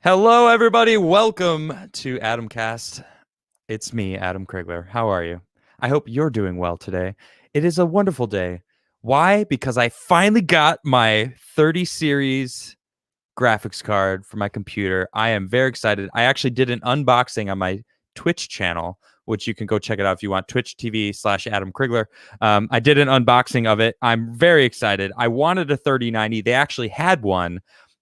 Hello, everybody. Welcome to Adamcast. It's me, Adam Crigler. How are you? I hope you're doing well today. It is a wonderful day. Why? Because I finally got my 30 series graphics card for my computer. I am very excited. I actually did an unboxing on my Twitch channel, which you can go check it out if you want. Twitch TV/Adam Crigler. I did an unboxing of it. I'm very excited. I wanted a 3090. They actually had one,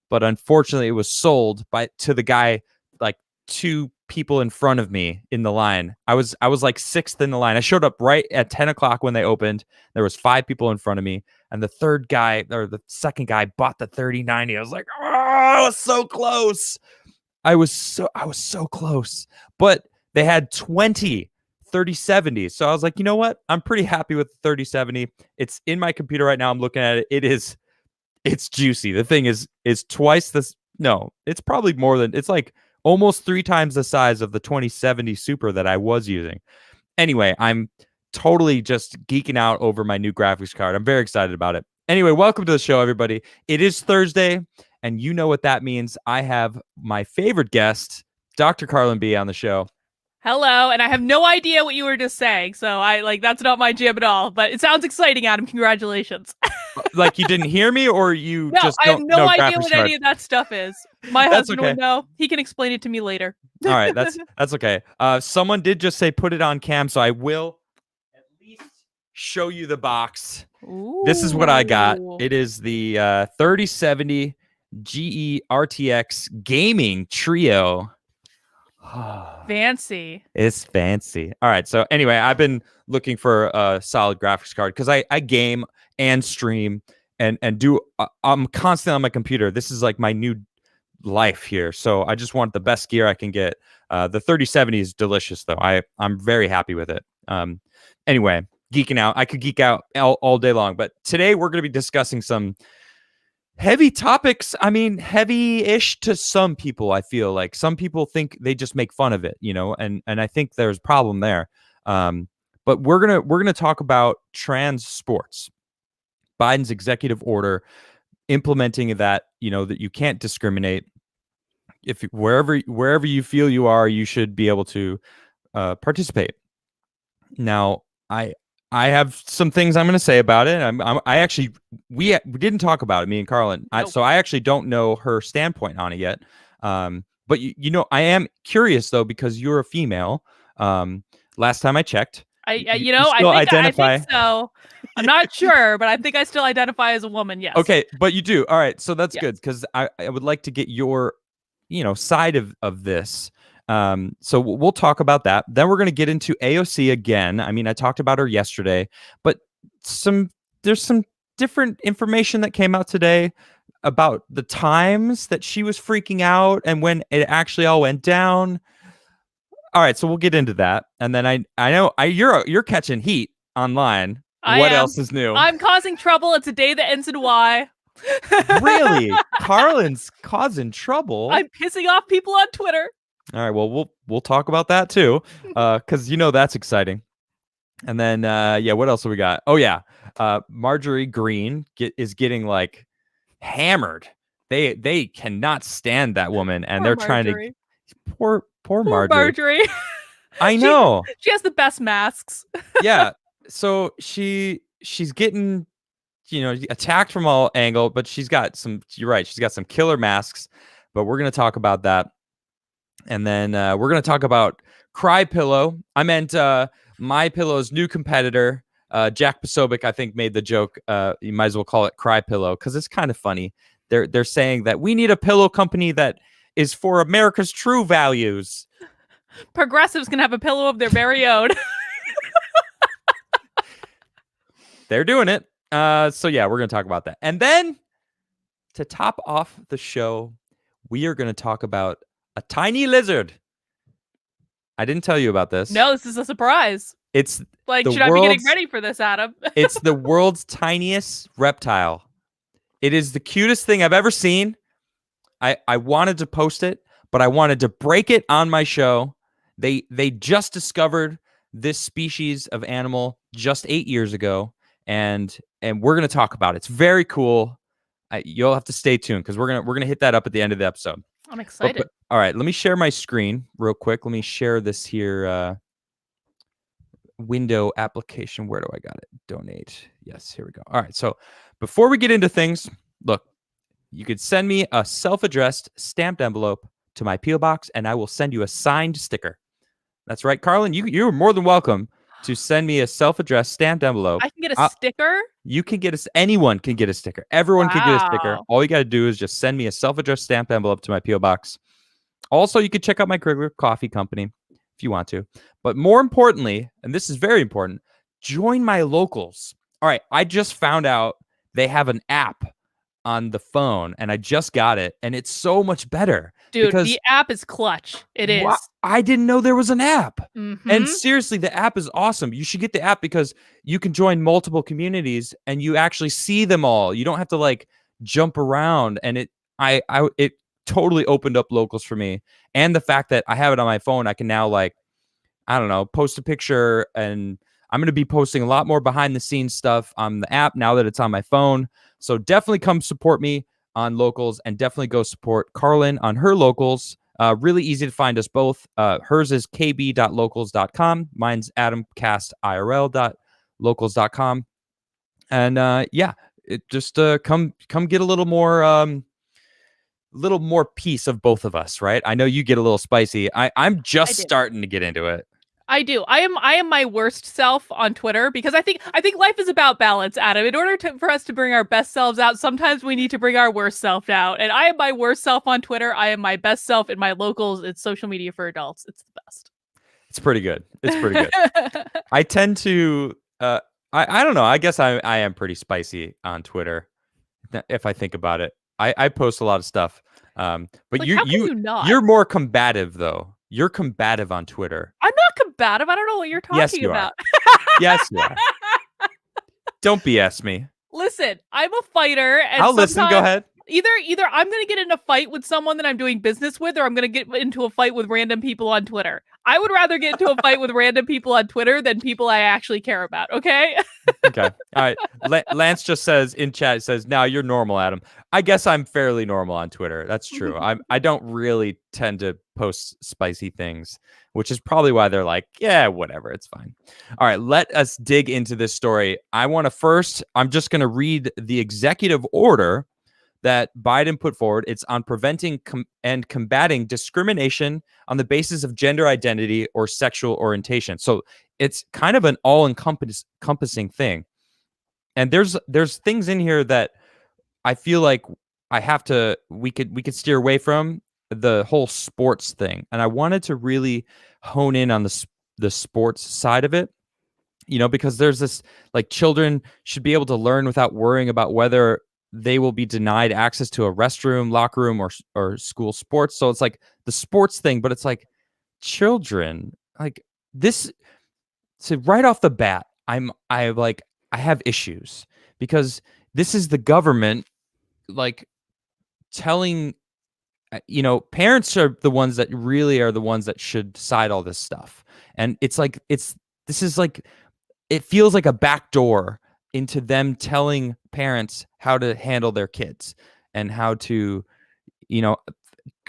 but unfortunately it was sold to the guy like two people in front of me in the line. I was like sixth in the line. I showed up right at 10 o'clock when they opened. There was 5 people in front of me, and the second guy bought the 3090. I was like, oh, I was so close. I was so close. But they had 20 3070s. So I was like, you know what? I'm pretty happy with the 3070. It's in my computer right now. I'm looking at it. It's juicy. The thing is twice this. No, it's probably more than, it's like almost 3 times the size of the 2070 Super that I was using. Anyway, I'm totally just geeking out over my new graphics card. I'm very excited about it. Anyway, welcome to the show, everybody. It is Thursday, and you know what that means. I have my favorite guest, Dr. Karlyn B, on the show. Hello, and I have no idea what you were just saying, so that's not my jam at all, but it sounds exciting, Adam. Congratulations. Like you didn't hear me, or you no, just I have don't no know idea what card? any of that stuff is. My husband would know. He can explain it to me later. All right, that's okay. Someone did just say put it on cam, so I will at least show you the box. Ooh. This is what I got. It is the 3070 GE RTX Gaming Trio. Fancy. It's fancy. All right. So anyway, I've been looking for a solid graphics card because I game and stream and do. I'm constantly on my computer. This is like my new life here. So I just want the best gear I can get. The 3070 is delicious, though. I'm very happy with it. Anyway, geeking out. I could geek out all day long. But today we're going to be discussing some heavy topics. I mean, heavy-ish to some people. I feel like some people think they just make fun of it, and I think there's a problem there. But we're gonna talk about trans sports, Biden's executive order implementing that, that you can't discriminate. If wherever you feel you are, you should be able to participate. Now, I have some things I'm going to say about it. We didn't talk about it, me and Karlyn. Nope. So I actually don't know her standpoint on it yet. But I am curious though, because you're a female. Last time I checked, I think so. I'm not sure, but I think I still identify as a woman. Yes. Okay, but you do. All right, so that's good because I would like to get your, side of this. So we'll talk about that. Then we're going to get into AOC again. I mean, I talked about her yesterday, but there's some different information that came out today about the times that she was freaking out and when it actually all went down. All right, so we'll get into that. And then I know you're catching heat online. What else is new? I'm causing trouble. It's a day that ends in Y. Really? Karlyn's causing trouble? I'm pissing off people on Twitter. All right, well, we'll talk about that too, because that's exciting. And then, what else have we got? Oh yeah, Marjorie Greene is getting like hammered. They cannot stand that woman, and they're trying to poor Marjorie. I know she has the best masks. Yeah, so she's getting attacked from all angles, but she's got some. You're right, she's got some killer masks. But we're gonna talk about that. And then we're going to talk about CryPillow. I meant MyPillow's new competitor, Jack Posobiec, I think, made the joke. You might as well call it CryPillow because it's kind of funny. They're saying that we need a pillow company that is for America's true values. Progressives can have a pillow of their very own. They're doing it. So yeah, we're going to talk about that. And then to top off the show, we are going to talk about a tiny lizard. I didn't tell you about this. No, this is a surprise. It's like, should I be getting ready for this, Adam? It's the world's tiniest reptile. It is the cutest thing I've ever seen. I wanted to post it, but I wanted to break it on my show. They just discovered this species of animal just 8 years ago, and we're going to talk about it. It's very cool. You'll have to stay tuned because we're gonna hit that up at the end of the episode. I'm excited. All right, let me share my screen real quick. Let me share this here window application. Where do I got it? Donate. Yes, here we go. All right, so before we get into things, look, you could send me a self-addressed stamped envelope to my PO box, and I will send you a signed sticker. That's right, Karlyn. You're more than welcome to send me a self-addressed stamped envelope. I can get a sticker? You can get anyone can get a sticker. Everyone can get a sticker. Wow. All you got to do is just send me a self-addressed stamped envelope to my PO box. Also, you can check out my Crigler coffee company if you want to. But more importantly, and this is very important, join my locals. All right, I just found out they have an app on the phone, and I just got it, and it's so much better. Dude, the app is clutch. It is. I didn't know there was an app. Mm-hmm. And seriously, the app is awesome. You should get the app because you can join multiple communities and you actually see them all. You don't have to like jump around, and it totally opened up locals for me. And the fact that I have it on my phone, I can now like, I don't know, post a picture, and I'm going to be posting a lot more behind the scenes stuff on the app now that it's on my phone. So definitely come support me on locals, and definitely go support Karlyn on her locals. Really easy to find us both. Hers is kb.locals.com. Mine's adamcastirl.locals.com. And yeah, it just come get a little more piece of both of us, right? I know you get a little spicy. I'm just starting to get into it. I do. I am my worst self on Twitter because I think life is about balance, Adam. In order for us to bring our best selves out, sometimes we need to bring our worst self out. And I am my worst self on Twitter. I am my best self in my locals. It's social media for adults. It's the best. It's pretty good. It's pretty good. I tend to I don't know. I guess I am pretty spicy on Twitter if I think about it. I post a lot of stuff. But like, you're more combative though. You're combative on Twitter. I'm not combative. I don't know what you're talking about. Yes, you are. Don't BS me. Listen, I'm a fighter. And I'll listen. Go ahead. Either I'm going to get in a fight with someone that I'm doing business with, or I'm going to get into a fight with random people on Twitter. I would rather get into a fight with random people on Twitter than people I actually care about. Okay. Okay. All right. Lance just says in chat, it says, now you're normal, Adam. I guess I'm fairly normal on Twitter. That's true. I don't really tend to post spicy things, which is probably why they're like, yeah, whatever. It's fine. All right. Let us dig into this story. I'm just going to read the executive order that Biden put forward. It's on preventing and combating discrimination on the basis of gender identity or sexual orientation. So it's kind of an all-encompassing thing. And there's things in here that I feel like we could steer away from, the whole sports thing. And I wanted to really hone in on the sports side of it, because there's this, like, children should be able to learn without worrying about whether they will be denied access to a restroom, locker room, or school sports. So it's like the sports thing, but it's like children, like this. So right off the bat, I have issues because this is the government, like, telling, parents are the ones that really are the ones that should decide all this stuff. And it feels like a backdoor into them telling parents how to handle their kids and how to,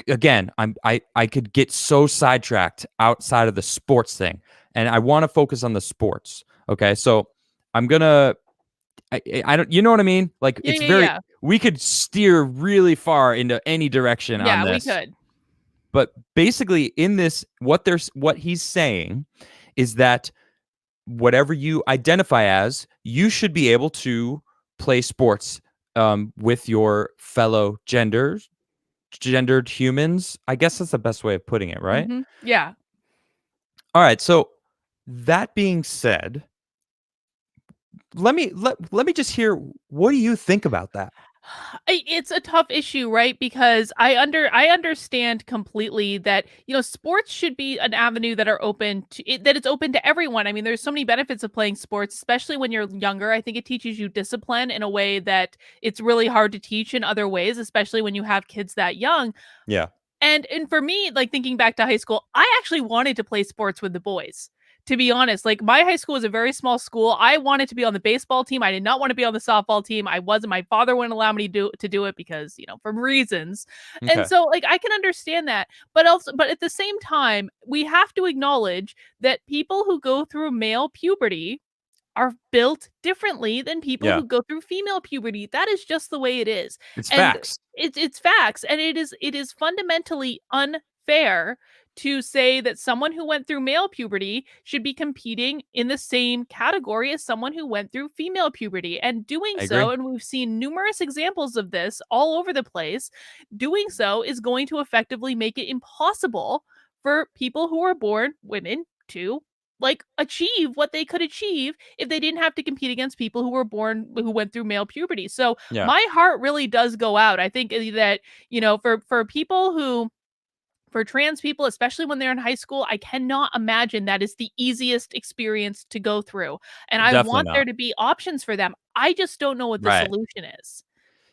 again, I could get so sidetracked outside of the sports thing, and I want to focus on the sports. Okay. So I'm going to, I don't, you know what I mean? Like, we could steer really far into any direction on this. Yeah, we could. But basically in this, what he's saying is that whatever you identify as, you should be able to play sports with your fellow gendered humans. I guess that's the best way of putting it, right? Mm-hmm. Yeah. All right. So that being said, let me just hear, what do you think about that? It's a tough issue, right? Because I understand completely that, sports should be an avenue that are open to that it's open to everyone. I mean, there's so many benefits of playing sports, especially when you're younger. I think it teaches you discipline in a way that it's really hard to teach in other ways, especially when you have kids that young. Yeah. And for me, like, thinking back to high school, I actually wanted to play sports with the boys. to be honest. Like, my high school was a very small school. I wanted to be on the baseball team. I did not want to be on the softball team. I wasn't. My father wouldn't allow me to do it because, from reasons. And Okay. so, like, I can understand that. But at the same time, we have to acknowledge that people who go through male puberty are built differently than people Yeah. who go through female puberty. That is just the way it is. It's And facts. it's facts, and it is fundamentally unfair to say that someone who went through male puberty should be competing in the same category as someone who went through female puberty. And doing I so, agree. and we've seen numerous examples of this all over the place, doing so is going to effectively make it impossible for people who are born women to like achieve what they could achieve if they didn't have to compete against people who went through male puberty. So Yeah. my heart really does go out. I think that, for people who for trans people, especially when they're in high school, I cannot imagine that is the easiest experience to go through. And I Definitely want there not. to be options for them. I just don't know what the Right. solution is.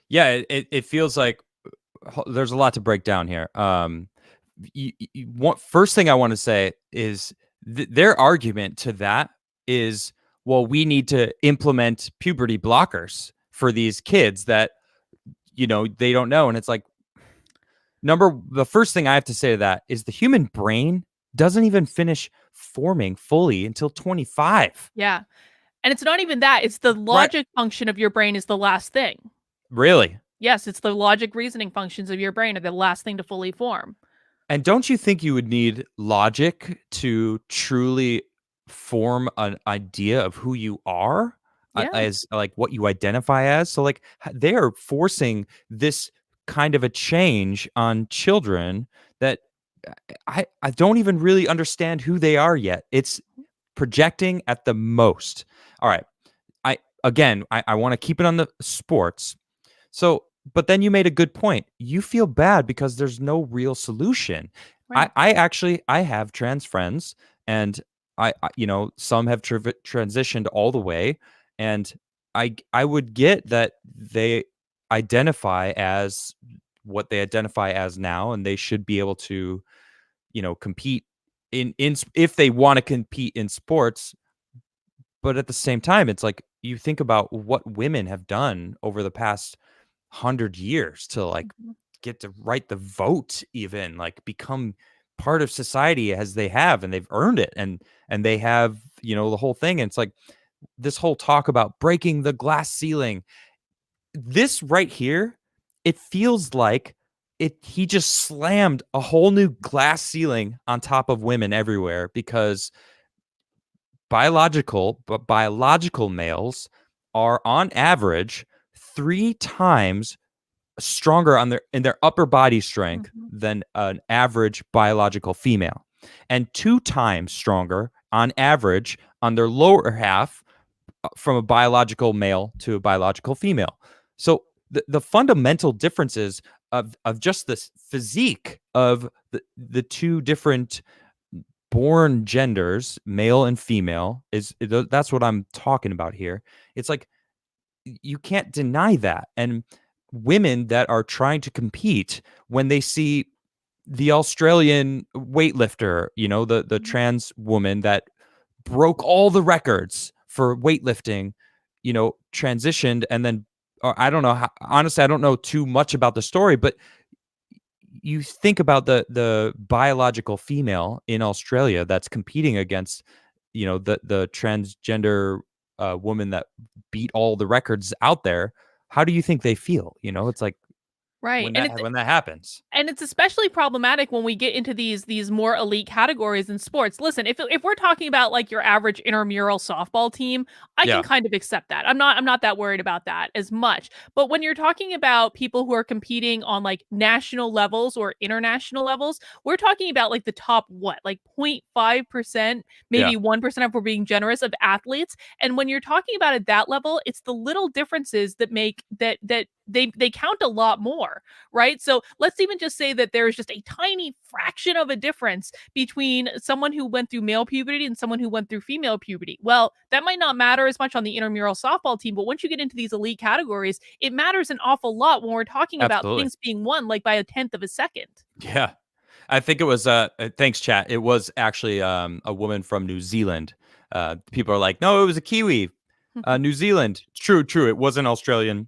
Yeah, it feels like there's a lot to break down here. First thing I want to say is their argument to that is, well, we need to implement puberty blockers for these kids that they don't know, and it's like the first thing I have to say to that is the human brain doesn't even finish forming fully until 25. Yeah. And it's not even that, it's the Right? logic function of your brain is the last thing. Really? Yes, it's the logic reasoning functions of your brain are the last thing to fully form. And don't you think you would need logic to truly form an idea of who you are, Yeah. as like what you identify as? So like they are forcing this kind of a change on children that I don't even really understand who they are yet. It's projecting at the most. All right. I want to keep it on the sports. So, but then you made a good point. You feel bad because there's no real solution. Right. I have trans friends, and some have transitioned all the way, and I would get that they identify as what they identify as now, and they should be able to, compete in if they want to compete in sports. But at the same time, it's like you think about what women have done over the past 100 years to like Mhm. get to write the vote, even like become part of society as they have, and they've earned it, and they have the whole thing. And it's like this whole talk about breaking the glass ceiling, this right here, it feels like he just slammed a whole new glass ceiling on top of women everywhere, because biological males are on average 3 times stronger in their upper body strength Mhm. than an average biological female, and 2 times stronger on average on their lower half, from a biological male to a biological female. So the fundamental differences of just this physique of the two different born genders, male and female, that's what I'm talking about here. It's like you can't deny that. And women that are trying to compete, when they see the Australian weightlifter, the Mhm. trans woman that broke all the records for weightlifting, transitioned, and then, or I don't know how, honestly, I don't know too much about the story, but you think about the biological female in Australia that's competing against, the transgender woman that beat all the records out there. How do you think they feel? It's like Right. when And that happens. it's especially problematic when we get into these more elite categories in sports. Listen, if we're talking about like your average intramural softball team, I can Yeah. kind of accept that. I'm not that worried about that as much. But when you're talking about people who are competing on like national levels or international levels, we're talking about like the top what? Like 0.5%, Yeah. maybe 1% if we're being generous of athletes. And when you're talking about at that level, it's the little differences that make that they count a lot more, right? So let's even just say that there is just a tiny fraction of a difference between someone who went through male puberty and someone who went through female puberty. Well, that might not matter as much on the intramural softball team, but once you get into these elite categories, it matters an awful lot when we're talking about Absolutely. things being won like by a tenth of a second. Yeah. I think it was thanks chat. It was actually a woman from New Zealand. People are like, no, it was a Kiwi. New Zealand. True. It wasn't Australian.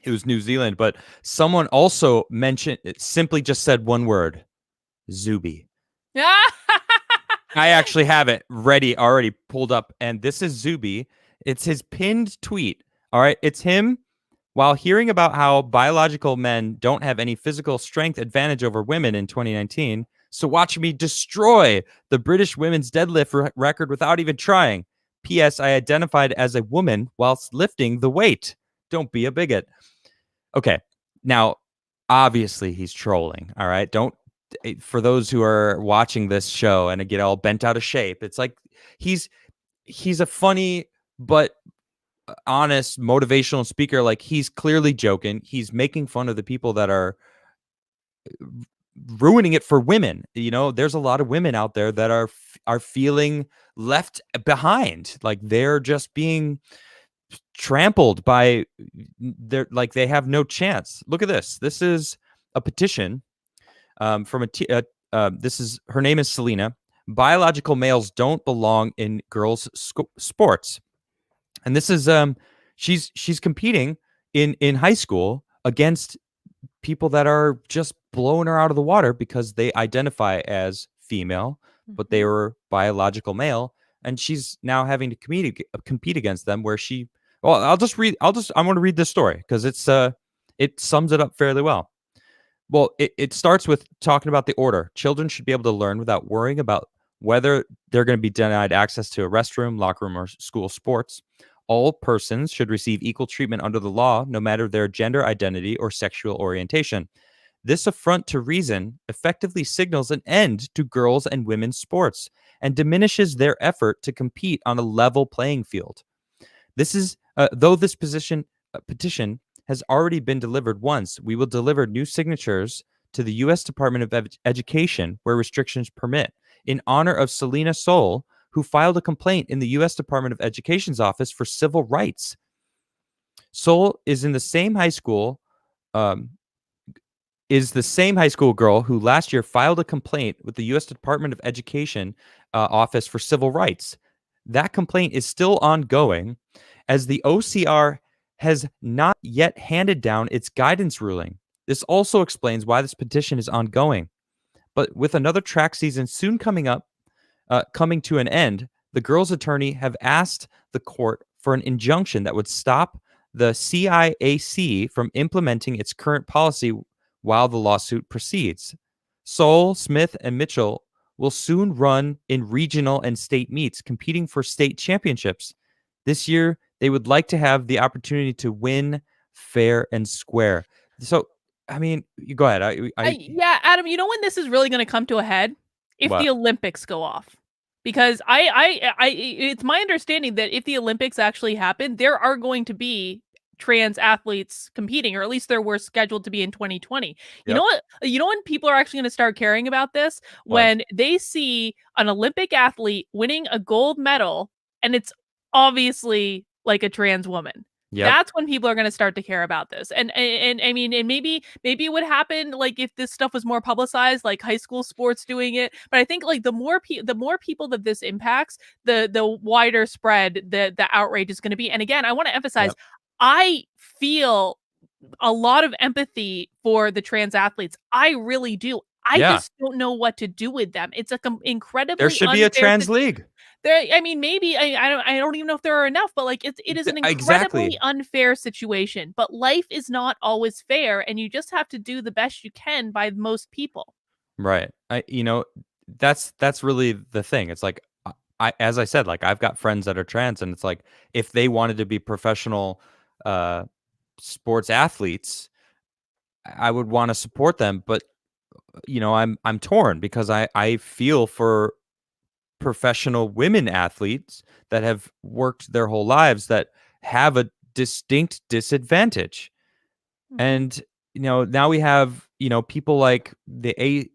It was New Zealand. But someone also mentioned, it simply just said one word, Zuby. I actually have it ready, already pulled up. And this is Zuby. It's his pinned tweet. All right. It's him while hearing about how biological men don't have any physical strength advantage over women in 2019. So watch me destroy the British women's deadlift record without even trying. P.S. I identified as a woman whilst lifting the weight. Don't be a bigot. Okay. Now, obviously, he's trolling. All right. Don't, for those who are watching this show and get all bent out of shape, it's like he's a funny but honest motivational speaker. Like, he's clearly joking. He's making fun of the people that are ruining it for women. You know, there's a lot of women out there that are feeling left behind. Like, they're just being trampled by their, like, they have no chance. Look at this. This is a petition from this is, her name is Selena. Biological males don't belong in girls' sports. And this is she's competing in high school against people that are just blowing her out of the water because they identify as female, but they were biological male, and she's now having to compete against them. Where she, well, I'm going to read this story because it sums it up fairly well. Well, it starts with talking about the order. Children should be able to learn without worrying about whether they're going to be denied access to a restroom, locker room, or school sports. All persons should receive equal treatment under the law, no matter their gender identity or sexual orientation. This affront to reason effectively signals an end to girls' and women's sports and diminishes their effort to compete on a level playing field. This is, though this petition has already been delivered once, we will deliver new signatures to the U.S. Department of Education where restrictions permit, in honor of Selena Soul, who filed a complaint in the U.S. Department of Education's Office for Civil Rights. Soul is in the same high school, girl who last year filed a complaint with the U.S. Department of Education Office for Civil Rights. That complaint is still ongoing, as the OCR has not yet handed down its guidance ruling. This also explains why this petition is ongoing. But with another track season soon coming to an end, the girls' attorney have asked the court for an injunction that would stop the CIAC from implementing its current policy while the lawsuit proceeds. Soul, Smith, and Mitchell will soon run in regional and state meets, competing for state championships. This year, they would like to have the opportunity to win fair and square. So, I mean, you go ahead. Yeah, Adam, you know when this is really going to come to a head? If What? the Olympics go off. Because it's my understanding that if the Olympics actually happen, there are going to be trans athletes competing, or at least there were scheduled to be in 2020. You know what? You know when people are actually going to start caring about this? When they see an Olympic athlete winning a gold medal and it's obviously like a trans woman. Yep. That's when people are going to start to care about this. And I mean, and maybe it would happen like if this stuff was more publicized, like high school sports doing it. But I think like the more people that this impacts, the wider spread the outrage is going to be. And again, I want to emphasize, I feel a lot of empathy for the trans athletes. I really do. I just don't know what to do with them. It's incredibly there should be a trans league. I mean, maybe I don't even know if there are enough, but like it is an incredibly unfair situation. But life is not always fair, and you just have to do the best you can by most people. Right. That's really the thing. It's like, as I said, like, I've got friends that are trans, and it's like, if they wanted to be professional sports athletes, I would want to support them. But I'm torn because I feel for professional women athletes that have worked their whole lives that have a distinct disadvantage. And now we have people like the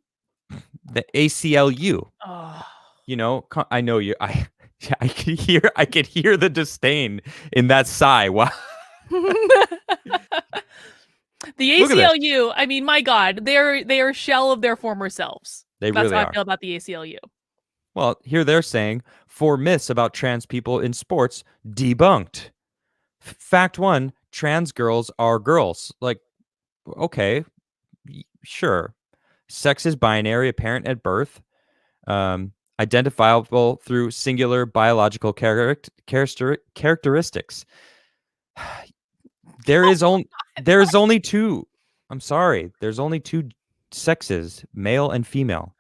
ACLU. I know you. I could hear the disdain in that sigh. Wow. The ACLU, I mean, my God, they are a shell of their former selves. They That's really how I are. feel about the ACLU. Well, here they're saying 4 myths about trans people in sports debunked. Fact one: trans girls are girls. Like, okay, sure. Sex is binary, apparent at birth, identifiable through singular biological characteristics. There is only there's only two. I'm sorry. There's only two sexes, male and female.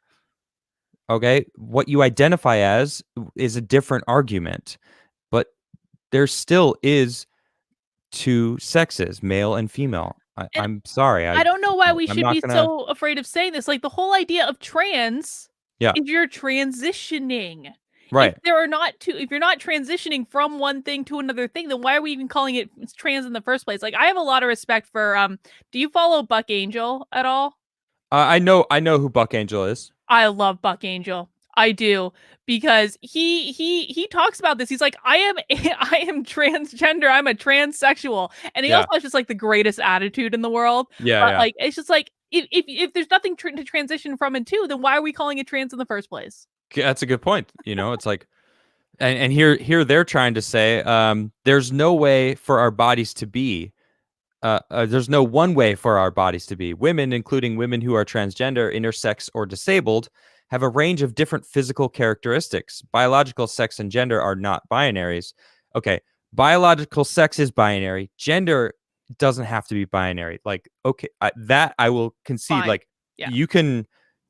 Okay, what you identify as is a different argument, but there still is two sexes, male and female. And I'm sorry. I don't know why we I'm should not be gonna. so afraid of saying this. Like the whole idea of trans Yeah. is you're transitioning. Right. If you're not transitioning from one thing to another thing, then why are we even calling it trans in the first place? Like I have a lot of respect for do you follow Buck Angel at all? I know. I know who Buck Angel is. I love Buck Angel. I do because he talks about this. He's like, I am transgender. I'm a transsexual, and he Yeah. also has just like the greatest attitude in the world. Yeah. But Yeah. like, it's just like if there's nothing to transition from and to, then why are we calling it trans in the first place? That's a good point. It's like, and here they're trying to say, there's no way for our bodies to be. There's no one way for our bodies to be. Women, including women who are transgender, intersex, or disabled, have a range of different physical characteristics. Biological sex and gender are not binaries. Okay, biological sex is binary. Gender doesn't have to be binary. Like, okay, that I will concede. Fine. Like, Yeah. you can,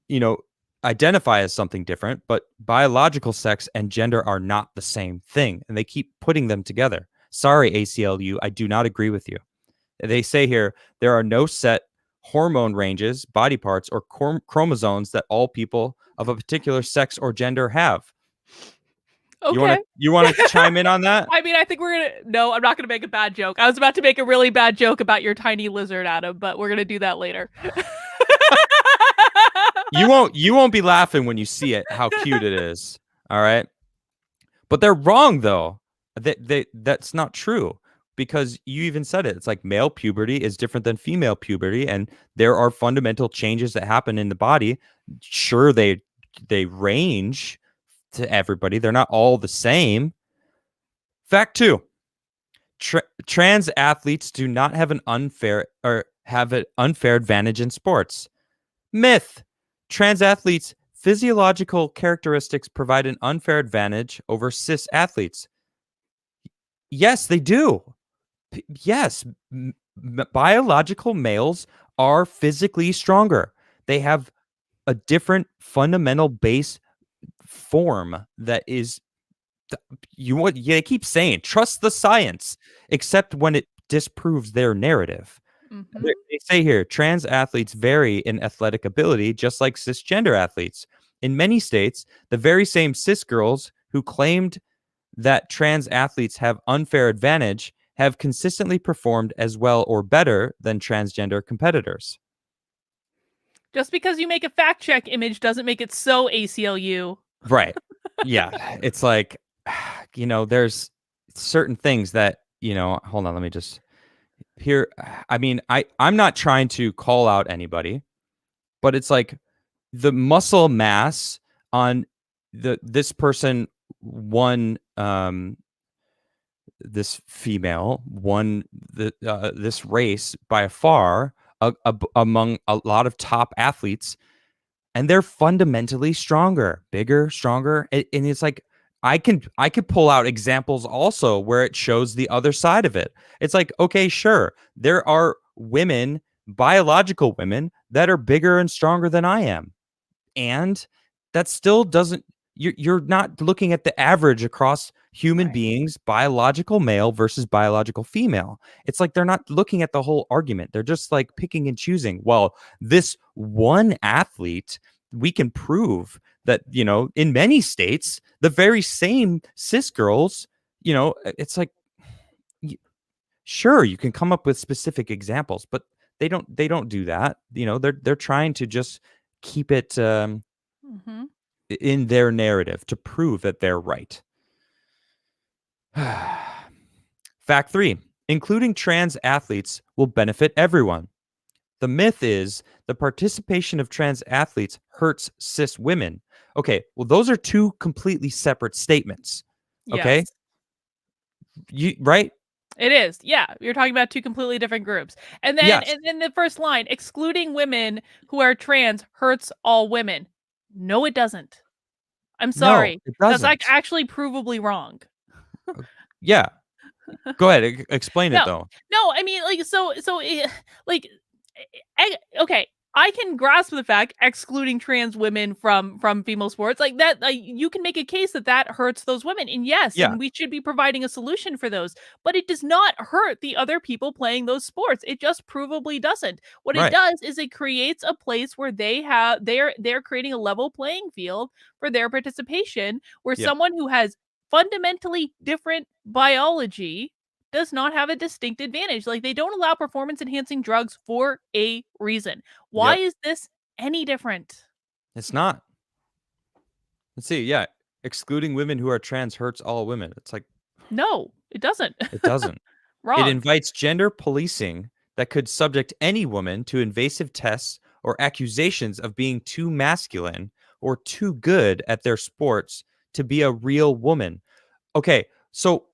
you know, identify as something different, but biological sex and gender are not the same thing, and they keep putting them together. Sorry, ACLU, I do not agree with you. They say here there are no set hormone ranges, body parts, or chromosomes that all people of a particular sex or gender have. Okay. You want to chime in on that? I mean, I think we're gonna. No, I'm not gonna make a bad joke. I was about to make a really bad joke about your tiny lizard, Adam, but we're gonna do that later. You won't be laughing when you see it. How cute it is. All right, but they're wrong though. That's not true. Because you even said it. It's like male puberty is different than female puberty, and there are fundamental changes that happen in the body. Sure, they range to everybody. They're not all the same. Fact two: trans athletes do not have an unfair advantage in sports. Myth: trans athletes' physiological characteristics provide an unfair advantage over cis athletes. Yes, they do. Yes, biological males are physically stronger. They have a different fundamental base form that is they keep saying trust the science, except when it disproves their narrative. Mm-hmm. They say here trans athletes vary in athletic ability just like cisgender athletes. In many states, the very same cis girls who claimed that trans athletes have unfair advantage have consistently performed as well or better than transgender competitors. Just because you make a fact check image doesn't make it so ACLU. Right. Yeah. It's like, there's certain things that, hold on, let me just here. I mean, I'm not trying to call out anybody, but it's like the muscle mass on this person won this female won this race by far among a lot of top athletes, and they're fundamentally stronger, bigger, stronger, and it's like I could pull out examples also where it shows the other side of it. It's like, okay, sure, there are women, biological women, that are bigger and stronger than I am, and that still doesn't you're not looking at the average across human beings, biological male versus biological female. It's like they're not looking at the whole argument. They're just like picking and choosing. Well, this one athlete, we can prove that, in many states, the very same cis girls, it's like, sure, you can come up with specific examples, but they don't do that. They're trying to just keep it Mm-hmm. in their narrative to prove that they're right. Fact three: including trans athletes will benefit everyone. The myth is the participation of trans athletes hurts cis women. Okay, well, those are two completely separate statements. Okay, Yes. right? It is. Yeah, you're talking about two completely different groups. And then Yes. and then the first line, excluding women who are trans hurts all women. No, it doesn't. I'm No, sorry. it That's like doesn't. actually provably wrong. Yeah. Go ahead. Explain it No, though. no, I mean, like, like, okay, I can grasp the fact excluding trans women from female sports, like that, like, you can make a case that that hurts those women, and yes, Yeah. and we should be providing a solution for those, but it does not hurt the other people playing those sports. It just provably doesn't. What it Right. does is it creates a place where they're creating a level playing field for their participation, where Yeah. someone who has fundamentally different biology does not have a distinct advantage. Like, they don't allow performance enhancing drugs for a reason. Why Yep. is this any different? It's not. Let's see. Yeah. Excluding women who are trans hurts all women. It's like, No, it doesn't. it doesn't. It Wrong. invites gender policing that could subject any woman to invasive tests or accusations of being too masculine or too good at their sports to be a real woman. Okay, so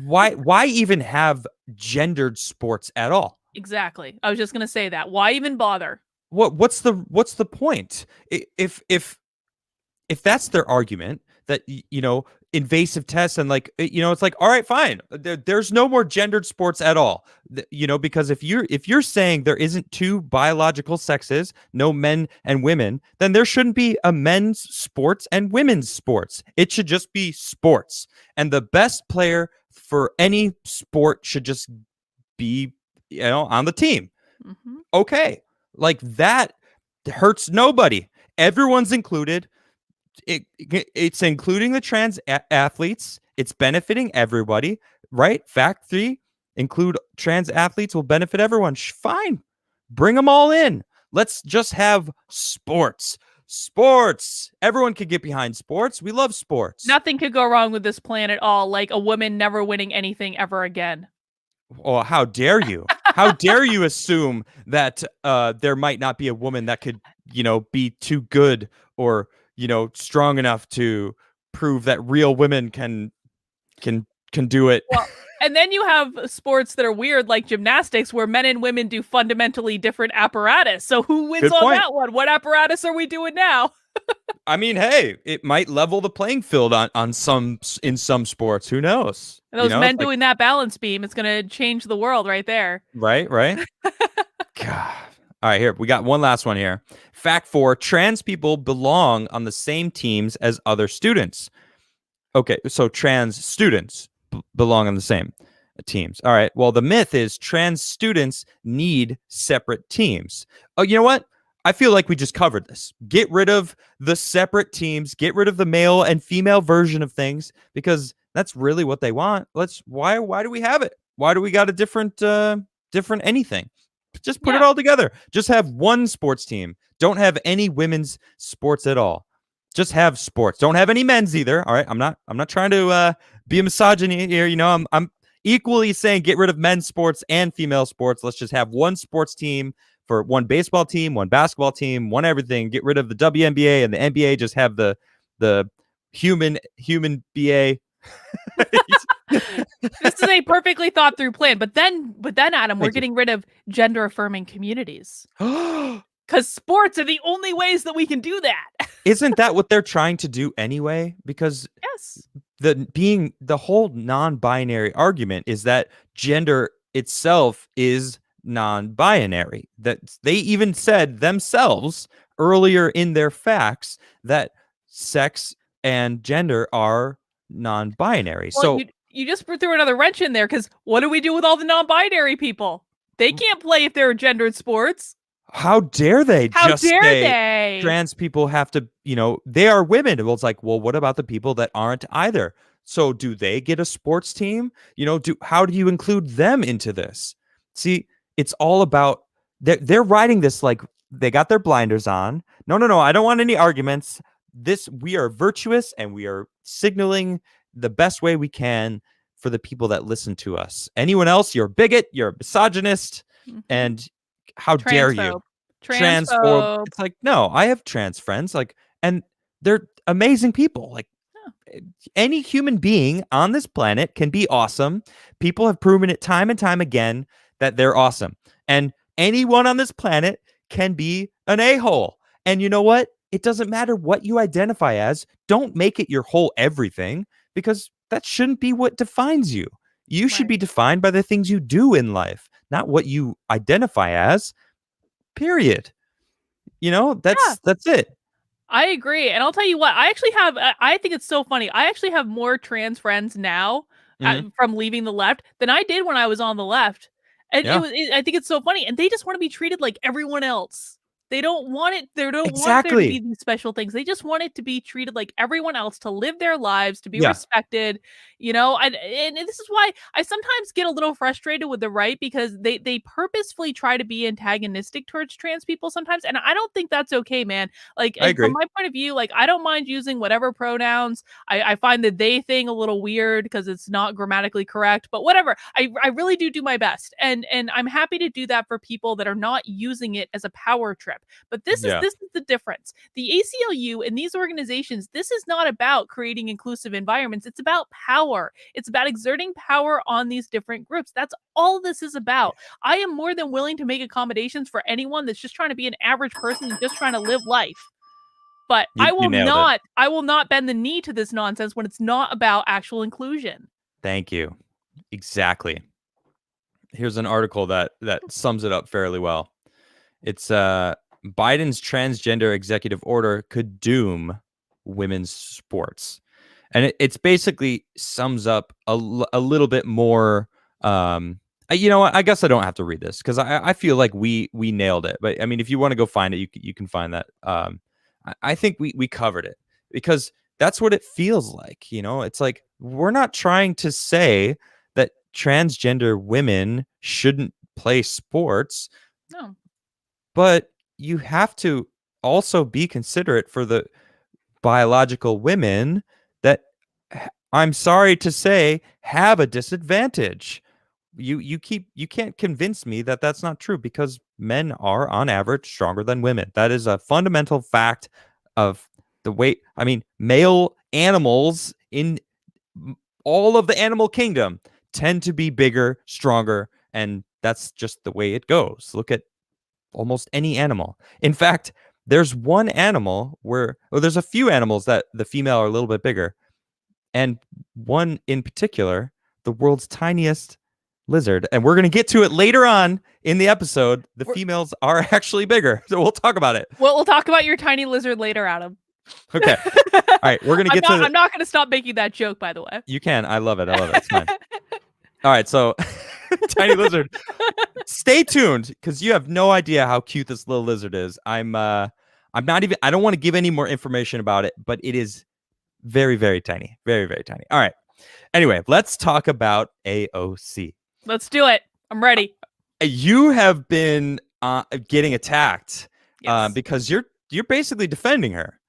why even have gendered sports at all? Exactly. I was just gonna say that. Why even bother? What's the point? If that's their argument that invasive tests and like it's like, all right, fine, there's no more gendered sports at all, because if you're saying there isn't two biological sexes, no men and women, then there shouldn't be a men's sports and women's sports. It should just be sports, and the best player for any sport should just be on the team. Mhm. Okay, like that hurts nobody, everyone's included. It's including the trans athletes. It's benefiting everybody, right? Fact 3, include trans athletes will benefit everyone. Fine. Bring them all in. Let's just have sports. Sports. Everyone could get behind sports. We love sports. Nothing could go wrong with this plan at all, like a woman never winning anything ever again. Oh, how dare you? How dare you assume that there might not be a woman that could, be too good or, strong enough to prove that real women can do it. Well, and then you have sports that are weird, like gymnastics, where men and women do fundamentally different apparatus. So who wins Good on point. that one? What apparatus are we doing now? I mean, hey, it might level the playing field in some sports. Who knows? And those men It's like, doing that balance beam, it's gonna change the world right there. right. God. All right, here we got one last one here. Fact 4: trans people belong on the same teams as other students. Okay, so trans students belong on the same teams. All right. Well, the myth is trans students need separate teams. Oh, you know what? I feel like we just covered this. Get rid of the separate teams. Get rid of the male and female version of things, because that's really what they want. Why do we have it? Why do we got a different anything? Just put it all together. Just have one sports team. Don't have any women's sports at all. Just have sports. Don't have any men's either. All right. I'm not trying to be a misogyny here. I'm equally saying get rid of men's sports and female sports. Let's just have one sports team for one baseball team, one basketball team, one everything. Get rid of the WNBA and the NBA. Just have the human BA. This is a perfectly thought through plan. But then Adam, we're Thank you. getting rid of gender affirming communities. Because sports are the only ways that we can do that. Isn't that what they're trying to do anyway? Because Yes. the whole non-binary argument is that gender itself is non-binary. That they even said themselves earlier in their facts that sex and gender are non-binary. Well, So you just threw another wrench in there, because what do we do with all the non-binary people? They can't play if they're gendered sports. how dare they How just dare say they? trans people have to, they are women. Well, it's like, well, what about the people that aren't either? So do they get a sports team? How do you include them into this? See, it's all about they're writing this like they got their blinders on. No, I don't want any arguments. We are virtuous and we are signaling the best way we can for the people that listen to us. Anyone else, you're a bigot, you're a misogynist, Mhm. and how dare you? Transphobe. Transphobe. Transphobe. It's like, no, I have trans friends, like, and they're amazing people. Like, any human being on this planet can be awesome. People have proven it time and time again that they're awesome. And anyone on this planet can be an a-hole. And you know what? It doesn't matter what you identify as. Don't make it your whole everything, because that shouldn't be what defines you. You should Right. be defined by the things you do in life, not what you identify as. Period. Yeah. That's it. I agree. And I'll tell you what, I actually have, I think it's so funny. I actually have more trans friends now Mhm. from leaving the left than I did when I was on the left. And Yeah. I think it's so funny. And they just want to be treated like everyone else. They don't want it. They don't want there to be Exactly. these special things. They just want it to be treated like everyone else, to live their lives, to be Yeah, respected, and this is why I sometimes get a little frustrated with the right, because they purposefully try to be antagonistic towards trans people sometimes. And I don't think that's okay, man. Like, I and from agree. my point of view, like, I don't mind using whatever pronouns. I find the they thing a little weird because it's not grammatically correct, but whatever. I really do my best, and I'm happy to do that for people that are not using it as a power trip. But Yeah. this is the difference. The ACLU and these organizations, this is not about creating inclusive environments. It's about power. It's about exerting power on these different groups. That's all this is about. I am more than willing to make accommodations for anyone that's just trying to be an average person and just trying to live life. But You nailed it. I will not bend the knee to this nonsense when it's not about actual inclusion. Thank you. Exactly. Here's an article that sums it up fairly well. It's Biden's transgender executive order could doom women's sports. And it's basically sums up a little bit more. You know what? I guess I don't have to read this because I feel like we nailed it. But I mean, if you want to go find it, you can find that. I think we covered it, because that's what it feels like. It's like, we're not trying to say that transgender women shouldn't play sports, No. but you have to also be considerate for the biological women that, I'm sorry to say, have a disadvantage. You can't convince me that that's not true, because men are on average stronger than women. That is a fundamental fact of the way. I mean, male animals in all of the animal kingdom tend to be bigger, stronger, and that's just the way it goes. Look at almost any animal. In fact, there's one animal there's a few animals that the female are a little bit bigger, and one in particular, the world's tiniest lizard, and we're going to get to it later on in the episode. The females are actually bigger, so we'll talk about it. Well, we'll talk about your tiny lizard later, Adam. Okay. All right, we're going to get I'm not going to stop making that joke, by the way. You can. I love it. It's fine. All right, so tiny lizard. Stay tuned, because you have no idea how cute this little lizard is. I'm not even. I don't want to give any more information about it, but it is very, very tiny. Very, very tiny. All right. Anyway, let's talk about AOC. Let's do it. I'm ready. You have been getting attacked Yes. because you're basically defending her.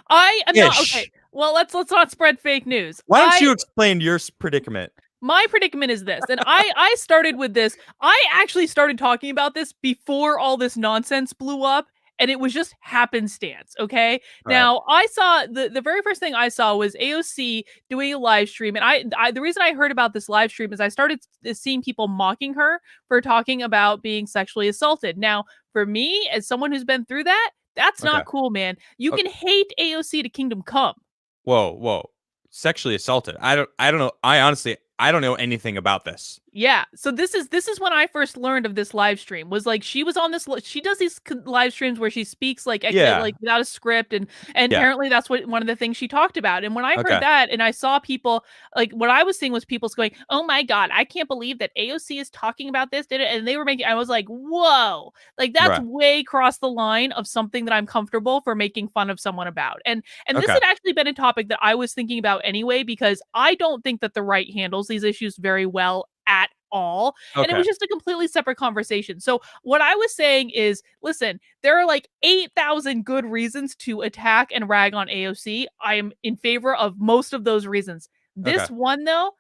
I am not okay. Well, let's not spread fake news. Why don't you explain your predicament? My predicament is this, and I started with this. I actually started talking about this before all this nonsense blew up, and it was just happenstance, okay? Right. Now, I saw the very first thing I saw was AOC doing a live stream, and I the reason I heard about this live stream is I started seeing people mocking her for talking about being sexually assaulted. Now, for me, as someone who's been through that, that's not cool, man. You can hate AOC to kingdom come. Whoa. Sexually assaulted. I don't know. I don't know anything about this. Yeah. So this is when I first learned of this live stream. Was like, she was on this. She does these live streams where she speaks like without a script, and apparently that's one of the things she talked about. And when I heard that, and I saw people, like, what I was seeing was people going, "Oh my god, I can't believe that AOC is talking about this." And they were making. I was like, "Whoa!" Like, that's way crossed the line of something that I'm comfortable for making fun of someone about. And this had actually been a topic that I was thinking about anyway, because I don't think that the right handles these issues very well at all. And it was just a completely separate conversation. So what I was saying is, listen, there are like 8,000 good reasons to attack and rag on AOC. I am in favor of most of those reasons. This one, though,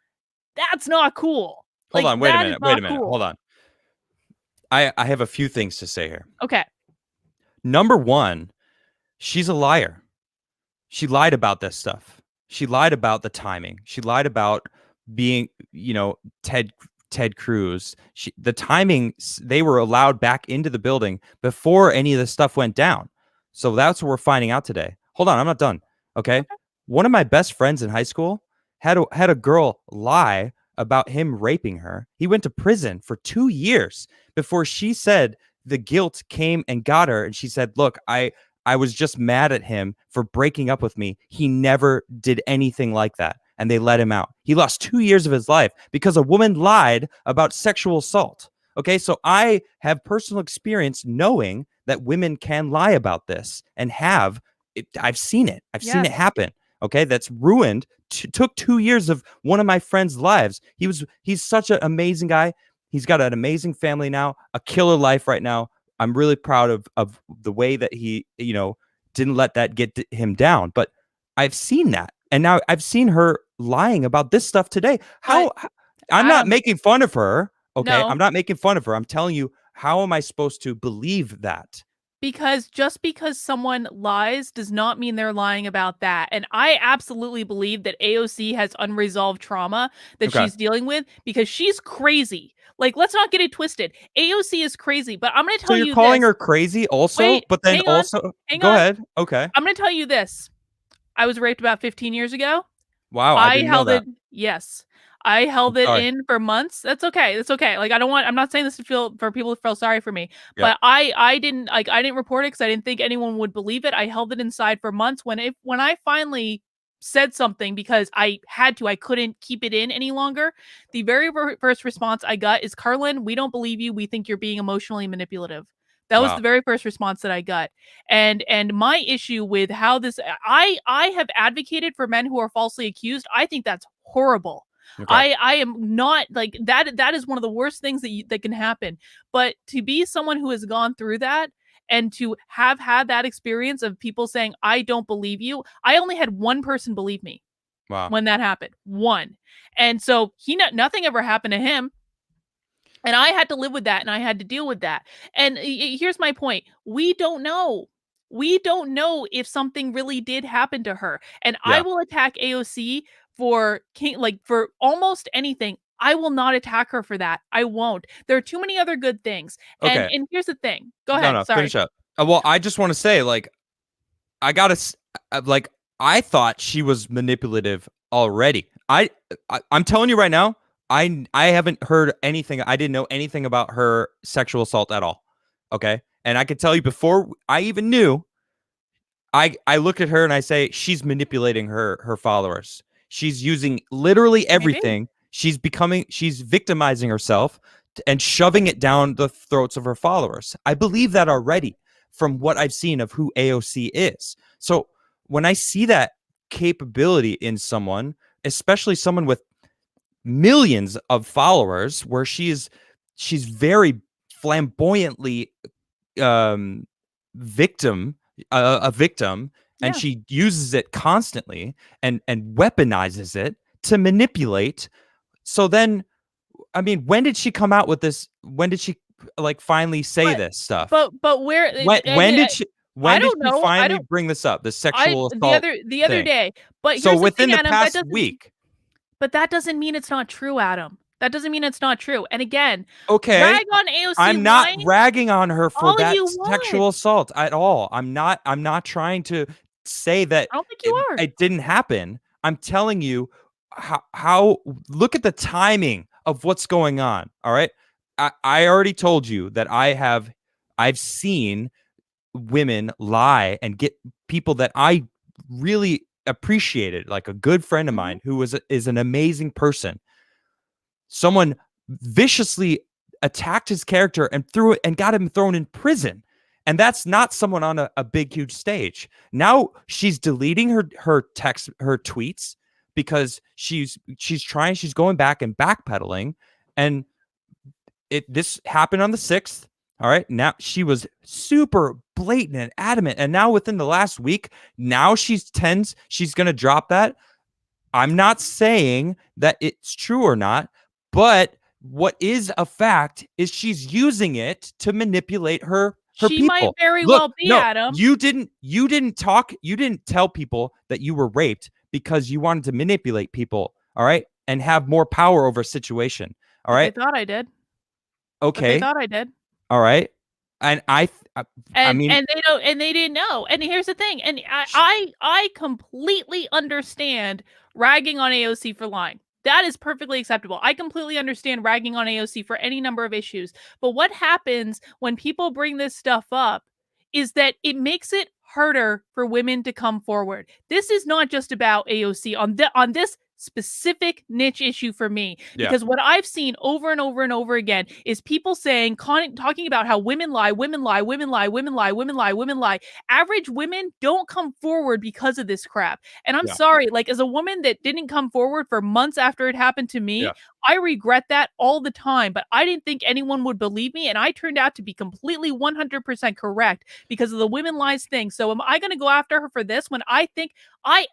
that's not cool. Hold on, wait a minute. Hold on. I have a few things to say here. Okay. Number one, she's a liar. She lied about this stuff. She lied about the timing. She lied about being, Ted Cruz. The timing, they were allowed back into the building before any of the stuff went down. So that's what we're finding out today. Hold on, I'm not done. Okay. One of my best friends in high school had a girl lie about him raping her. He went to prison for 2 years before she said the guilt came and got her. And she said, look, I was just mad at him for breaking up with me. He never did anything like that. And they let him out. He lost 2 years of his life because a woman lied about sexual assault. Okay, so I have personal experience knowing that women can lie about this and I've seen it. I've seen it happen. Okay, that's ruined. Took 2 years of one of my friends' lives. He's such an amazing guy. He's got an amazing family now, a killer life right now. I'm really proud of the way that he, didn't let that get him down. But I've seen that. And now I've seen her lying about this stuff today. I'm not making fun of her. Okay. No. I'm not making fun of her. I'm telling you, how am I supposed to believe that? Because just because someone lies does not mean they're lying about that. And I absolutely believe that AOC has unresolved trauma that she's dealing with because she's crazy. Like, let's not get it twisted. AOC is crazy, but I'm going to tell you So you're calling her crazy also? Wait, but then also... Go ahead. Okay. I'm going to tell you this. I was raped about 15 years ago. Wow, I didn't know that. Yes. I held it in for months. That's okay. That's okay. Like, I'm not saying this for people to feel sorry for me, but I didn't report it because I didn't think anyone would believe it. I held it inside for months. When I finally said something because I had to, I couldn't keep it in any longer. The very first response I got is, Karlyn, we don't believe you. We think you're being emotionally manipulative. That was the very first response that I got. And my issue with how this, I have advocated for men who are falsely accused. I think that's horrible. Okay. I am not like that. That is one of the worst things that can happen. But to be someone who has gone through that and to have had that experience of people saying, I don't believe you. I only had one person believe me. Wow. When that happened. One. And so nothing ever happened to him. And I had to live with that and I had to deal with that. And here's my point. We don't know. We don't know if something really did happen to her. And I will attack AOC for almost anything. I will not attack her for that. I won't. There are too many other good things. Okay. And here's the thing. Go ahead. No, sorry. Finish up. Well, I just want to say, I thought she was manipulative already. I'm telling you right now, I haven't heard anything. I didn't know anything about her sexual assault at all. Okay. And I could tell you before I even knew, I look at her and I say, she's manipulating her followers. She's using literally everything. Maybe. She's victimizing herself and shoving it down the throats of her followers. I believe that already from what I've seen of who AOC is. So when I see that capability in someone, especially someone with millions of followers, where she's very flamboyantly a victim, and she uses it constantly and weaponizes it to manipulate. So then, I mean, when did she come out with this? When did she finally say this stuff? But where? When did she? When did she finally bring this up? The sexual assault the other day. But so within the past week. But that doesn't mean it's not true, Adam. That doesn't mean it's not true. And again, rag on AOC. I'm not ragging on her for that sexual assault at all. I'm not trying to say that I don't think you are. It didn't happen. I'm telling you how look at the timing of what's going on. All right. I already told you that I've seen women lie and get people that I really appreciated, like a good friend of mine who is an amazing person. Someone viciously attacked his character and got him thrown in prison. And that's not someone on a big, huge stage. Now she's deleting her tweets because she's going back and backpedaling. And this happened on the 6th. All right. Now she was super blatant and adamant. And now within the last week, now she's going to drop that. I'm not saying that it's true or not, but what is a fact is she's using it to manipulate her She might people. very Look, well be, no, Adam. you didn't tell people that you were raped because you wanted to manipulate people, all right, and have more power over a situation, all But they right? thought I did. But they Okay, thought I did. all right, and I mean, And they don't, and they didn't know. And here's the thing. And I completely understand ragging on AOC for lying. That is perfectly acceptable. I completely understand ragging on AOC for any number of issues. But what happens when people bring this stuff up is that it makes it harder for women to come forward. This is not just about AOC on this specific niche issue for me, yeah, because what I've seen over and over and over again is people talking about how women lie, women lie, women lie, women lie, women lie, women lie. Average women don't come forward because of this crap. And I'm yeah, sorry, like, as a woman that didn't come forward for months after it happened to me, yeah, I regret that all the time, but I didn't think anyone would believe me, and I turned out to be completely 100% correct because of the women lies thing. So am I going to go after her for this when I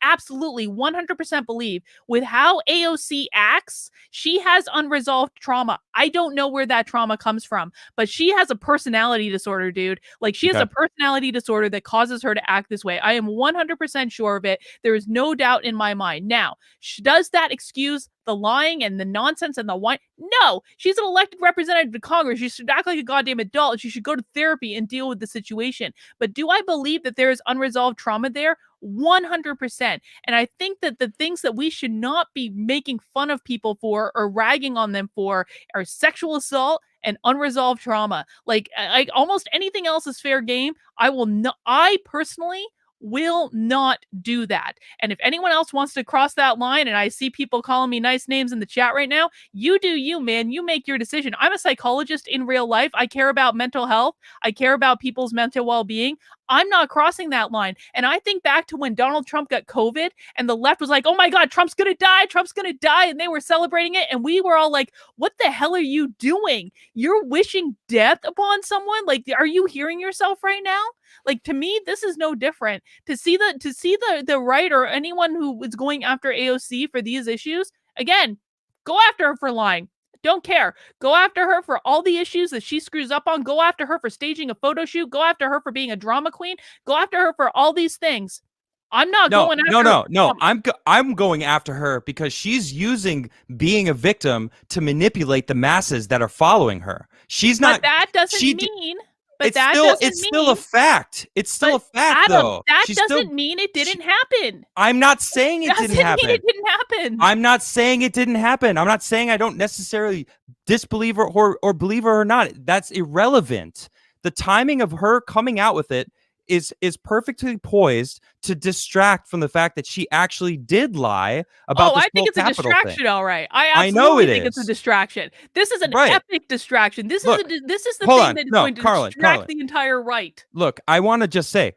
absolutely 100% believe with how AOC acts, she has unresolved trauma. I don't know where that trauma comes from, but she has a personality disorder, dude. Like, she has okay, a personality disorder that causes her to act this way. I am 100% sure of it. There is no doubt in my mind. Now, does that excuse the lying and the nonsense and the whine? No, she's an elected representative to Congress. She should act like a goddamn adult, and she should go to therapy and deal with the situation. But do I believe that there is unresolved trauma there? 100%. And I think that the things that we should not be making fun of people for or ragging on them for are sexual assault and unresolved trauma. Like almost anything else is fair game. I personally will not do that. And if anyone else wants to cross that line, and I see people calling me nice names in the chat right now, you do you, man. You make your decision. I'm a psychologist in real life. I care about mental health. I care about people's mental well-being. I'm not crossing that line. And I think back to when Donald Trump got COVID and the left was like, oh my God, Trump's going to die. Trump's going to die. And they were celebrating it. And we were all like, what the hell are you doing? You're wishing death upon someone? Like, are you hearing yourself right now? Like, to me, this is no different. To see the right or anyone who is going after AOC for these issues, again, go after her for lying. Don't care. Go after her for all the issues that she screws up on. Go after her for staging a photo shoot. Go after her for being a drama queen. Go after her for all these things. I'm not no, going no, after no, no. her. I'm going after her because she's using being a victim to manipulate the masses that are following her. She's But not. that doesn't She. mean. But It's that still doesn't it's still a mean. fact. It's still But a fact Adam, though. that She's still doesn't mean it she, didn't happen. I'm not saying it didn't Doesn't mean happen. it didn't happen. I'm not saying it didn't happen. I'm not saying I don't necessarily disbelieve her or believe her or not. That's irrelevant. The timing of her coming out with it is perfectly poised to distract from the fact that she actually did lie about Oh, this I think whole it's a Capitol thing. distraction, all right. I I know absolutely it think it's a is. distraction. This is an Right. epic distraction. This Look, is the hold thing on. that is No, going to Karlyn, distract the entire right. look, I want to just say,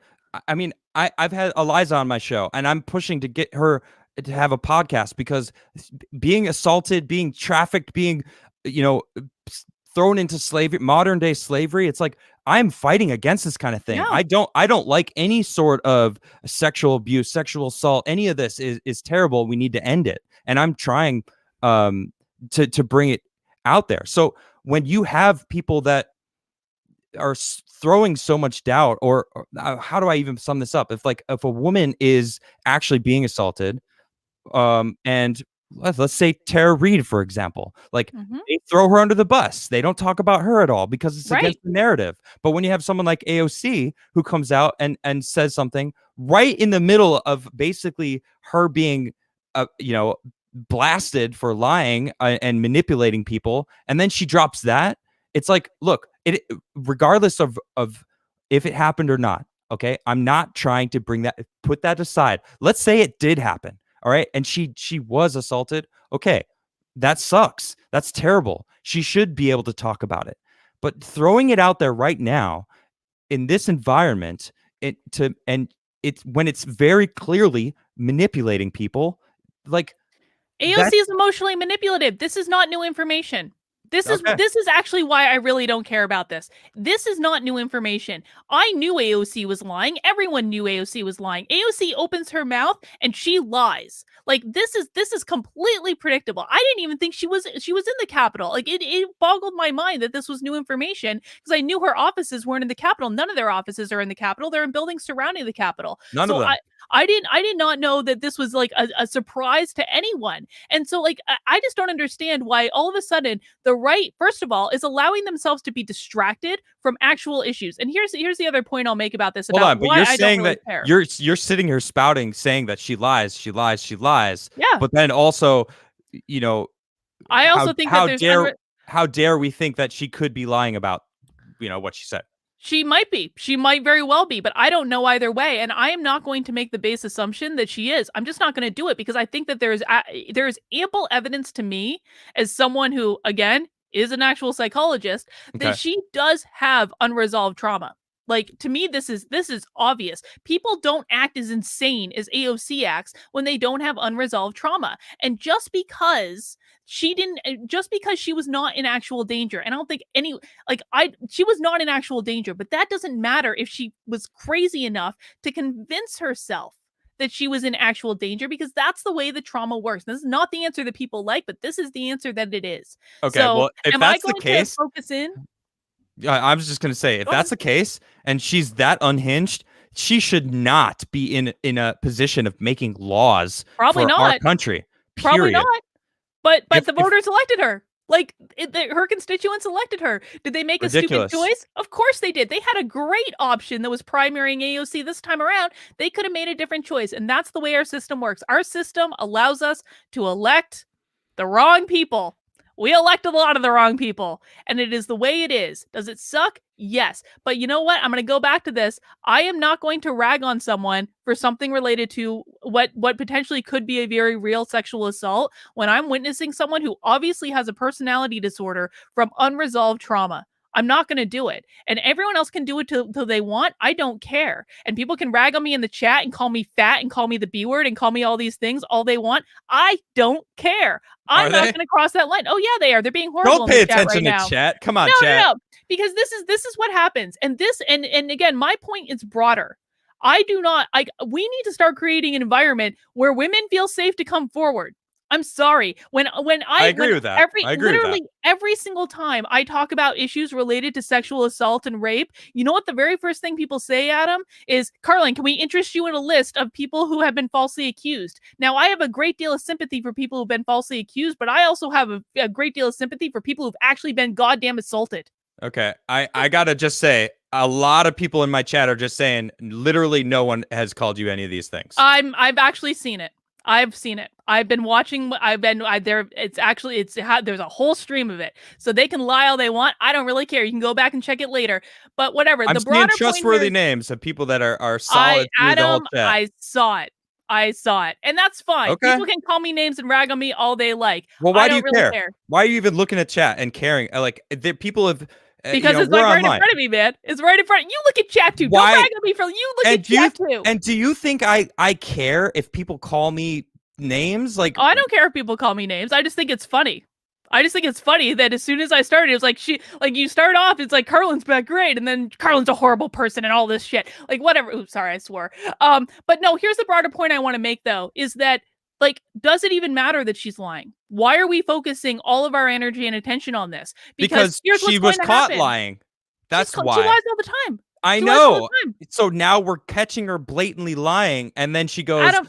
I mean, I've had Eliza on my show, and I'm pushing to get her to have a podcast because being assaulted, being trafficked, being, you know, thrown into slavery, modern day slavery, it's like I'm fighting against this kind of thing. Yeah. I don't like any sort of sexual abuse, sexual assault. Any of this is terrible. We need to end it, and I'm trying to bring it out there. So when you have people that are throwing so much doubt or how do I even sum this up, if a woman is actually being assaulted, and let's say Tara Reid, for example, like Mhm. they throw her under the bus, they don't talk about her at all because it's Right. against the narrative. But when you have someone like AOC who comes out and says something right in the middle of basically her being blasted for lying and manipulating people, and then she drops that, it's like, look, it regardless of if it happened or not, okay, I'm not trying to put that aside. Let's say it did happen, all right, and she was assaulted. Okay, that sucks. That's terrible. She should be able to talk about it. But throwing it out there right now in this environment, it's when it's very clearly manipulating people, like AOC is emotionally manipulative. This is not new information. This Okay. is actually why I really don't care about this. This is not new information. I knew AOC was lying. Everyone knew AOC was lying. AOC opens her mouth and she lies. Like this is completely predictable. I didn't even think she was in the Capitol. Like it boggled my mind that this was new information because I knew her offices weren't in the Capitol. None of their offices are in the Capitol. They're in buildings surrounding the Capitol. None of So them. I did not know that this was like a surprise to anyone. And so like I just don't understand why all of a sudden the right, first of all, is allowing themselves to be distracted from actual issues. And here's the other point I'll make about this. Hold About on, but why you're I saying don't really that care. you're sitting here spouting, saying that she lies, she lies, she lies. Yeah. But then also, you know, I also think that there's how dare we think that she could be lying about, what she said? She might be. She might very well be, but I don't know either way. And I am not going to make the base assumption that she is. I'm just not going to do it because I think that there is ample evidence to me, as someone who, again, is an actual psychologist, that she does have unresolved trauma. Like, to me, this is obvious. People don't act as insane as AOC acts when they don't have unresolved trauma. And just because she was not in actual danger, and I don't think she was not in actual danger, but that doesn't matter if she was crazy enough to convince herself that she was in actual danger, because that's the way the trauma works. This is not the answer that people like, but this is the answer that it is. Okay, so well, if am I that's the going case, to focus in? I was just going to say, if that's the case and she's that unhinged, she should not be in a position of making laws Probably for not. our country. Period. Probably not. But the voters elected her. Like her constituents elected her. Did they make Ridiculous. a stupid choice? Of course they did. They had a great option that was primarying AOC this time around. They could have made a different choice. And that's the way our system works. Our system allows us to elect the wrong people. We elected a lot of the wrong people, and it is the way it is. Does it suck? Yes. But you know what? I'm going to go back to this. I am not going to rag on someone for something related to what potentially could be a very real sexual assault when I'm witnessing someone who obviously has a personality disorder from unresolved trauma. I'm not going to do it. And everyone else can do it till they want. I don't care. And people can rag on me in the chat and call me fat and call me the B word and call me all these things all they want. I don't care. I'm not going to cross that line. Oh yeah, they are. They're being horrible. Don't pay in the attention chat right to now. chat. Come on, no, chat. No. Because this is what happens. And again, my point is broader. I do not we need to start creating an environment where women feel safe to come forward. I'm sorry. When I agree with that. Literally every single time I talk about issues related to sexual assault and rape, you know what the very first thing people say, Adam, is, Karlyn, can we interest you in a list of people who have been falsely accused? Now, I have a great deal of sympathy for people who've been falsely accused, but I also have a great deal of sympathy for people who've actually been goddamn assaulted. Okay. I gotta just say, a lot of people in my chat are just saying literally no one has called you any of these things. I've actually seen it. I've seen it. I've been watching. There. There's a whole stream of it, so they can lie all they want. I don't really care. You can go back and check it later. But whatever. I'm the seeing broader trustworthy point names of people that are solid through the whole chat. I saw it, and that's fine. Okay. People can call me names and rag on me all they like. Well, why do you really care? Why are you even looking at chat and caring? Like, people have. Because it's like right in front of me, man. It's right in front. You look at chat too. Don't rag on me for you. Look at chat too. And do you think I care if people call me names? Like, I don't care if people call me names. I just think it's funny. I just think it's funny that as soon as I started, it was like you start off, it's like Karlyn's back great, and then Karlyn's a horrible person and all this shit. Like whatever. Oops, sorry, I swore. But no, here's the broader point I want to make though, is that like, does it even matter that she's lying? Why are we focusing all of our energy and attention on this? Because she was caught lying. That's why. She lies all the time. I know. So now we're catching her blatantly lying, and then she goes, Adam,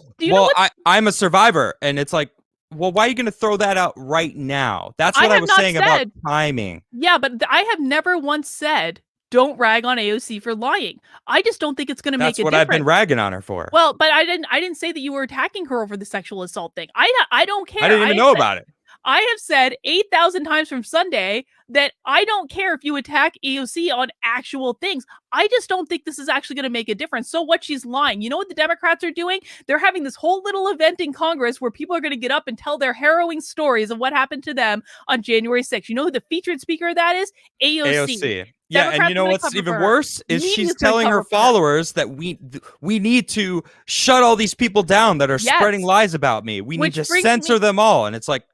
I'm a survivor. And it's like, well, why are you going to throw that out right now? That's what I was saying about timing. Yeah, but I have never once said, don't rag on AOC for lying. I just don't think it's going to make a difference. That's what I've been ragging on her for. Well, but I didn't say that you were attacking her over the sexual assault thing. I don't care. I didn't even know about it. I have said 8,000 times from Sunday that I don't care if you attack AOC on actual things. I just don't think this is actually going to make a difference. So what, she's lying. You know what the Democrats are doing? They're having this whole little event in Congress where people are going to get up and tell their harrowing stories of what happened to them on January 6th. You know who the featured speaker of that is? AOC. Yeah, and you know what's even worse is she's telling her followers that we need to shut all these people down that are spreading lies about me. We need to censor them all. And it's like,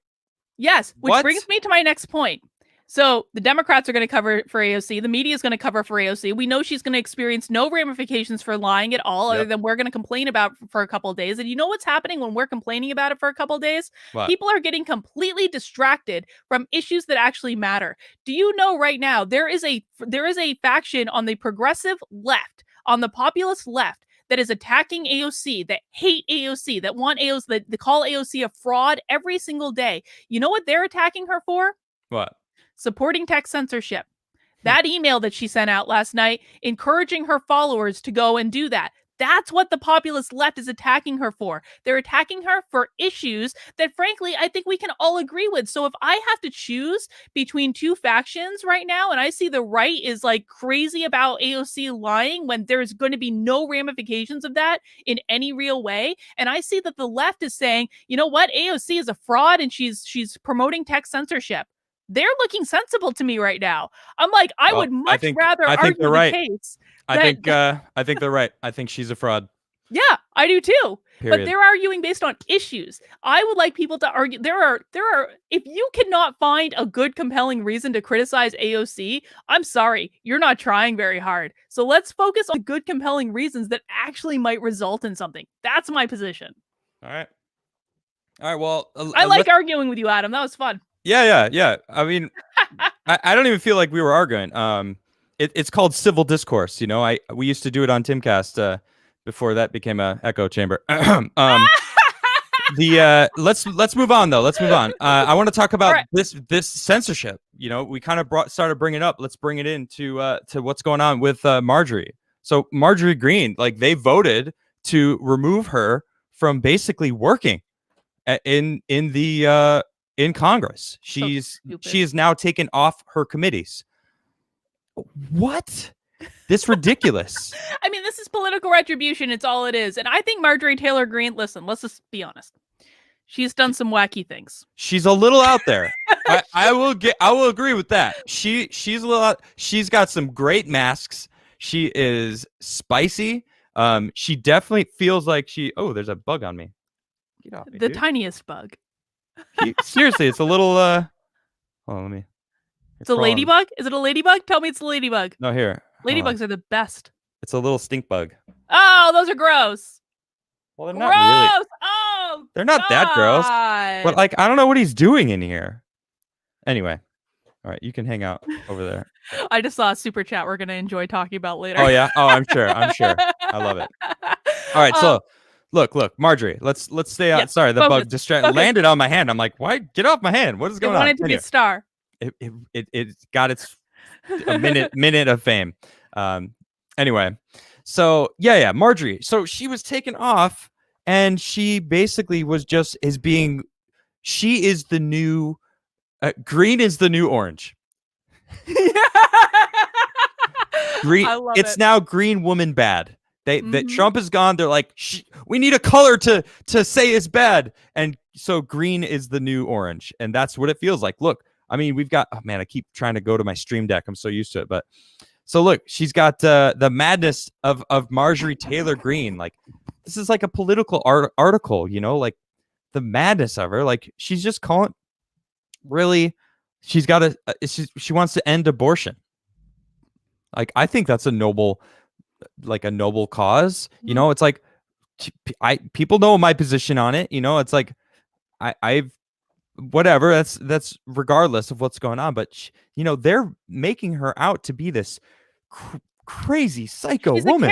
yes, which brings me to my next point. So the Democrats are going to cover for AOC. The media is going to cover for AOC. We know she's going to experience no ramifications for lying at all, other than we're going to complain about for a couple of days. And you know what's happening when we're complaining about it for a couple of days? What? People are getting completely distracted from issues that actually matter. Do you know right now there is a faction on the progressive left, on the populist left, that is attacking AOC, that hate AOC, that want AOC, that call AOC a fraud every single day. You know what they're attacking her for? What? Supporting tech censorship. That email that she sent out last night, encouraging her followers to go and do that. That's what the populist left is attacking her for. They're attacking her for issues that, frankly, I think we can all agree with. So if I have to choose between two factions right now, and I see the right is like crazy about AOC lying when there's going to be no ramifications of that in any real way, and I see that the left is saying, you know what, AOC is a fraud and she's promoting tech censorship. They're looking sensible to me right now. I'm like, I would much rather argue the case. I think they're right. I think she's a fraud. Yeah, I do too. Period. But they're arguing based on issues. I would like people to argue. There are. If you cannot find a good, compelling reason to criticize AOC, I'm sorry, you're not trying very hard. So let's focus on good, compelling reasons that actually might result in something. That's my position. All right. Well, I like arguing with you, Adam. That was fun. Yeah. I mean, I don't even feel like we were arguing. It's called civil discourse. You know, we used to do it on Timcast before that became a echo chamber. Let's move on though. Let's move on. I want to talk about this censorship. You know, we kind of started bringing it up. Let's bring it into to what's going on with Marjorie. So Marjorie Greene, like they voted to remove her from basically working in Congress. She is now taken off her committees. What? This ridiculous. I mean, this is political retribution. It's all it is. And I think Marjorie Taylor Greene, listen, let's just be honest. She's done some wacky things. She's a little out there. I will agree with that. She's a little out. She's got some great masks. She is spicy. She definitely feels like there's a bug on me. Get off me, the tiniest bug. Seriously, it's a little hold on, let me. It's a ladybug? Is it a ladybug? Tell me it's a ladybug. No, here. Ladybugs are the best. It's a little stink bug. Oh, those are gross. Well, they're not really. Oh, they're not that gross. But like, I don't know what he's doing in here. Anyway, all right, you can hang out over there. I just saw a super chat we're gonna enjoy talking about later. Oh yeah. Oh, I'm sure. I love it. All right, so look, Marjorie. Let's stay out. Sorry, the bug landed on my hand. I'm like, why? Get off my hand. What is going on? It wanted to be a star. It got its minute of fame. Anyway, so yeah, Marjorie. So she was taken off, and she basically was she is the new green is the new orange. Green. It's now green woman bad. That Trump is gone. They're like, we need a color to say it's bad, and so green is the new orange, and that's what it feels like. Look. I mean, we've got, oh man, I keep trying to go to my stream deck. I'm so used to it. But so look, she's got the madness of Marjorie Taylor Greene. Like, this is like a political article, you know, like the madness of her. Like, she's just calling, really, she's got she wants to end abortion. Like, I think that's a noble cause. You know, it's like, people know my position on it. You know, it's like, I've, whatever, that's regardless of what's going on, but you know, they're making her out to be this crazy psycho woman.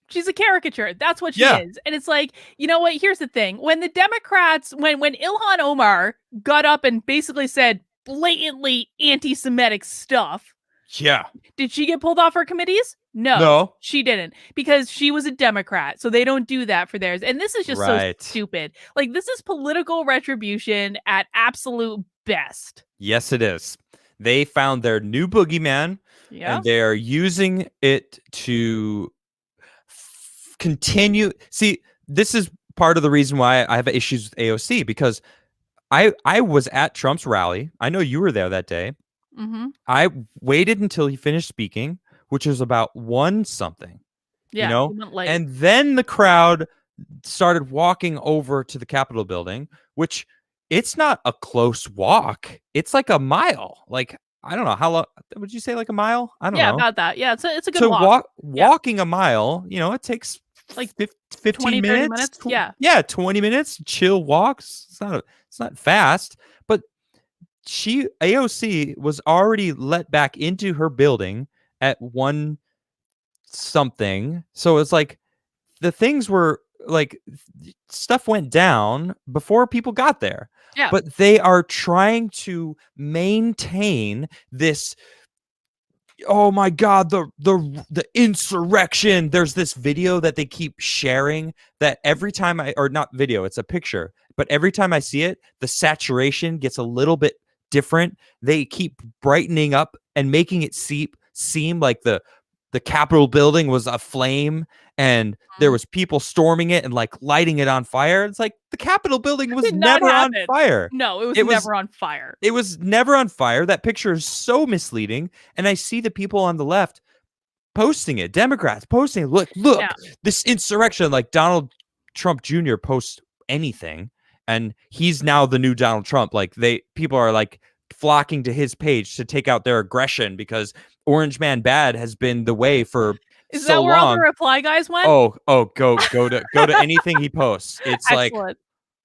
She's a caricature. That's what she is. And it's like, you know what, here's the thing, when the Democrats, when Ilhan Omar got up and basically said blatantly anti-Semitic stuff, did she get pulled off her committees? No, she didn't, because she was a Democrat. So they don't do that for theirs. And this is just so stupid. Like, this is political retribution at absolute best. Yes, it is. They found their new boogeyman, and they are using it to continue. See, this is part of the reason why I have issues with AOC, because I was at Trump's rally. I know you were there that day. Mm-hmm. I waited until he finished speaking, which was about 1 something, you know, and then the crowd started walking over to the Capitol building, which it's not a close walk. It's like a mile. Like, I don't know how long would you say, like a mile? I don't Yeah, know. about that. Yeah, it's a good To walk. Yeah. walking a mile, it takes Like 15 20, 30 minutes. minutes. Yeah. Yeah, 20 minutes. Chill walks. It's not fast, but AOC was already let back into her building at one something. So it's like the things were like stuff went down before people got there. Yeah. But they are trying to maintain this, oh my god, the insurrection. There's this video that they keep sharing that every time or not video, it's a picture, but every time I see it, the saturation gets a little bit different. They keep brightening up and making it seem like the Capitol building was aflame and there was people storming it and like lighting it on fire. It's like the Capitol building was Did not never on happen. fire. No, it was It was- never on fire. It was never on fire. That picture is so misleading. And I see the people on the left posting it, Democrats posting it. Look, Yeah. this insurrection. Like Donald Trump Jr. posts anything, and he's now the new Donald Trump. Like people are like flocking to his page to take out their aggression because Orange Man Bad has been the way for Is so that where long. all the reply guys went? Oh, go to anything he posts. It's Excellent.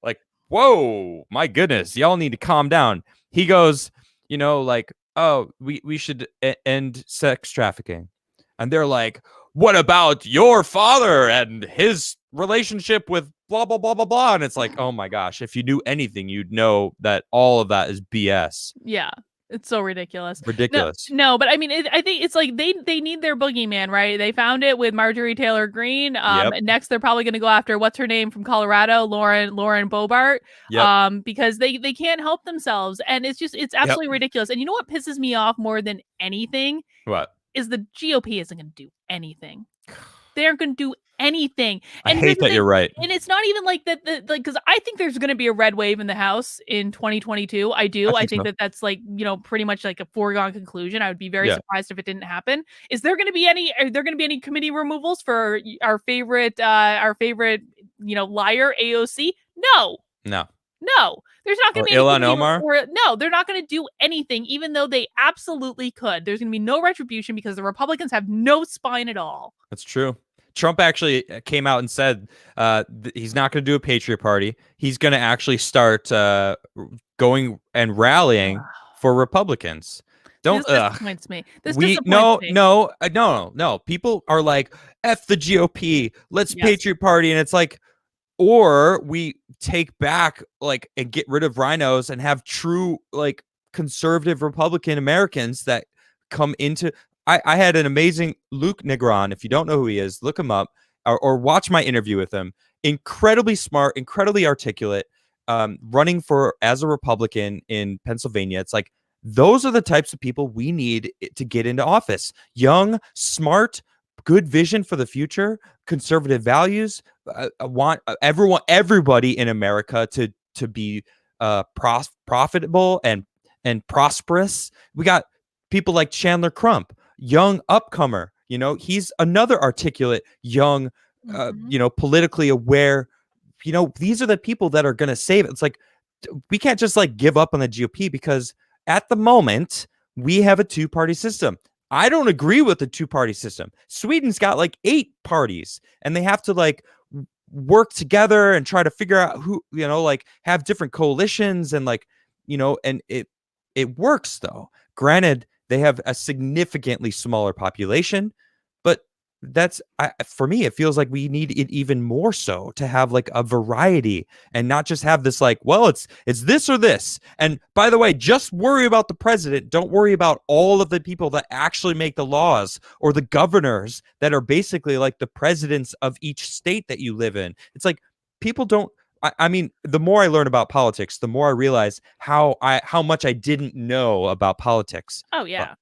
like, whoa, my goodness, y'all need to calm down. He goes, like, oh, we should end sex trafficking. And they're like, what about your father and his relationship with blah, blah, blah, blah, blah. And it's like, oh my gosh, if you knew anything, you'd know that all of that is BS. Yeah. It's so ridiculous. Ridiculous. No, but I mean, I think it's like they need their boogeyman, right? They found it with Marjorie Taylor Greene. Yep. And next they're probably going to go after what's her name from Colorado, Lauren Boebert. Yep. Because they can't help themselves, and it's absolutely ridiculous. And you know what pisses me off more than anything? What? Is the GOP isn't going to do anything. They aren't going to do anything. And I hate that you're right. And it's not even like that, because I think there's going to be a red wave in the House in 2022. I do. I think that's like, pretty much like a foregone conclusion. I would be very surprised if it didn't happen. Are there going to be any committee removals for our favorite, liar AOC? No. There's not going to be Ilhan Omar. No, they're not going to do anything, even though they absolutely could. There's going to be no retribution because the Republicans have no spine at all. That's true. Trump actually came out and said he's not going to do a Patriot Party. He's going to actually start going and rallying for Republicans. This disappoints me. No. People are like, F the GOP. Let's Patriot Party. And it's like, or we take back and get rid of rhinos and have true conservative Republican Americans that come into. I had an amazing Luke Negron. If you don't know who he is, look him up or watch my interview with him. Incredibly smart, incredibly articulate, running as a Republican in Pennsylvania. It's like, those are the types of people we need to get into office. Young, smart, good vision for the future, conservative values. I want everybody in America to be profitable and prosperous. We got people like Chandler Crump, young upcomer. He's another articulate, young, politically aware. These are the people that are going to save it. It's like, we can't just give up on the GOP because at the moment we have a two-party system. I don't agree with the two-party system. Sweden's got 8 parties, and they have to work together and try to figure out who, have different coalitions and and it works though. Granted, they have a significantly smaller population, but that's for me, it feels like we need it even more so to have a variety and not just have this well, it's this or this. And by the way, just worry about the president. Don't worry about all of the people that actually make the laws or the governors that are basically the presidents of each state that you live in. It's like people don't. I mean, the more I learn about politics, the more I realize how much I didn't know about politics. Oh yeah.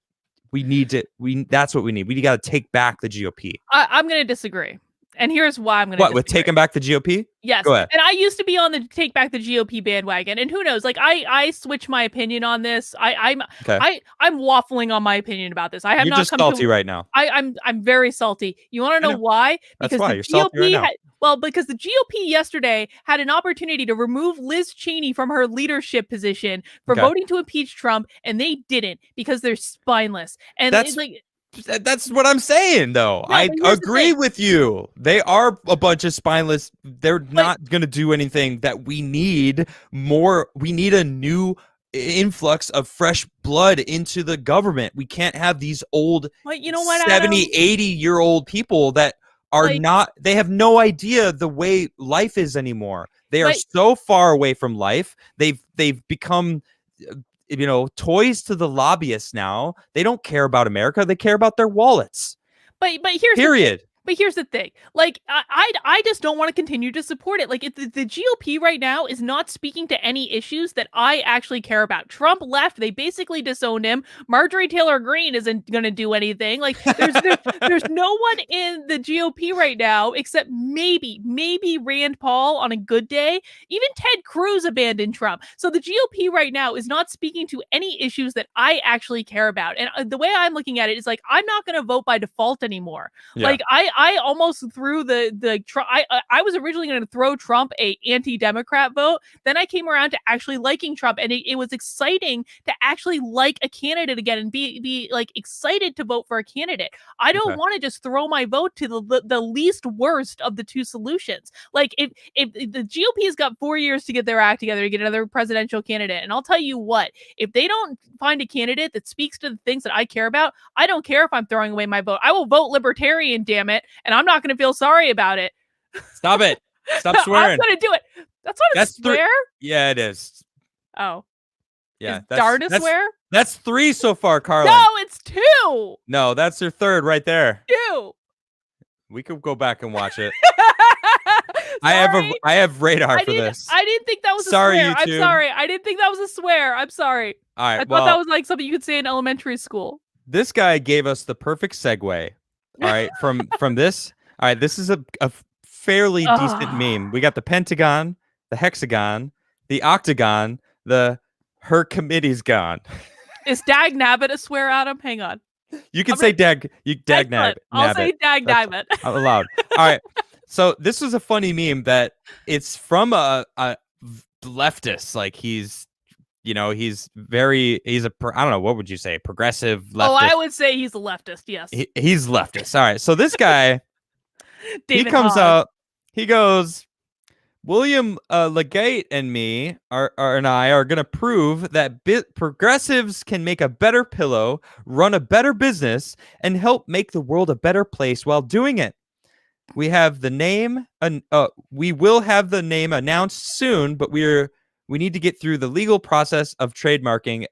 That's what we need. We got to take back the GOP. I'm going to disagree. And here's why I'm going to disagree. With taking back the GOP? Yes, Go ahead. and I used to be on the take back the GOP bandwagon, and who knows? Like I switch my opinion on this. Okay. I'm waffling on my opinion about this. I have You're not just come salty to. right now. I'm very salty. You want to I know know. why? That's Because why the you're salty right GOP now. had because the GOP yesterday had an opportunity to remove Liz Cheney from her leadership position for Okay. voting to impeach Trump, and they didn't because they're spineless. And it's That's like That's what I'm saying, though. no, I but here's the agree thing. with you. They are a bunch of spineless. They're But not going to do anything that we need more. We need a new influx of fresh blood into the government. We can't have these old but you know what, 70, Adam? 80-year-old people that are Like, not, they have no idea the way life is anymore. They are but so far away from life. They've become toys to the lobbyists now. They don't care about America. They care about their wallets. but here's the thing. Period. But here's the thing. Like, I just don't want to continue to support it. Like, the GOP right now is not speaking to any issues that I actually care about. Trump left. They basically disowned him. Marjorie Taylor Greene isn't going to do anything. Like, there's no one in the GOP right now except maybe Rand Paul on a good day. Even Ted Cruz abandoned Trump. So the GOP right now is not speaking to any issues that I actually care about. And the way I'm looking at it is like, I'm not going to vote by default anymore. Yeah. Like, I almost threw I was originally going to throw Trump a anti-Democrat vote. Then I came around to actually liking Trump, and it was exciting to actually like a candidate again and be like excited to vote for a candidate. I don't Okay. want to just throw my vote to the least worst of the two solutions. Like if the GOP has got 4 years to get their act together to get another presidential candidate, and I'll tell you what, if they don't find a candidate that speaks to the things that I care about, I don't care if I'm throwing away my vote. I will vote libertarian, damn it. And I'm not going to feel sorry about it. Stop it. Stop I'm swearing. going to do it. That's not a swear. Yeah, it is. Oh. Yeah. Is darn a swear? That's 3 so far, Karlyn. No, it's 2. No, that's your 3rd right there. 2. We could go back and watch it. Sorry. I have radar for this. I didn't think that was Sorry, a swear. YouTube. I'm sorry. I didn't think that was a swear. I'm sorry. All right. I thought that was like something you could say in elementary school. This guy gave us the perfect segue. All right, from this. All right, this is a fairly decent meme. We got the pentagon, the hexagon, the octagon, her committee's gone. Is dag nabbit a swear, Adam? Hang on. You can say dag nabbit. I'll say dag nabbit. Allowed. All right. So this was a funny meme that it's from a leftist. Like he's I don't know, what would you say? Progressive leftist. Oh, I would say he's a leftist, yes. He's leftist. All right. So this guy, David he comes Hogg. out, he goes, William Legate and me and I are going to prove that progressives can make a better pillow, run a better business, and help make the world a better place while doing it. We have the name, we will have the name announced soon, but we need to get through the legal process of trademarking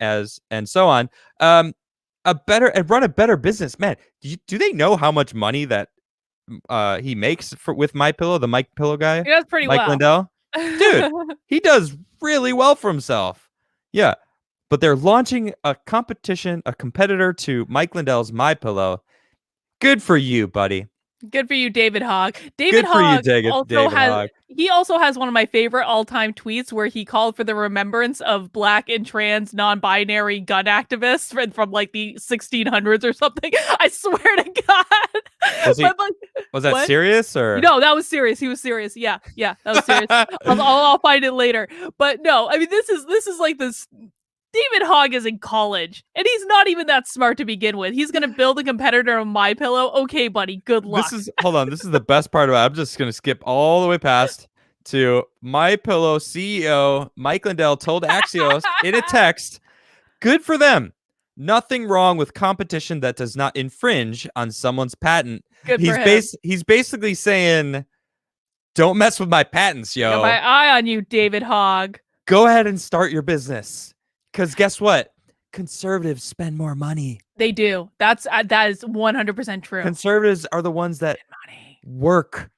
and so on. Run a better business. Man, do they know how much money that he makes with MyPillow, the MyPillow guy? He does pretty Mike well. Lindell? Dude, he does really well for himself. Yeah. But they're launching a competitor to Mike Lindell's MyPillow. Good for you, buddy. Good for you, David Hogg. David Hogg he also has one of my favorite all-time tweets where he called for the remembrance of Black and trans non-binary gun activists from like the 1600s or something. I swear to God. Was that serious or? No, that was serious. He was serious. Yeah, that was serious. I'll find it later. But no, I mean this is like this. David Hogg is in college, and he's not even that smart to begin with. He's going to build a competitor on MyPillow. Okay, buddy, good luck. Hold on. This is the best part about it. I'm just going to skip all the way past to MyPillow CEO Mike Lindell told Axios in a text, good for them. Nothing wrong with competition that does not infringe on someone's patent. Good for him. He's basically saying, don't mess with my patents, yo. Got my eye on you, David Hogg. Go ahead and start your business. Because guess what? Conservatives spend more money. They do. That is 100% true. Conservatives are the ones that work.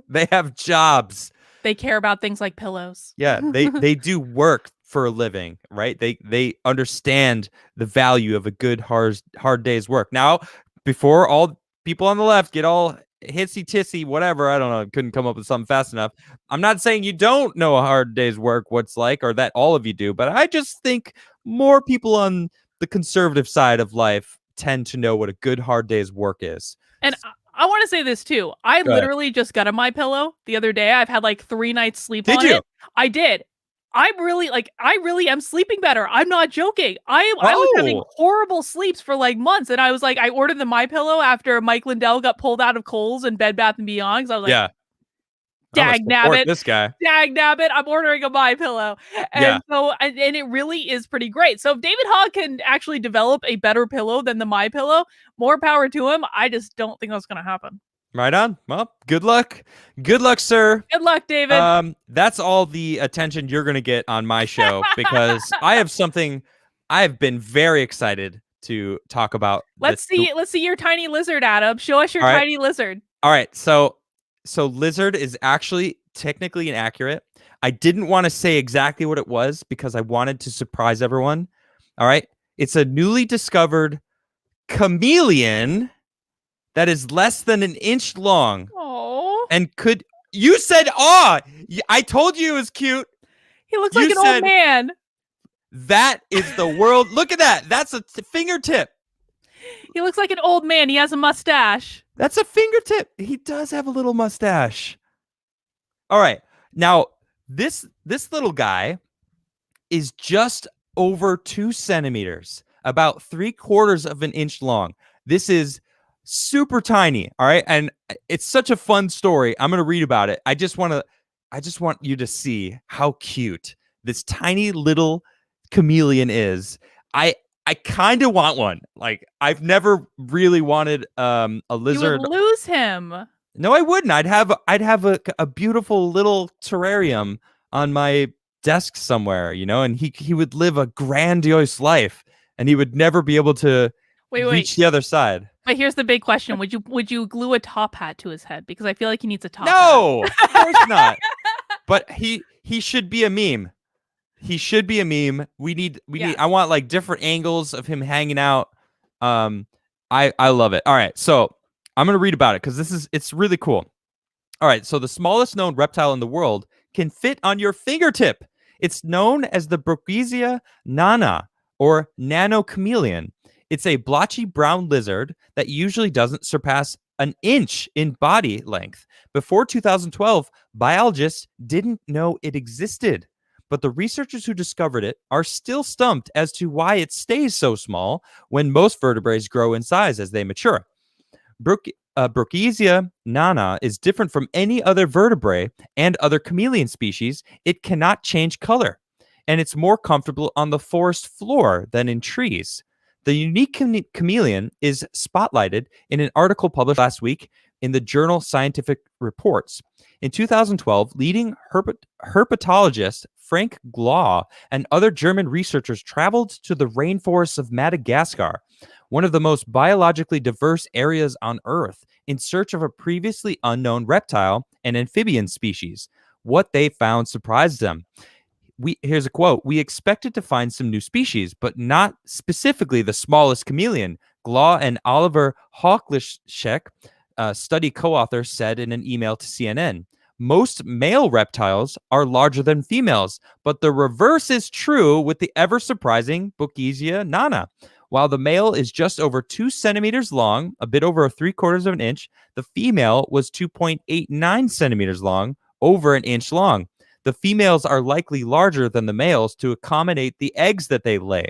They have jobs. They care about things like pillows. Yeah, they do work for a living, right? They understand the value of a good hard day's work. Now, before all people on the left get all hitsy tissy, whatever. I don't know. Couldn't come up with something fast enough. I'm not saying you don't know a hard day's work what's like, or that all of you do, but I just think more people on the conservative side of life tend to know what a good hard day's work is. And I want to say this too. I Go ahead. literally just got a My Pillow the other day. I've had like 3 nights sleep Did on you? it. I did. I really am sleeping better. I'm not joking. I was having horrible sleeps for like months, and I was like, I ordered the My Pillow after Mike Lindell got pulled out of Kohl's and Bed Bath and Beyond. Because I was like, Yeah. dag nabbit, this guy. dag nabbit, I'm ordering a My Pillow. And Yeah. so, and it really is pretty great. So if David Hogg can actually develop a better pillow than the My Pillow, more power to him. I just don't think that's going to happen. Right on. Well, good luck. Good luck, sir. Good luck, David. That's all the attention you're going to get on my show because I have something I've been very excited to talk about. Let's see your tiny lizard, Adam. Show us your tiny lizard. All right. So lizard is actually technically inaccurate. I didn't want to say exactly what it was because I wanted to surprise everyone. All right. It's a newly discovered chameleon that is less than an inch long. Oh. And you said, "Oh, I told you it was cute." He looks like an old man. That is the world. Look at that. That's a fingertip. He looks like an old man. He has a mustache. That's a fingertip. He does have a little mustache. All right. Now, this little guy is just over 2 centimeters, about 3/4 of an inch long. This is super tiny. All right. And it's such a fun story. I'm going to read about it. I just want you to see how cute this tiny little chameleon is. I kind of want one. Like, I've never really wanted a lizard. You would lose him. No, I wouldn't. I'd have a beautiful little terrarium on my desk somewhere, and he would live a grandiose life and he would never be able to reach the other side. But here's the big question. Would you glue a top hat to his head? Because I feel like he needs a top hat. No, of course not. But he should be a meme. He should be a meme. We need I want like different angles of him hanging out. I love it. All right. So I'm going to read about it because it's really cool. All right. So the smallest known reptile in the world can fit on your fingertip. It's known as the Brookesia nana or nano chameleon. It's a blotchy brown lizard that usually doesn't surpass an inch in body length. Before 2012, biologists didn't know it existed, but the researchers who discovered it are still stumped as to why it stays so small when most vertebrates grow in size as they mature. Brookesia nana is different from any other vertebrae and other chameleon species. It cannot change color, and it's more comfortable on the forest floor than in trees. The unique chameleon is spotlighted in an article published last week in the journal Scientific Reports. In 2012, leading herpetologist Frank Glaw and other German researchers traveled to the rainforests of Madagascar, one of the most biologically diverse areas on Earth, in search of a previously unknown reptile and amphibian species. What they found surprised them. Here's a quote. "We expected to find some new species, but not specifically the smallest chameleon," Glaw and Oliver Hawklishek, study co-author, said in an email to CNN. "Most male reptiles are larger than females, but the reverse is true with the ever-surprising Brookesia nana. While the male is just over 2 centimeters long, a bit over 3/4 of an inch, the female was 2.89 centimeters long, over an inch long. The females are likely larger than the males to accommodate the eggs that they lay,"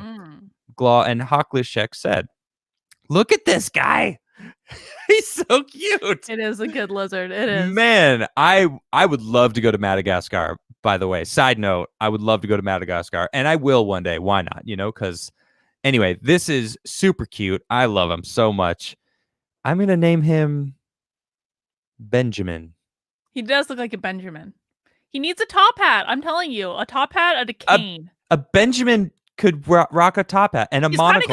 Glaw and Hawklishek said. Look at this guy. He's so cute. It is a good lizard. It is. Man, I would love to go to Madagascar, by the way. Side note, I would love to go to Madagascar, and I will one day. Why not? Because anyway, this is super cute. I love him so much. I'm going to name him Benjamin. He does look like a Benjamin. He needs a top hat. I'm telling you, a top hat and a cane. A Benjamin could rock a top hat and a monocle. He's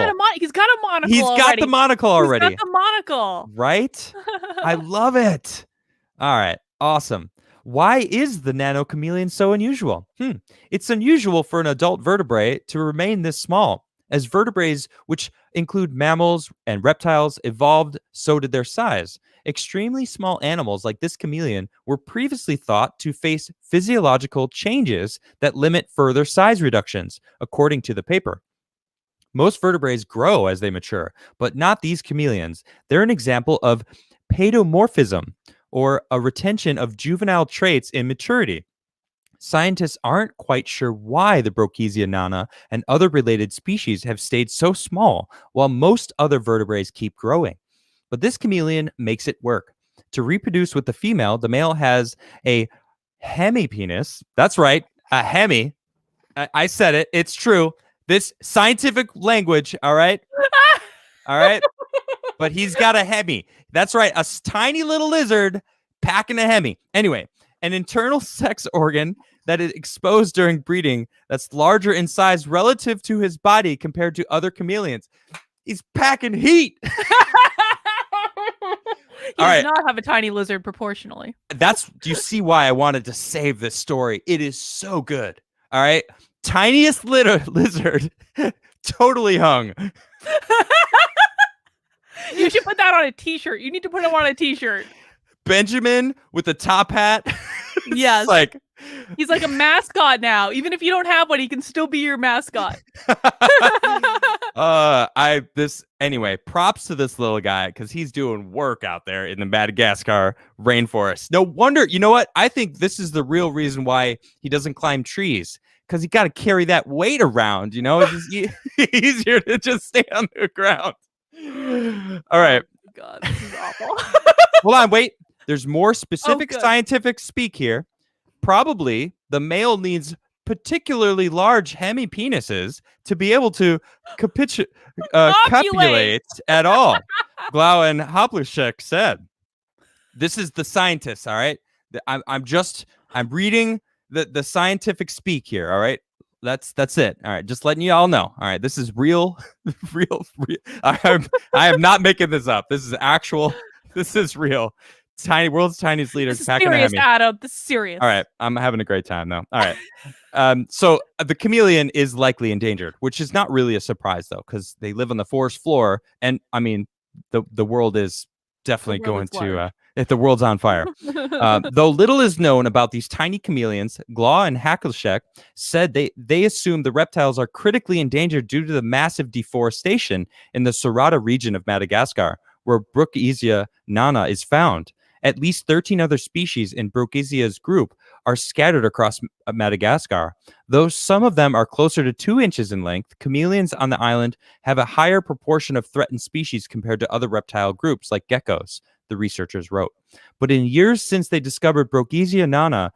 got a monocle. He's got the monocle already. He's got the monocle. Right? I love it. All right. Awesome. Why is the nano chameleon so unusual? It's unusual for an adult vertebrate to remain this small. As vertebrates, which include mammals and reptiles, evolved, so did their size. Extremely small animals like this chameleon were previously thought to face physiological changes that limit further size reductions, according to the paper. Most vertebrates grow as they mature, but not these chameleons. They're an example of paedomorphism, or a retention of juvenile traits in maturity. Scientists aren't quite sure why the Brookesia nana and other related species have stayed so small, while most other vertebrates keep growing. But this chameleon makes it work. To reproduce with the female, the male has a hemipenis. That's right, a hemi. I said it. It's true. This scientific language, all right? All right? But he's got a hemi. That's right, a tiny little lizard packing a hemi. Anyway, an internal sex organ that is exposed during breeding that's larger in size relative to his body compared to other chameleons. He's packing heat. He does not have a tiny lizard proportionally. Do you see why I wanted to save this story? It is so good. All right. Tiniest lizard, totally hung. You should put that on a t-shirt. You need to put him on a t-shirt. Benjamin with the top hat. Yes. He's like a mascot now. Even if you don't have one, he can still be your mascot. Anyway, props to this little guy because he's doing work out there in the Madagascar rainforest. No wonder, you know what? I think this is the real reason why he doesn't climb trees, because he got to carry that weight around, you know? It's just easier to just stay on the ground. All right. Oh, God, this is awful. Hold on, wait. There's more specific scientific speak here. Probably the male needs particularly large hemipenises to be able to copulate at all. Glau and Hoplershek said. This is the scientists, all right? I'm reading the scientific speak here, all right? That's it. All right, just letting you all know. All right, this is real. I am not making this up. This is actual. This is real. World's tiniest leader. This is serious, Adam. This is serious. All right, I'm having a great time though. All right. So the chameleon is likely endangered, which is not really a surprise though, because they live on the forest floor, and I mean, the world is definitely going to. If the world's on fire. Though little is known about these tiny chameleons, Glau and Hackelschek said they assume the reptiles are critically endangered due to the massive deforestation in the Cerrado region of Madagascar, where Brookesia nana is found. At least 13 other species in Brookesia's group are scattered across Madagascar. Though some of them are closer to 2 inches in length, chameleons on the island have a higher proportion of threatened species compared to other reptile groups like geckos, the researchers wrote. But in years since they discovered Brookesia nana,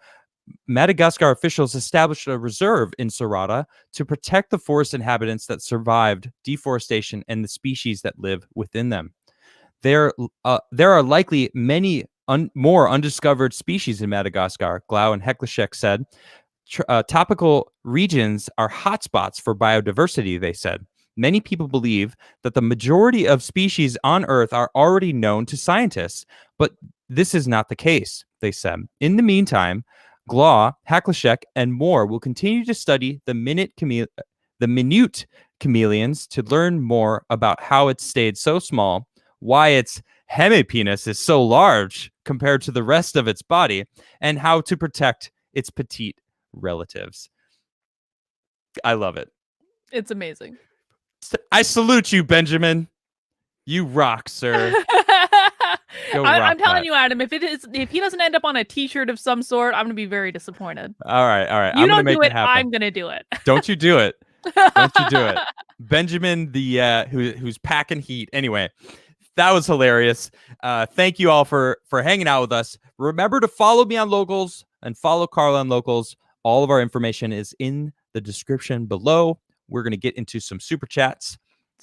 Madagascar officials established a reserve in Cerrado to protect the forest inhabitants that survived deforestation and the species that live within them. There are likely many more undiscovered species in Madagascar, Glau and Hecleshek said. Tropical regions are hotspots for biodiversity, they said. Many people believe that the majority of species on Earth are already known to scientists, but this is not the case, they said. In the meantime, Glau, Hackelschek, and more will continue to study the minute chameleons to learn more about how it stayed so small, why its hemipenis is so large compared to the rest of its body, and how to protect its petite relatives. I love it. It's amazing. I salute you, Benjamin. You rock, sir. I'm telling you, Adam, if he doesn't end up on a t-shirt of some sort, I'm gonna be very disappointed. All right. You don't do it. I'm gonna do it. Don't you do it. Don't you do it. Benjamin, who's packing heat. Anyway, that was hilarious. Thank you all for hanging out with us. Remember to follow me on Locals and follow Karlyn on Locals. All of our information is in the description below. We're going to get into some super chats.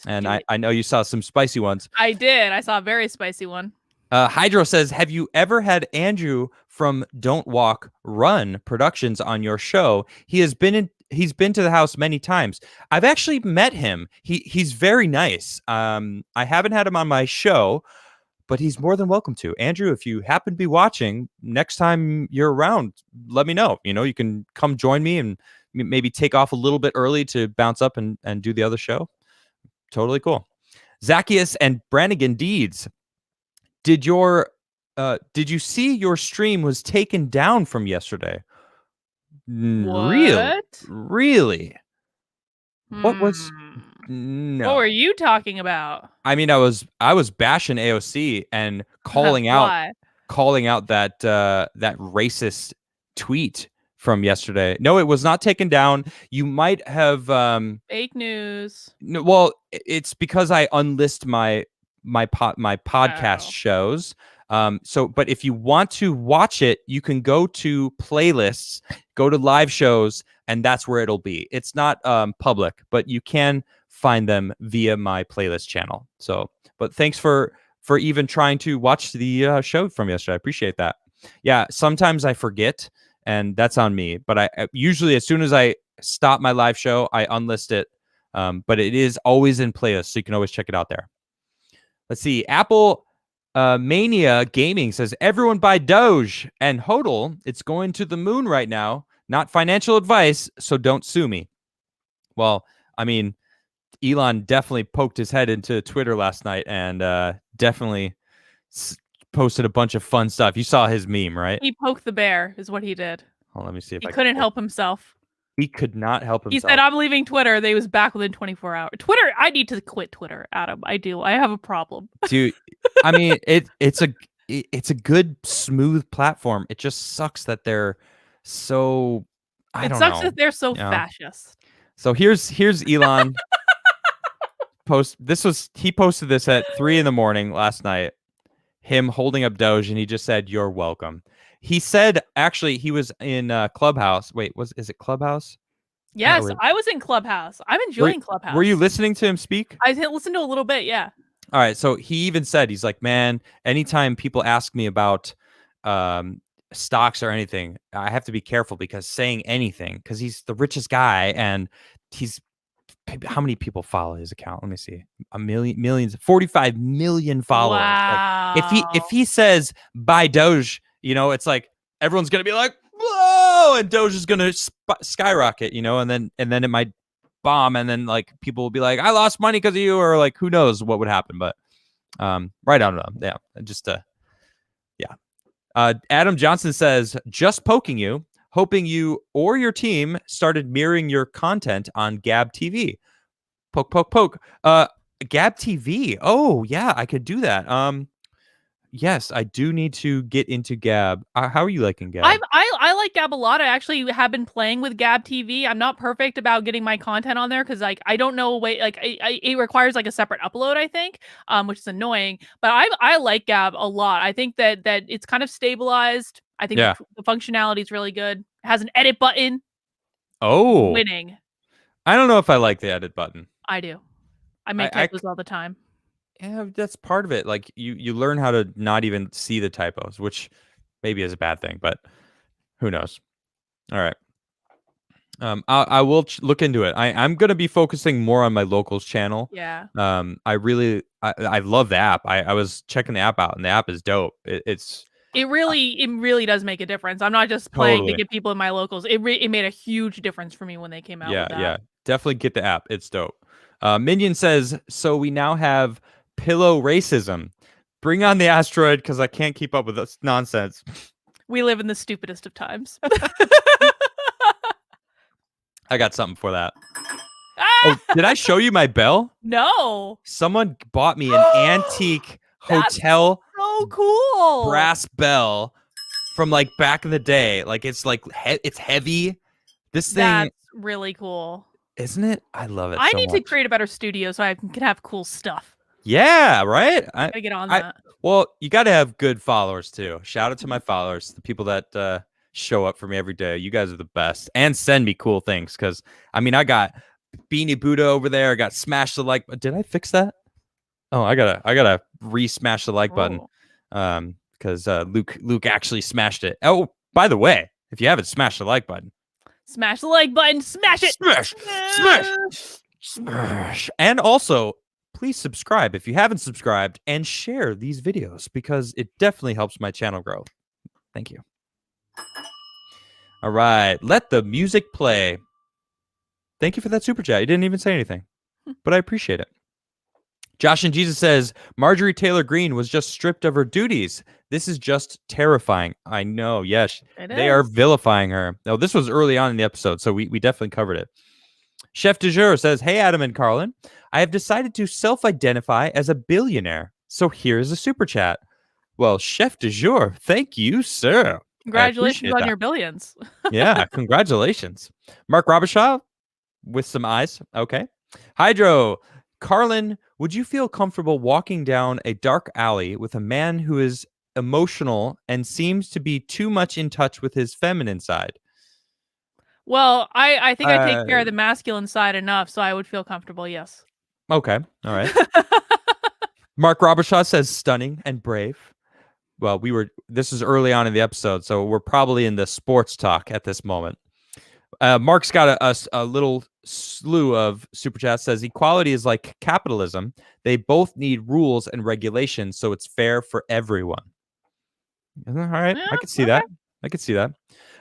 And I know you saw some spicy ones. I did. I saw a very spicy one. Hydro says, have you ever had Andrew from Don't Walk Run Productions on your show? He's been to the house many times. I've actually met him. He's very nice. I haven't had him on my show, but he's more than welcome to. Andrew, if you happen to be watching, next time you're around, let me know. You know, you can come join me and maybe take off a little bit early to bounce up and do the other show. Totally cool. Zacchaeus and Brannigan Deeds. Did your Did you see your stream was taken down from yesterday? Real, What? really? What was What no? were you talking about? I mean, I was bashing AOC and Why? calling out that that racist tweet from yesterday. No, it was not taken down. You might have Fake news. no, well, it's because I unlist my podcast Oh. shows. So, but if you want to watch it, you can go to playlists, go to live shows, and that's where it'll be. It's not public, but you can find them via my playlist channel. So, but thanks for even trying to watch the show from yesterday. I appreciate that. Yeah, sometimes I forget, and that's on me. But I usually, as soon as I stop my live show, I unlist it. But it is always in playlist, so you can always check it out there. Let's see. Apple Mania Gaming says everyone buy Doge and HODL. It's going to the moon right now. Not financial advice, so don't sue me. Well, I mean, Elon definitely poked his head into Twitter last night and definitely posted a bunch of fun stuff. You saw his meme, right? He poked the bear, is what he did. Oh, let me see if He I couldn't help himself. He could not help himself. He said, "I'm leaving Twitter." They was back within 24 hours. Twitter, I need to quit Twitter, Adam. I do. I have a problem. Dude, I mean, it's a good smooth platform. It just sucks that they're so I It don't sucks know. that they're so You know? fascist. So here's Elon he posted this at 3 a.m. last night. Him holding up Doge, and he just said, "You're welcome." He said, actually, he was in Clubhouse. Wait, is it Clubhouse? Yes, I was in Clubhouse. I'm enjoying Clubhouse. Were you listening to him speak? I listened to a little bit, yeah. All right. So he even said, he's like, man, anytime people ask me about stocks or anything, I have to be careful because saying anything, because he's the richest guy and he's how many people follow his account? Let me see. Millions, 45 million followers. Wow. Like, if he says buy Doge, it's like everyone's gonna be like, whoa, and Doge is gonna skyrocket, and then it might bomb, and then like people will be like, I lost money because of you, or like who knows what would happen. But right on them. Yeah. Just Adam Johnson says, just poking you, hoping you or your team started mirroring your content on Gab TV. Poke, poke, poke. Gab TV. Oh, yeah, I could do that. Yes, I do need to get into Gab. How are you liking Gab? I like Gab a lot. I actually have been playing with Gab TV. I'm not perfect about getting my content on there because like I don't know a way. Like it requires like a separate upload, I think, which is annoying. But I like Gab a lot. I think that it's kind of stabilized. I think the functionality is really good. It has an edit button. Oh, winning. I don't know if I like the edit button. I do. I make typos all the time. Yeah, that's part of it. Like you learn how to not even see the typos, which maybe is a bad thing, but who knows? All right. I will look into it. I'm going to be focusing more on my locals channel. Yeah. I love the app. I was checking the app out, and the app is dope. It really does make a difference. I'm not just playing to get people in my locals. It made a huge difference for me when they came out. Yeah. Definitely get the app. It's dope. Minion says, so we now have pillow racism. Bring on the asteroid because I can't keep up with this nonsense. We live in the stupidest of times. I got something for that. Oh, did I show you my bell? No. Someone bought me an antique hotel so cool brass bell from like back in the day. Like it's heavy. This thing, that's really cool, isn't it? I love it. I need to create a better studio so I can have cool stuff. Yeah, right. I gotta get on that. Well, you got to have good followers too. Shout out to my followers, the people that show up for me every day. You guys are the best, and send me cool things. Because I mean, I got Beanie Buddha over there. I got Smash the Like. Did I fix that? Oh, I gotta re-smash the like button. Because Luke actually smashed it. Oh, by the way, if you haven't smashed the like button, smash the like button. Smash it. Smash. And also, please subscribe if you haven't subscribed, and share these videos because it definitely helps my channel grow. Thank you. All right, let the music play. Thank you for that super chat. You didn't even say anything, but I appreciate it. Josh and Jesus says, Marjorie Taylor Greene was just stripped of her duties. This is just terrifying. I know. Yes, It they are is. vilifying her. No, this was early on in the episode, so we definitely covered it. Chef de jour says, "Hey, Adam and Karlyn, I have decided to self-identify as a billionaire. So here's a super chat." Well, Chef de jour, thank you, sir. I Congratulations appreciate on that. your billions. Yeah, congratulations. Mark Robichaud with some eyes. Okay. Hydro, Karlyn, would you feel comfortable walking down a dark alley with a man who is emotional and seems to be too much in touch with his feminine side? Well, I think I take care Uh, of the masculine side enough, so I would feel comfortable, yes. okay. All right. Mark Robichaud says stunning and brave. Well, this is early on in the episode, so we're probably in the sports talk at this moment. Mark's got a little slew of super chats. Says equality is like capitalism. They both need rules and regulations, so it's fair for everyone. All right, Yeah, I could see okay. that. I could see that.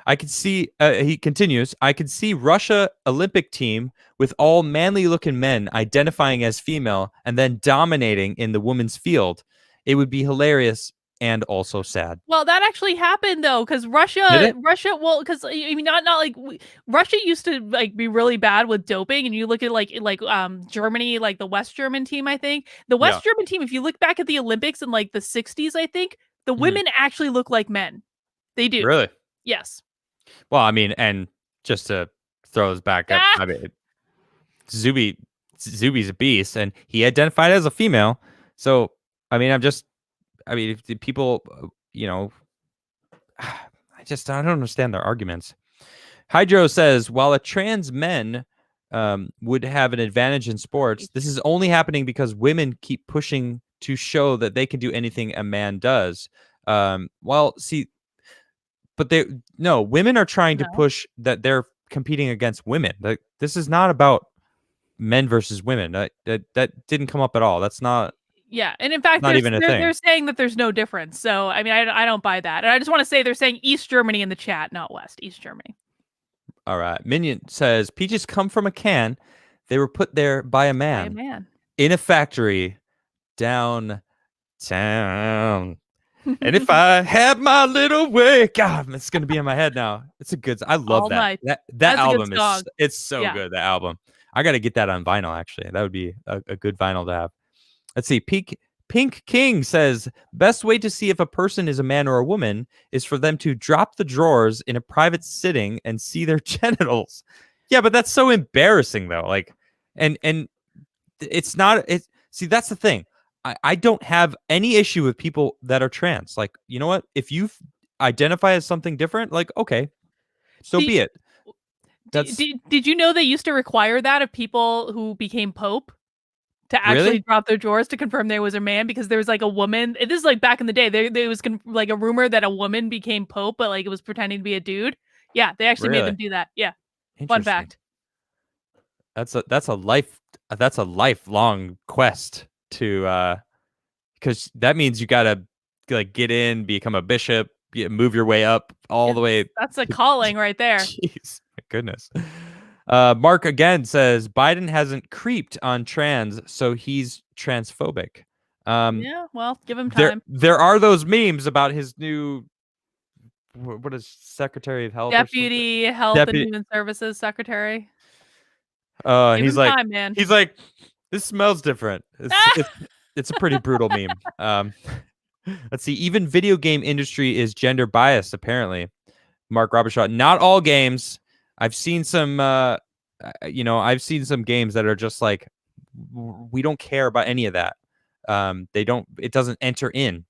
I could see. He continues. I could see Russia Olympic team with all manly-looking men identifying as female and then dominating in the women's field. It would be hilarious and also sad. Well, that actually happened though, because Did it? Well, because I mean, not like Russia used to like be really bad with doping, and you look at Germany, like the West German team. I think the Yeah. West German team, if you look back at the Olympics in like the '60s, I think the women actually look like men. They do. Really? Yes. Well, I mean, and just to throw us back up, Ah! I mean, Zuby's a beast, and he identified as a female. So, I mean, if the people, I don't understand their arguments. Hydro says, while a trans men would have an advantage in sports, this is only happening because women keep pushing to show that they can do anything a man does. Well, see, but women are trying to No. push that they're competing against women. Like, this is not about men versus women. That didn't come up at all. That's not. Yeah, and in fact, Not even a thing. they're saying that there's no difference. So I mean, I don't buy that. And I just want to say they're saying East Germany in the chat, not West. East Germany. All right. Minion says peaches come from a can. They were put there by a man, By a man. in a factory downtown. And if I had my little way, God, it's gonna be in my head now. It's a good. I love All that. night. That That's a good album song. it's so Yeah. good. The album. I got to get that on vinyl. Actually, that would be a good vinyl to have. Let's see. Pink King says best way to see if a person is a man or a woman is for them to drop the drawers in a private sitting and see their genitals. Yeah, but that's so embarrassing though. Like, and it's not. It see that's the thing. I don't have any issue with people that are trans. Like, you know what? If you identify as something different, like, okay, so be it. Did you know they used to require that of people who became pope to actually Really? drop their drawers to confirm there was a man? Because there was like a woman. This is like back in the day. There was like a rumor that a woman became pope, but like it was pretending to be a dude. Yeah, they actually made them do that. Yeah, fun fact. That's a lifelong quest to because that means you gotta like get in, become a bishop, move your way up all the way. That's a calling right there. Jeez, my goodness. Mark again says Biden hasn't creeped on trans, so he's transphobic. Yeah, well, give him time. There are those memes about his new what is Secretary of Health? Deputy Health and Human Services Secretary. And Give he's him like, time, man. he's like, this smells different. It's a pretty brutal meme. Let's see. Even video game industry is gender biased, apparently. Mark Robichaud. Not all games. I've seen some. I've seen some games that are just like, we don't care about any of that. They don't. It doesn't enter in.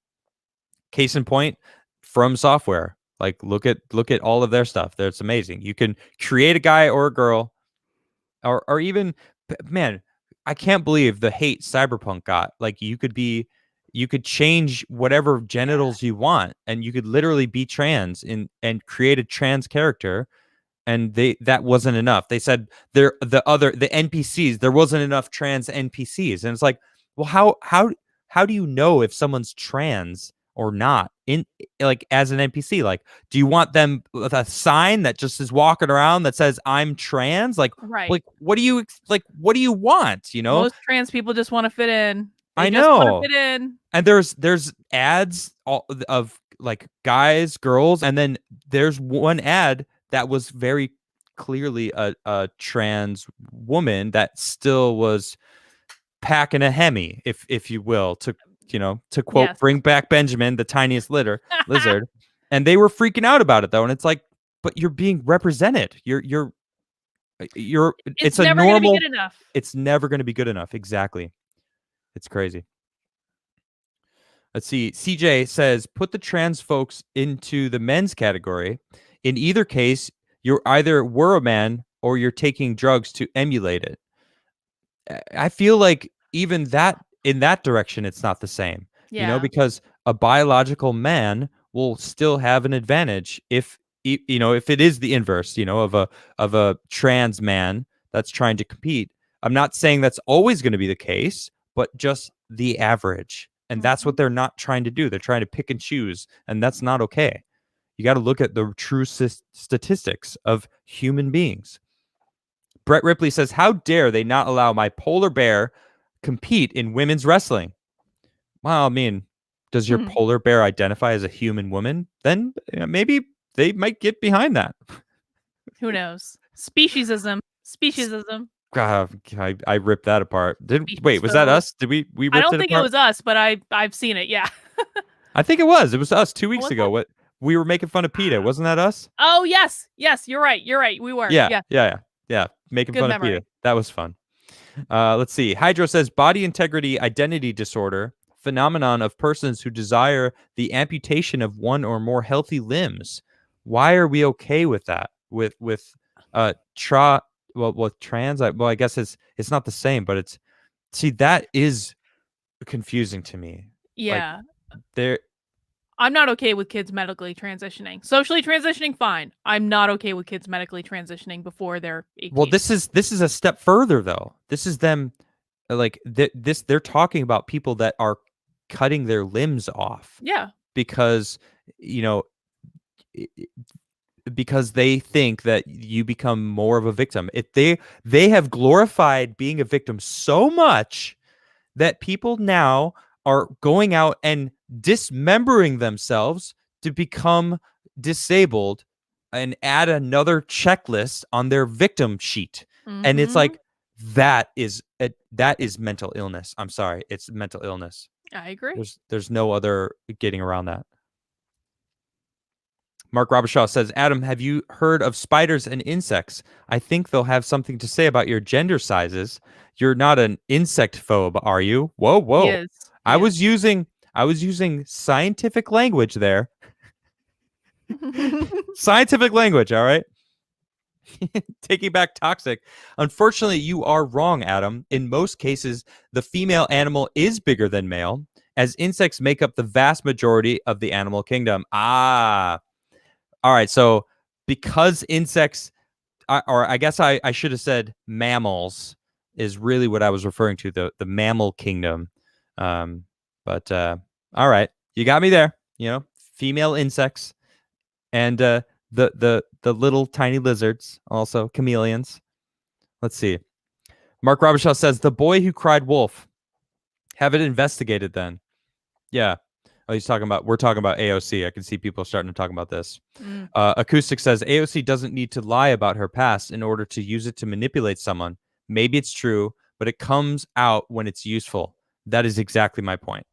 Case in point, From Software. Like, look at all of their stuff. That's amazing. You can create a guy or a girl, or even, man. I can't believe the hate Cyberpunk got. Like, you could change whatever genitals you want, and you could literally be trans and create a trans character. And that wasn't enough. They said the NPCs, there wasn't enough trans NPCs. And it's like, well, how do you know if someone's trans or not in like as an NPC? Like, do you want them with a sign that just is walking around that says I'm trans? Like, Right. like what do you want? You know, Most trans people just want to fit in. They I just want to know. fit in. And there's ads of like guys, girls, and then there's one ad that was very clearly a trans woman that still was packing a Hemi, if you will, to quote Yes. Bring Back Benjamin, the tiniest lizard. And they were freaking out about it though, and it's like, but you're being represented. It's It's a never going to be normal. good enough. It's never going to be good enough. Exactly. It's crazy. Let's see. CJ says, put the trans folks into the men's category. In either case, you're either were a man or you're taking drugs to emulate it. I feel like even that in that direction, it's not the same, Yeah. because a biological man will still have an advantage if it is the inverse, of a trans man that's trying to compete. I'm not saying that's always going to be the case, but just the average. And that's what they're not trying to do. They're trying to pick and choose, and that's not okay. You got to look at the true statistics of human beings. Brett Ripley says, how dare they not allow my polar bear compete in women's wrestling? Well, I mean, does your polar bear identify as a human woman? Then maybe they might get behind that. Who knows? Speciesism. God, I ripped that apart. Wait, was that us? Did we ripped I don't it think apart? it was us, but I've seen it. Yeah. I think it was. It was us 2 weeks Was ago. it? What we were making fun of PETA. Wasn't that us? Oh yes, you're right. We were. Yeah. Making Good fun memory. of PETA. That was fun. Let's see. Hydro says body integrity identity disorder, phenomenon of persons who desire the amputation of one or more healthy limbs. Why are we okay with that? With trans? I guess it's not the same, but that is confusing to me. Yeah. Like, I'm not okay with kids medically transitioning. Socially transitioning, fine. I'm not okay with kids medically transitioning before they're 18. Well, this is a step further though. This is them like they're talking about people that are cutting their limbs off. Yeah. Because because they think that you become more of a victim. They have glorified being a victim so much that people now are going out and dismembering themselves to become disabled and add another checklist on their victim sheet. And it's like that is mental illness. I'm sorry, it's mental illness. I agree. There's no other getting around that. Mark Robershaw says, Adam, have you heard of spiders and insects? I think they'll have something to say about your gender sizes. You're not an insect phobe, are you? Whoa. Yes. I was using scientific language there. Scientific language, all right? Taking back toxic. Unfortunately, you are wrong, Adam. In most cases, the female animal is bigger than male, as insects make up the vast majority of the animal kingdom. All right, so because insects, or I guess I should have said mammals, is really what I was referring to, the mammal kingdom. But all right, you got me there. Female insects and the little tiny lizards, also chameleons. Let's see. Mark Robershaw says, the boy who cried wolf. Have it investigated then. Yeah. Oh, we're talking about AOC. I can see people starting to talk about this. Acoustic says, AOC doesn't need to lie about her past in order to use it to manipulate someone. Maybe it's true, but it comes out when it's useful. That is exactly my point.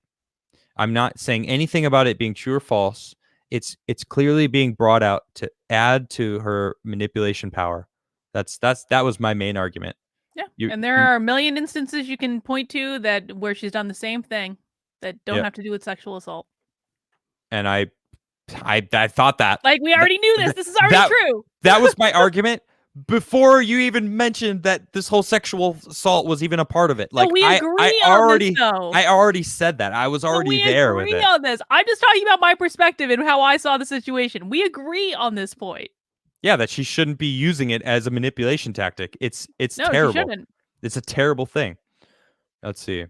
I'm not saying anything about it being true or false. It's clearly being brought out to add to her manipulation power. That was my main argument. Yeah. And there are a million instances you can point to where she's done the same thing that don't have to do with sexual assault. And I thought that. Like, we already knew this. This is already true. That was my argument before you even mentioned that this whole sexual assault was even a part of it. Like, we agree on this, though. I already said that. I was already there with it. We agree on this. I'm just talking about my perspective and how I saw the situation. We agree on this point. Yeah, that she shouldn't be using it as a manipulation tactic. It's terrible. She shouldn't. It's a terrible thing. Let's see.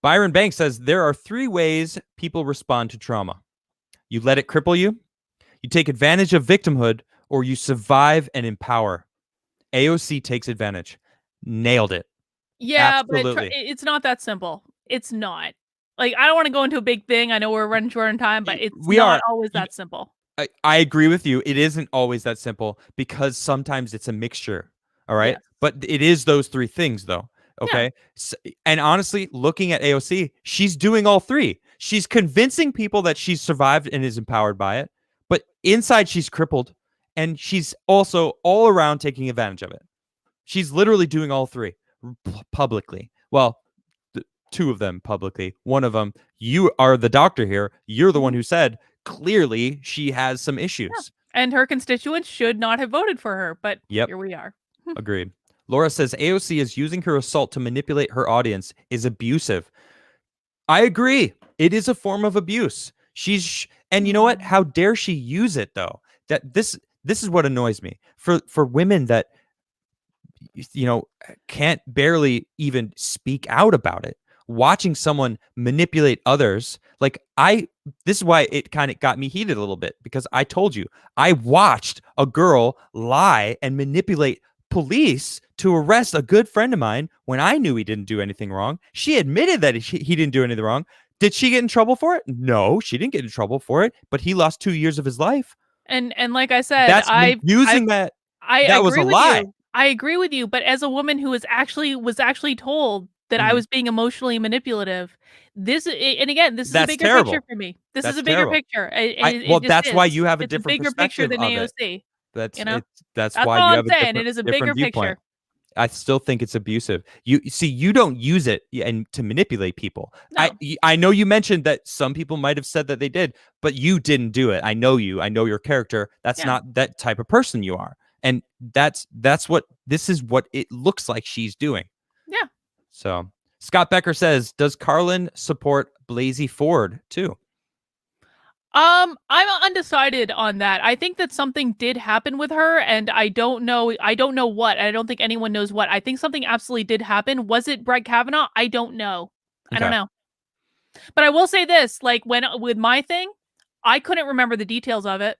Byron Banks says, there are 3 ways people respond to trauma. You let it cripple you, you take advantage of victimhood, or you survive and empower. AOC takes advantage. Nailed it. Yeah, absolutely. But it's not that simple. It's not. Like, I don't want to go into a big thing. I know we're running short on time, but it's We not are. always that simple. I agree with you. It isn't always that simple because sometimes it's a mixture. All right. Yes. But it is those three things, though. Yeah. Okay. And honestly, looking at AOC, she's doing all three. She's convincing people that she's survived and is empowered by it. But inside, she's crippled. And she's also all around taking advantage of it. She's literally doing all three publicly. Well, two of them publicly. One of them, you are the doctor here. You're the one who said clearly she has some issues. Yeah. And her constituents should not have voted for her, but here we are. Agreed. Laura says AOC is using her assault to manipulate her audience is abusive. I agree. It is a form of abuse. And you know what? How dare she use it though? That this is what annoys me. For women that can't barely even speak out about it. Watching someone manipulate others, this is why it kind of got me heated a little bit, because I told you, I watched a girl lie and manipulate police to arrest a good friend of mine when I knew he didn't do anything wrong. She admitted that he didn't do anything wrong. Did she get in trouble for it? No, she didn't get in trouble for it, but he lost 2 years of his life. And like I said, that was a lie. I agree with you, but as a woman who was actually told that I was being emotionally manipulative, this is a bigger picture for me. This is a bigger picture. That's why you have a different bigger picture than AOC. That's why you have a saying. It is a bigger picture. I still think it's abusive. You don't use it to manipulate people. No. I know you mentioned that some people might have said that they did, but you didn't do it. I know you. I know your character. That's not that type of person you are. And this is what it looks like she's doing. Yeah. So Scott Becker says, does Karlyn support Blasey Ford too? I'm undecided on that. I think that something did happen with her, and I don't know what. I don't think anyone knows what. I think something absolutely did happen. Was it Brett Kavanaugh? I don't know. I don't know. But I will say this, with my thing, I couldn't remember the details of it.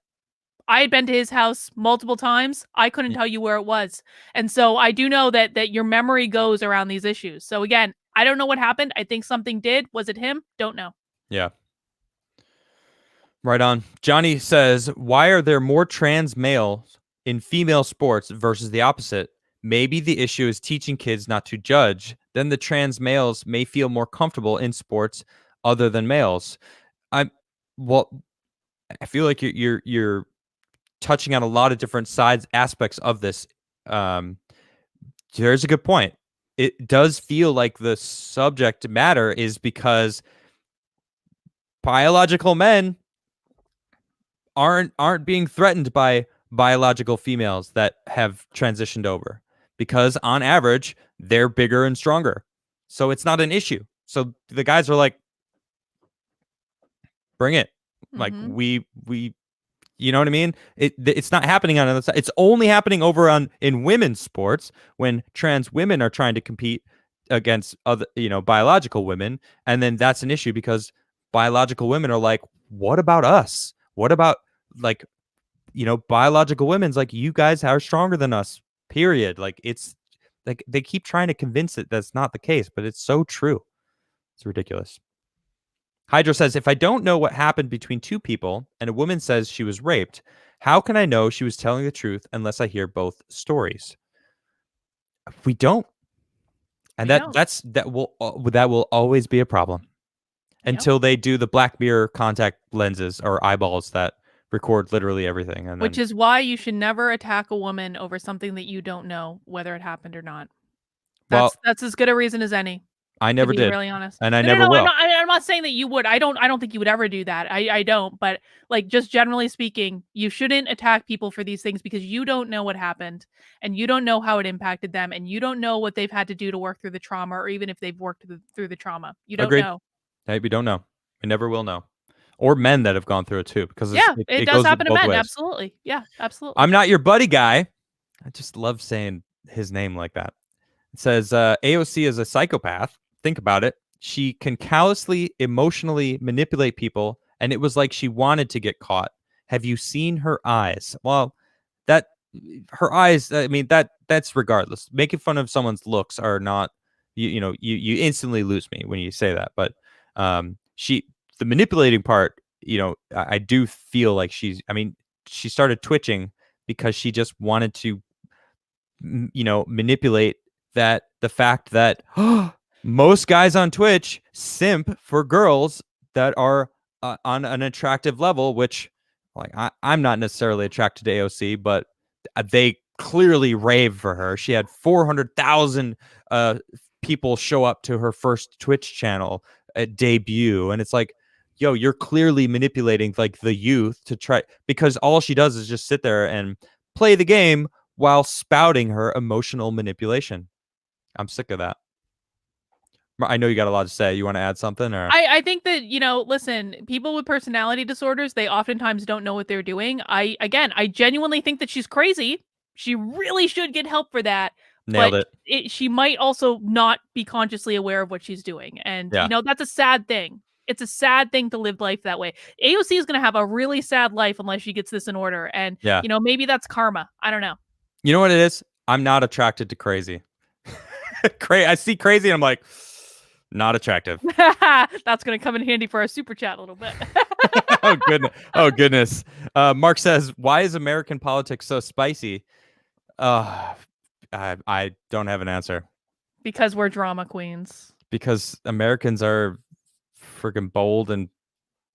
I had been to his house multiple times. I couldn't tell you where it was. And so I do know that your memory goes around these issues. So again, I don't know what happened. I think something did. Was it him? Don't know. Yeah. Right on. Johnny says, why are there more trans males in female sports versus the opposite? Maybe the issue is teaching kids not to judge. Then the trans males may feel more comfortable in sports other than males. I feel like you're touching on a lot of different aspects of this. There's a good point. It does feel like the subject matter is because biological men aren't being threatened by biological females that have transitioned over, because on average they're bigger and stronger, so it's not an issue. So the guys are like, bring it. Like we you know what I mean? It's not happening on the other side. It's only happening over in women's sports when trans women are trying to compete against other, biological women. And then that's an issue because biological women are like, what about us? What about biological women's like, you guys are stronger than us, period. Like, it's like they keep trying to convince it that's not the case, but it's so true. It's ridiculous. Hydro says, if I don't know what happened between two people and a woman says she was raped, how can I know she was telling the truth unless I hear both stories? We don't. And that will always be a problem until they do the Black Mirror contact lenses or eyeballs that record literally everything. And which is why you should never attack a woman over something that you don't know whether it happened or not. That's as good a reason as any. I never did. Really honest, and I never will. I'm not saying that you would. I don't think you would ever do that. I don't. But just generally speaking, you shouldn't attack people for these things because you don't know what happened, and you don't know how it impacted them, and you don't know what they've had to do to work through the trauma, or even if they've worked through the trauma. You don't know. Hey, we don't know. We never will know. Or men that have gone through it too, because it does happen to men. Ways. Absolutely, yeah, absolutely. I'm not your buddy guy. I just love saying his name like that. It says AOC is a psychopath. Think about it. She can callously, emotionally manipulate people, and it was like she wanted to get caught. Have you seen her eyes? Well, her eyes, I mean, that's regardless. Making fun of someone's looks are not, you instantly lose me when you say that. But the manipulating part, I do feel like she started twitching because she just wanted to manipulate the fact that most guys on Twitch simp for girls that are on an attractive level, which like I'm not necessarily attracted to AOC, but they clearly rave for her. She had 400,000 people show up to her first Twitch channel at debut, and it's like, yo, you're clearly manipulating like the youth to try, because all she does is just sit there and play the game while spouting her emotional manipulation. I'm sick of that. I know you got a lot to say. You want to add something? Or I think that, listen, people with personality disorders, they oftentimes don't know what they're doing. I genuinely think that she's crazy. She really should get help for that. Nailed But it. she might also not be consciously aware of what she's doing. And, Yeah. That's a sad thing. It's a sad thing to live life that way. AOC is going to have a really sad life unless she gets this in order. And, Yeah. Maybe that's karma. I don't know. You know what it is? I'm not attracted to crazy. I see crazy and I'm like, not attractive. That's going to come in handy for our super chat a little bit. Oh, goodness. Oh, goodness. Mark says, why is American politics so spicy? I don't have an answer. Because we're drama queens. Because Americans are freaking bold and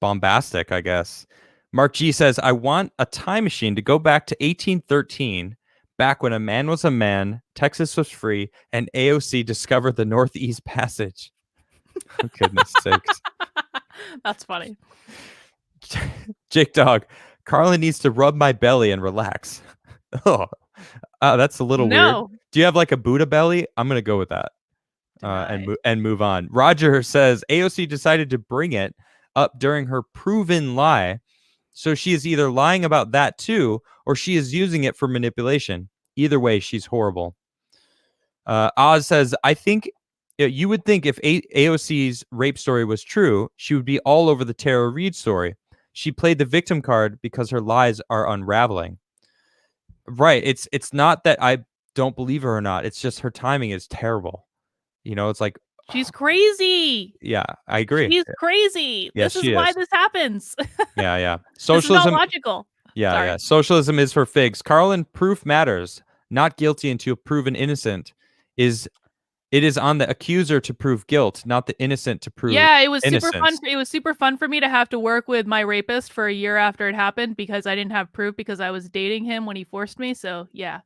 bombastic, I guess. Mark G says, I want a time machine to go back to 1813, back when a man was a man, Texas was free, and AOC discovered the Northeast Passage. Oh, goodness sakes. That's funny. Jake Dog, Karlyn needs to rub my belly and relax. Oh, that's a little weird. Do you have like a Buddha belly? I'm going to go with that. And move on. Roger says AOC decided to bring it up during her proven lie. So she is either lying about that too, or she is using it for manipulation. Either way, she's horrible. Oz says, I think you would think if AOC's rape story was true, she would be all over the Tara Reid story. She played the victim card because her lies are unraveling. Right. It's not that I don't believe her or not. It's just her timing is terrible. It's like, she's crazy. Yeah, I agree. She's crazy. Yes, this is why this happens. Yeah. Socialism. This is not logical. Yeah. Socialism is for figs. Karlyn, proof matters. Not guilty until proven innocent. It is on the accuser to prove guilt, not the innocent to prove it was innocence. super fun. It was super fun for me to have to work with my rapist for a year after it happened because I didn't have proof because I was dating him when he forced me. So yeah,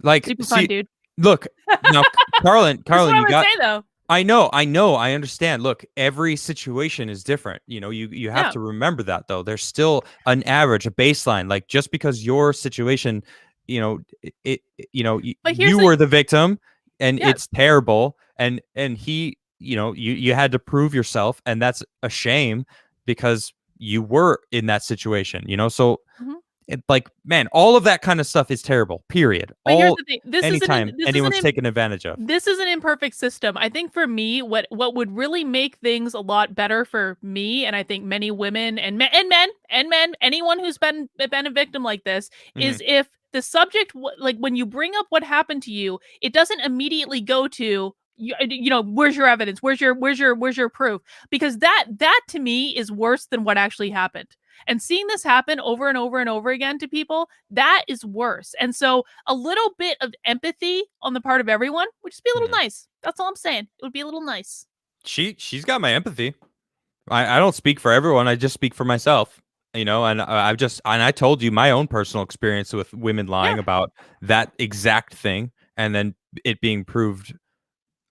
like super fun, dude. Look, now, Karlyn, you got. Say, though. I know, I understand. Look, every situation is different. You have to remember that though. There's still an average, a baseline. Like just because your situation, you were the victim. And it's terrible, and he, you had to prove yourself, and that's a shame because you were in that situation, so like, man, all of that kind of stuff is terrible, period. But here's the thing. Anytime anyone's taken advantage of. This is an imperfect system. I think for me, what would really make things a lot better for me, and I think many women and men, anyone who's been a victim like this, is if the subject, like when you bring up what happened to you, it doesn't immediately go to where's your evidence, where's your proof, because that to me is worse than what actually happened. And seeing this happen over and over and over again to people, that is worse. And so a little bit of empathy on the part of everyone would just be a little nice. That's all I'm saying. It would be a little nice. She's got my empathy. I don't speak for everyone. I just speak for myself. And I told you my own personal experience with women lying about that exact thing, and then it being proved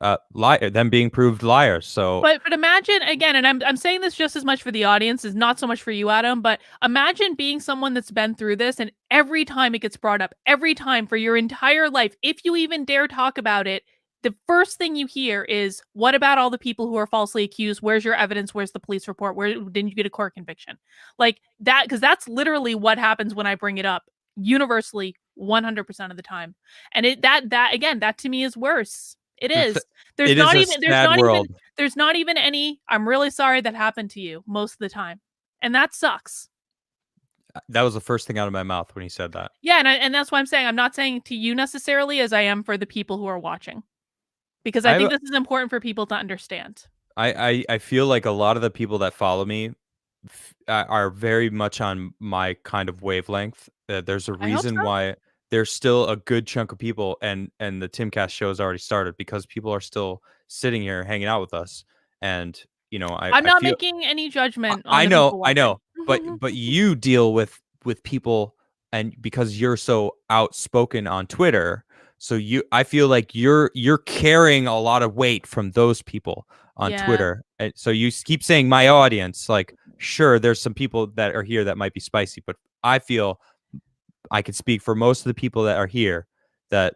them being proved liars. So but imagine again, and I'm saying this just as much for the audience, is not so much for you, Adam, but imagine being someone that's been through this, and every time it gets brought up, every time for your entire life, if you even dare talk about it, the first thing you hear is, what about all the people who are falsely accused? Where's your evidence? Where's the police report? Where didn't you get a court conviction? Like that, because that's literally what happens when I bring it up universally 100% of the time. And that to me is worse. It is. There's not even any, I'm really sorry that happened to you most of the time. And that sucks. That was the first thing out of my mouth when he said that. Yeah, and that's why I'm saying, I'm not saying to you necessarily as I am for the people who are watching. because I think this is important for people to understand. I feel like a lot of the people that follow me are very much on my kind of wavelength. There's a I hope reason so. why there's still a good chunk of people, and the Timcast show has already started because people are still sitting here hanging out with us. And I'm I not feel making any judgment on the people I watching. know, but you deal with people, and because you're so outspoken on Twitter, so I feel like you're carrying a lot of weight from those people on Yeah. Twitter. And so you keep saying my audience, like, sure, there's some people that are here that might be spicy, but I feel I could speak for most of the people that are here that,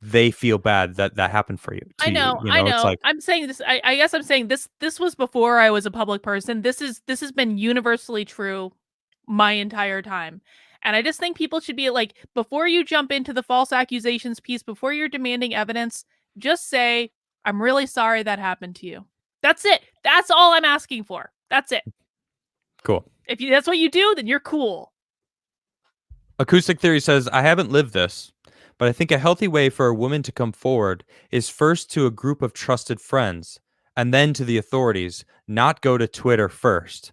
they feel bad that happened for you I to you. know, You I know, it's know. like, I'm saying this. I guess I'm saying this was before I was a public person. This has been universally true my entire time. And I just think people should be like, before you jump into the false accusations piece, before you're demanding evidence, just say, I'm really sorry that happened to you. That's it. That's all I'm asking for. That's it. cool. If that's what you do, then you're cool. Acoustic Theory says, I haven't lived this, but I think a healthy way for a woman to come forward is first to a group of trusted friends and then to the authorities, not go to Twitter first.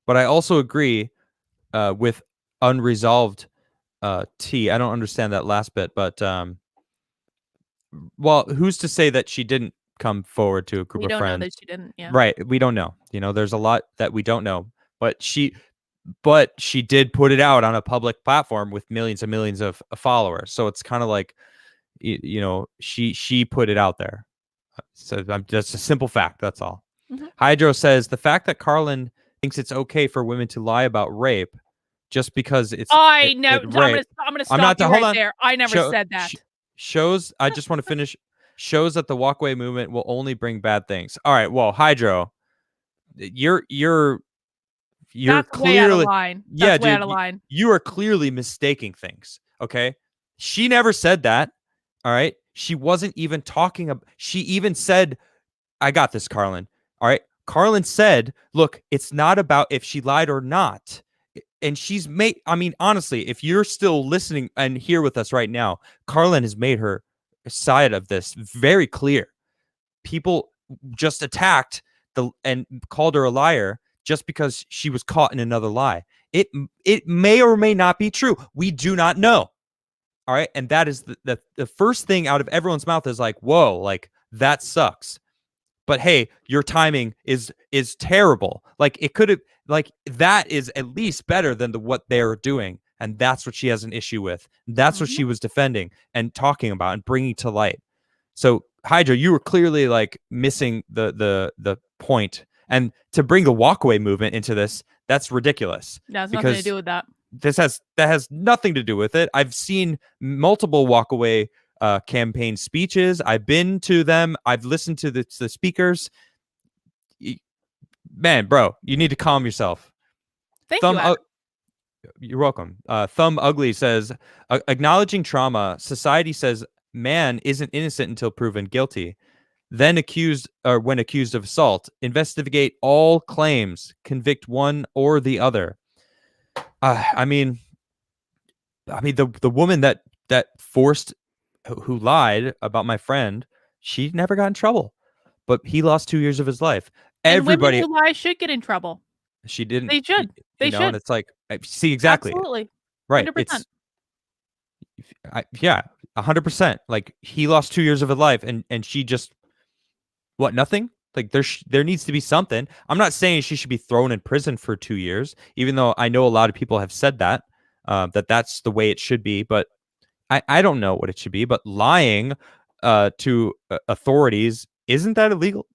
But I also agree with unresolved T. I don't understand that last bit, but well, who's to say that she didn't come forward to a group We of don't know friends? that she didn't. Yeah. Right. We don't know. There's a lot that we don't know, but she did put it out on a public platform with millions and millions of followers. So it's kind of like, she put it out there. So just a simple fact. That's all. Mm-hmm. Hydro says the fact that Karlyn thinks it's okay for women to lie about rape just because I know. rape. I'm gonna I'm stop not you hold right on. there. I never said that. Shows. I just want to finish. Shows that the walkaway movement will only bring bad things. All right. Well, Hydro, you're That's way out of clearly, line. yeah, That's way out dude, of line. you are clearly mistaking things. Okay. She never said that. All right. She wasn't even talking about, she even said, I got this, Karlyn. All right. Karlyn said, look, it's not about if she lied or not. And she's made, I mean, honestly, if you're still listening and here with us right now, Karlyn has made her side of this very clear. People just attacked and called her a liar just because she was caught in another lie. It may or may not be true. We do not know. All right. And that is the first thing out of everyone's mouth is like, whoa, like that sucks. But hey, your timing is terrible. Like it could have, like that is at least better than what they're doing. And that's what she has an issue with. That's what she was defending and talking about and bringing to light. So Hydra, you were clearly like missing the point. And to bring the walkaway movement into this, that's ridiculous. That has nothing to do with that. That has nothing to do with it. I've seen multiple walkaway campaign speeches. I've been to them. I've listened to the speakers. Man, bro, you need to calm yourself. Thank you, Adam. You're welcome. Thumb Ugly says, acknowledging trauma, society says man isn't innocent until proven guilty. Then when accused of assault, investigate all claims, convict one or the other. I mean, the woman that forced, who lied about my friend, she never got in trouble, but he lost 2 years of his life. And women who lie should get in trouble. She didn't. They should. They should. And it's like, see, exactly. Absolutely. Right. 100%. Yeah, 100%. Like he lost 2 years of his life, and she just, what, nothing? Like there needs to be something. I'm not saying she should be thrown in prison for 2 years, even though I know a lot of people have said that, that's the way it should be. But I don't know what it should be. But lying to authorities, isn't that illegal?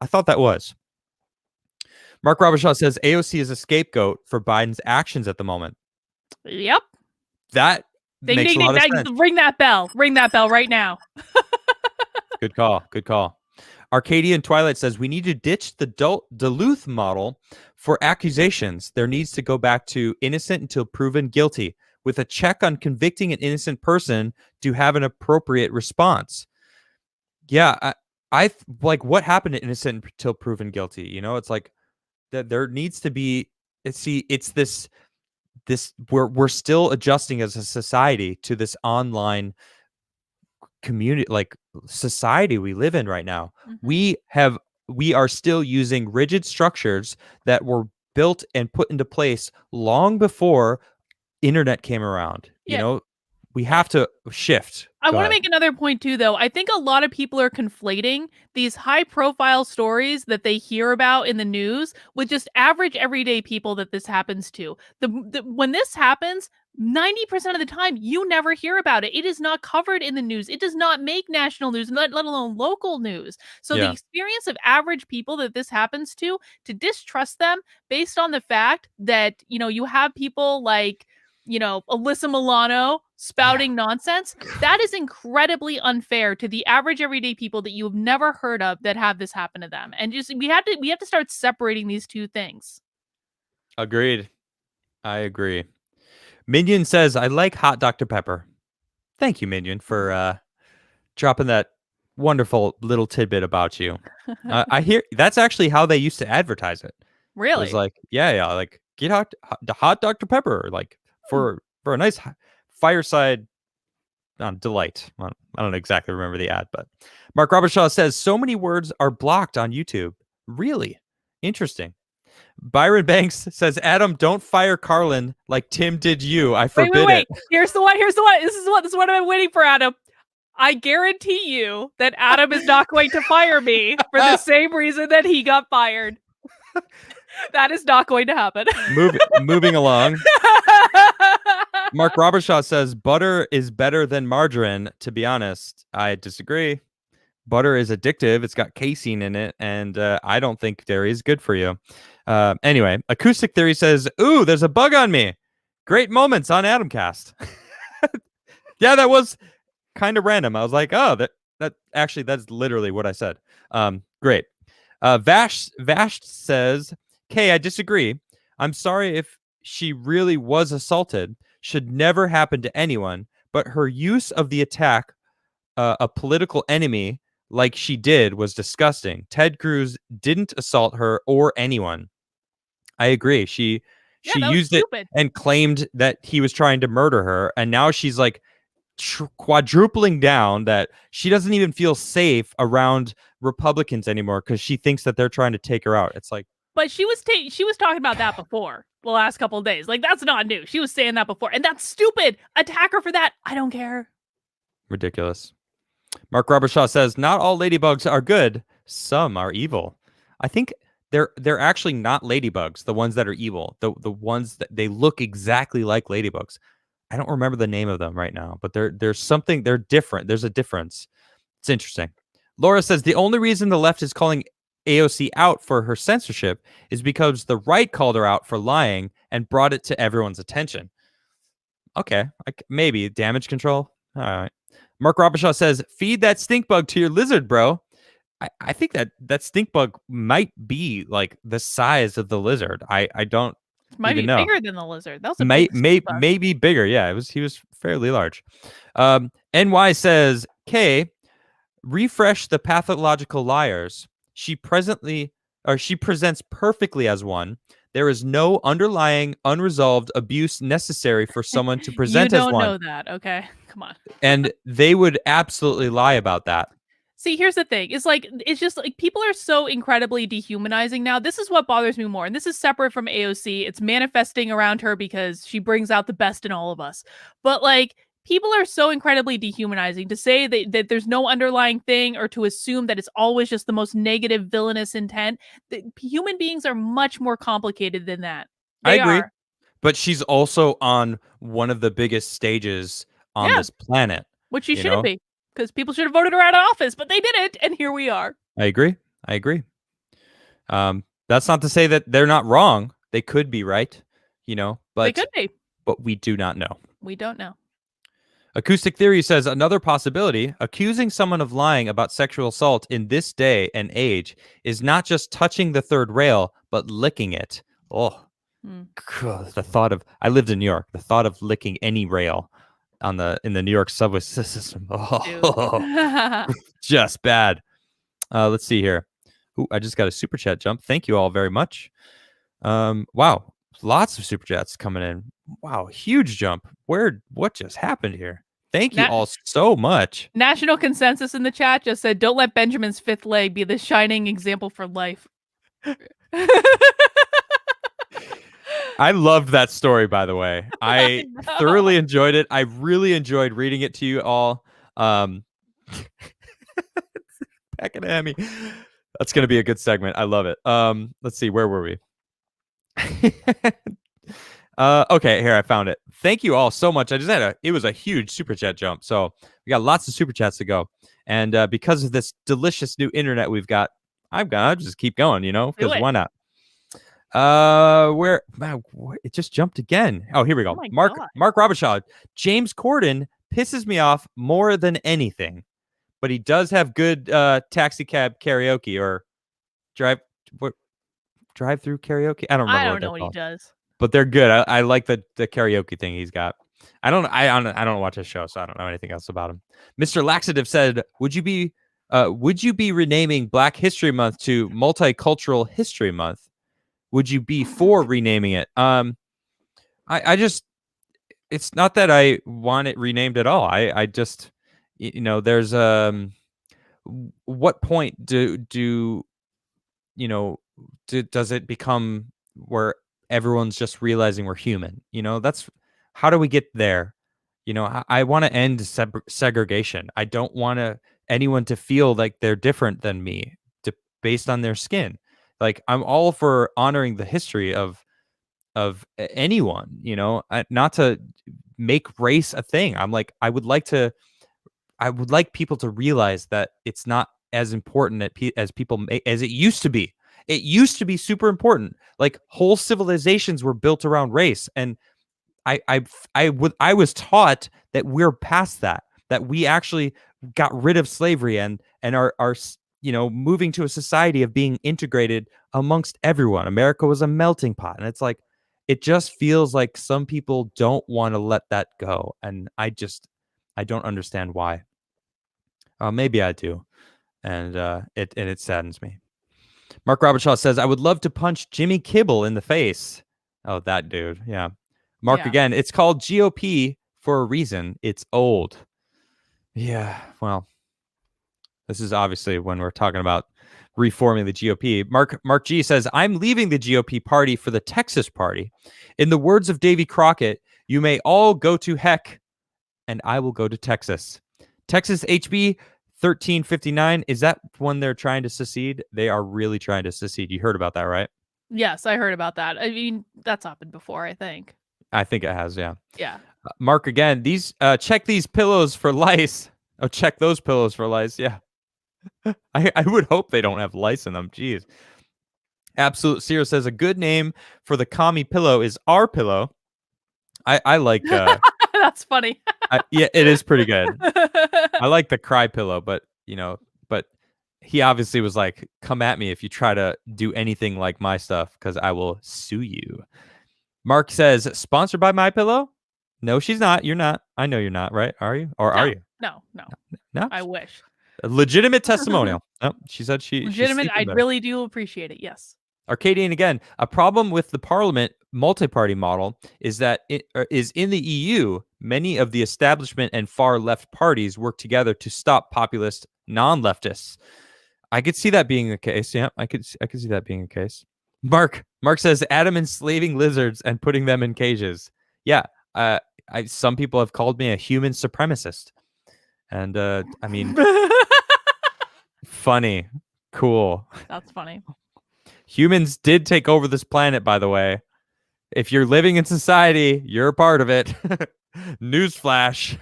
I thought that was. Mark Robichaud says AOC is a scapegoat for Biden's actions at the moment. Yep. That makes a lot of sense. Ring that bell. Ring that bell right now. Good call. Good call. Arcadian Twilight says we need to ditch the Duluth model for accusations. There needs to go back to innocent until proven guilty, with a check on convicting an innocent person to have an appropriate response. Yeah, I like what happened to innocent until proven guilty. It's like that there needs to be. It's this we're still adjusting as a society to this online community, like society we live in right now. Mhm. We are still using rigid structures that were built and put into place long before internet came around. Yeah. We have to shift. I Go want to ahead. make another point too, though. I think a lot of people are conflating these high profile stories that they hear about in the news with just average everyday people that this happens to. When this happens, 90% of the time, you never hear about it. It is not covered in the news. It does not make national news, let alone local news. So the Yeah. experience of average people that this happens to distrust them based on the fact that, you have people like, Alyssa Milano Yeah. spouting nonsense, that is incredibly unfair to the average everyday people that you've never heard of that have this happen to them. And just we have to start separating these two things. Agreed. I agree. Minion says, I like hot Dr. Pepper. Thank you, Minion, for dropping that wonderful little tidbit about you. I hear that's actually how they used to advertise it. Was Really? like, yeah, like get hot Dr. Pepper, like Hmm. for a nice fireside delight. I don't exactly remember the ad, but Mark Robertshaw says so many words are blocked on YouTube. Really interesting. Byron Banks says, Adam, don't fire Karlyn like Tim did you. I Wait, wait, forbid it. wait. Here's the one. Here's the one. This is what I've been waiting for, Adam. I guarantee you that Adam is not going to fire me for the same reason that he got fired. That is not going to happen. Moving along. Mark Robertshaw says butter is better than margarine. To be honest, I disagree. Butter is addictive. It's got casein in it, and I don't think dairy is good for you. Anyway, Acoustic Theory says, ooh, there's a bug on me. Great moments on Adamcast. Yeah, that was kind of random. I was like, oh, that actually, that's literally what I said. Great. Vash says, Kay, I disagree. I'm sorry if she really was assaulted. Should never happen to anyone, but her use of the attack, a political enemy like she did, was disgusting. Ted Cruz didn't assault her or anyone. I agree. She Yeah, she that was used it stupid. and claimed that he was trying to murder her, and now she's like quadrupling down that she doesn't even feel safe around Republicans anymore because she thinks that they're trying to take her out. It's like, But she was talking about that before the last couple of days. Like that's not new. She was saying that before, and that's stupid. Attack her for that. I don't care. ridiculous. Mark Robershaw says, not all ladybugs are good. Some are evil. I think they're actually not ladybugs, the ones that are evil. The ones that they look exactly like ladybugs. I don't remember the name of them right now, but there's something, they're different. There's a difference. It's interesting. Laura says the only reason the left is calling AOC out for her censorship is because the right called her out for lying and brought it to everyone's attention. Okay, maybe damage control. All right. Mark Robershaw says, feed that stink bug to your lizard, bro. I think that stink bug might be like the size of the lizard. I don't It might even be know. bigger than the lizard. That was a big bug. Maybe bigger. Yeah, he was fairly large. NY says, K, refresh the pathological liars. She presents perfectly as one. There is no underlying unresolved abuse necessary for someone to You present as don't one. know that, okay? Come on. And they would absolutely lie about that. See, here's the thing. It's just like people are so incredibly dehumanizing now. This is what bothers me more. And this is separate from AOC. It's manifesting around her because she brings out the best in all of us. But like people are so incredibly dehumanizing to say that there's no underlying thing or to assume that it's always just the most negative, villainous intent. Human beings are much more complicated than that. I They agree. are. But she's also on one of the biggest stages on Yeah, this planet. which she You shouldn't know, be because people should have voted her out of office, but they didn't. And here we are. I agree. I agree. That's not to say that they're not wrong. They could be right, They but could be. we do not know. We don't know. Acoustic Theory says another possibility, accusing someone of lying about sexual assault in this day and age is not just touching the third rail, but licking it. Oh, Hmm. the thought of, I lived in New York, the thought of licking any rail in the New York subway system. Oh, Dude. just bad. Let's see here. Ooh, I just got a super chat jump. Thank you all very much. Wow, lots of super chats coming in. Wow, huge jump. What just happened here? Thank you Na- all so much. National consensus in the chat just said, "Don't let Benjamin's fifth leg be the shining example for life." I loved that story, by the way. I thoroughly enjoyed it. I really enjoyed reading it to you all. Back at Emmy. That's going to be a good segment. I love it. Let's see. Where were we? Okay, here I found it. Thank you all so much. It was a huge super chat jump. So we got lots of super chats to go. And because of this delicious new internet we've got, I'll just keep going, because why not? Wow, it just jumped again. Oh, here we go. Mark Robichaud. James Corden pisses me off more than anything, but he does have good taxi cab karaoke or drive through karaoke. I don't remember. I don't know what he does, but they're good. I like the karaoke thing he's got. I don't watch his show, so I don't know anything else about him. Mr. Laxative said, "Would you be renaming Black History Month to Multicultural History Month? Would you be for renaming it?" I just, it's not that I want it renamed at all. I just, there's what point does it become where everyone's just realizing we're human? That's how do we get there? I want to end segregation. I don't want anyone to feel like they're different than me based on their skin. Like, I'm all for honoring the history of anyone, not to make race a thing. I'm like, I would like people to realize that it's not as important as people as it used to be. It used to be super important. Like, whole civilizations were built around race, and I was taught that we're past that we actually got rid of slavery and are moving to a society of being integrated amongst everyone. America was a melting pot, and it's like, it just feels like some people don't want to let that go, and I don't understand why. Maybe I do, and it saddens me. Mark Robertshaw says, "I would love to punch Jimmy Kibble in the face." Oh, that dude. Yeah. Mark again. It's called GOP for a reason. It's old. Yeah. Well, this is obviously when we're talking about reforming the GOP. Mark G says, "I'm leaving the GOP party for the Texas party. In the words of Davy Crockett, you may all go to heck, and I will go to Texas." Texas HB 1359. Is that when they're trying to secede? They are really trying to secede. You heard about that, right? Yes, I heard about that. I mean, that's happened before, I think. I think it has, yeah. Yeah. Mark again. Check these pillows for lice. Oh, check those pillows for lice. Yeah. I would hope they don't have lice in them. Jeez. Absolute Zero says, "A good name for the commie pillow is our pillow." I like that's funny. Yeah, it is pretty good. I like the CryPillow, but he obviously was like, "Come at me if you try to do anything like my stuff, because I will sue you." Mark says, "Sponsored by My Pillow?" No, she's not. You're not. I know you're not, right? Are you? Or are you? No. I wish. A legitimate testimonial. Oh, she said legitimate. I really do appreciate it. Yes. Arcadian again. "A problem with the parliament multi-party model is that it is in the EU. Many of the establishment and far left parties work together to stop populist non-leftists." I could see that being the case. Yeah, I could see that being the case. Mark says, "Adam enslaving lizards and putting them in cages." Yeah, some people have called me a human supremacist, and I mean, funny, cool. That's funny. Humans did take over this planet, by the way. If you're living in society, you're a part of it. Newsflash.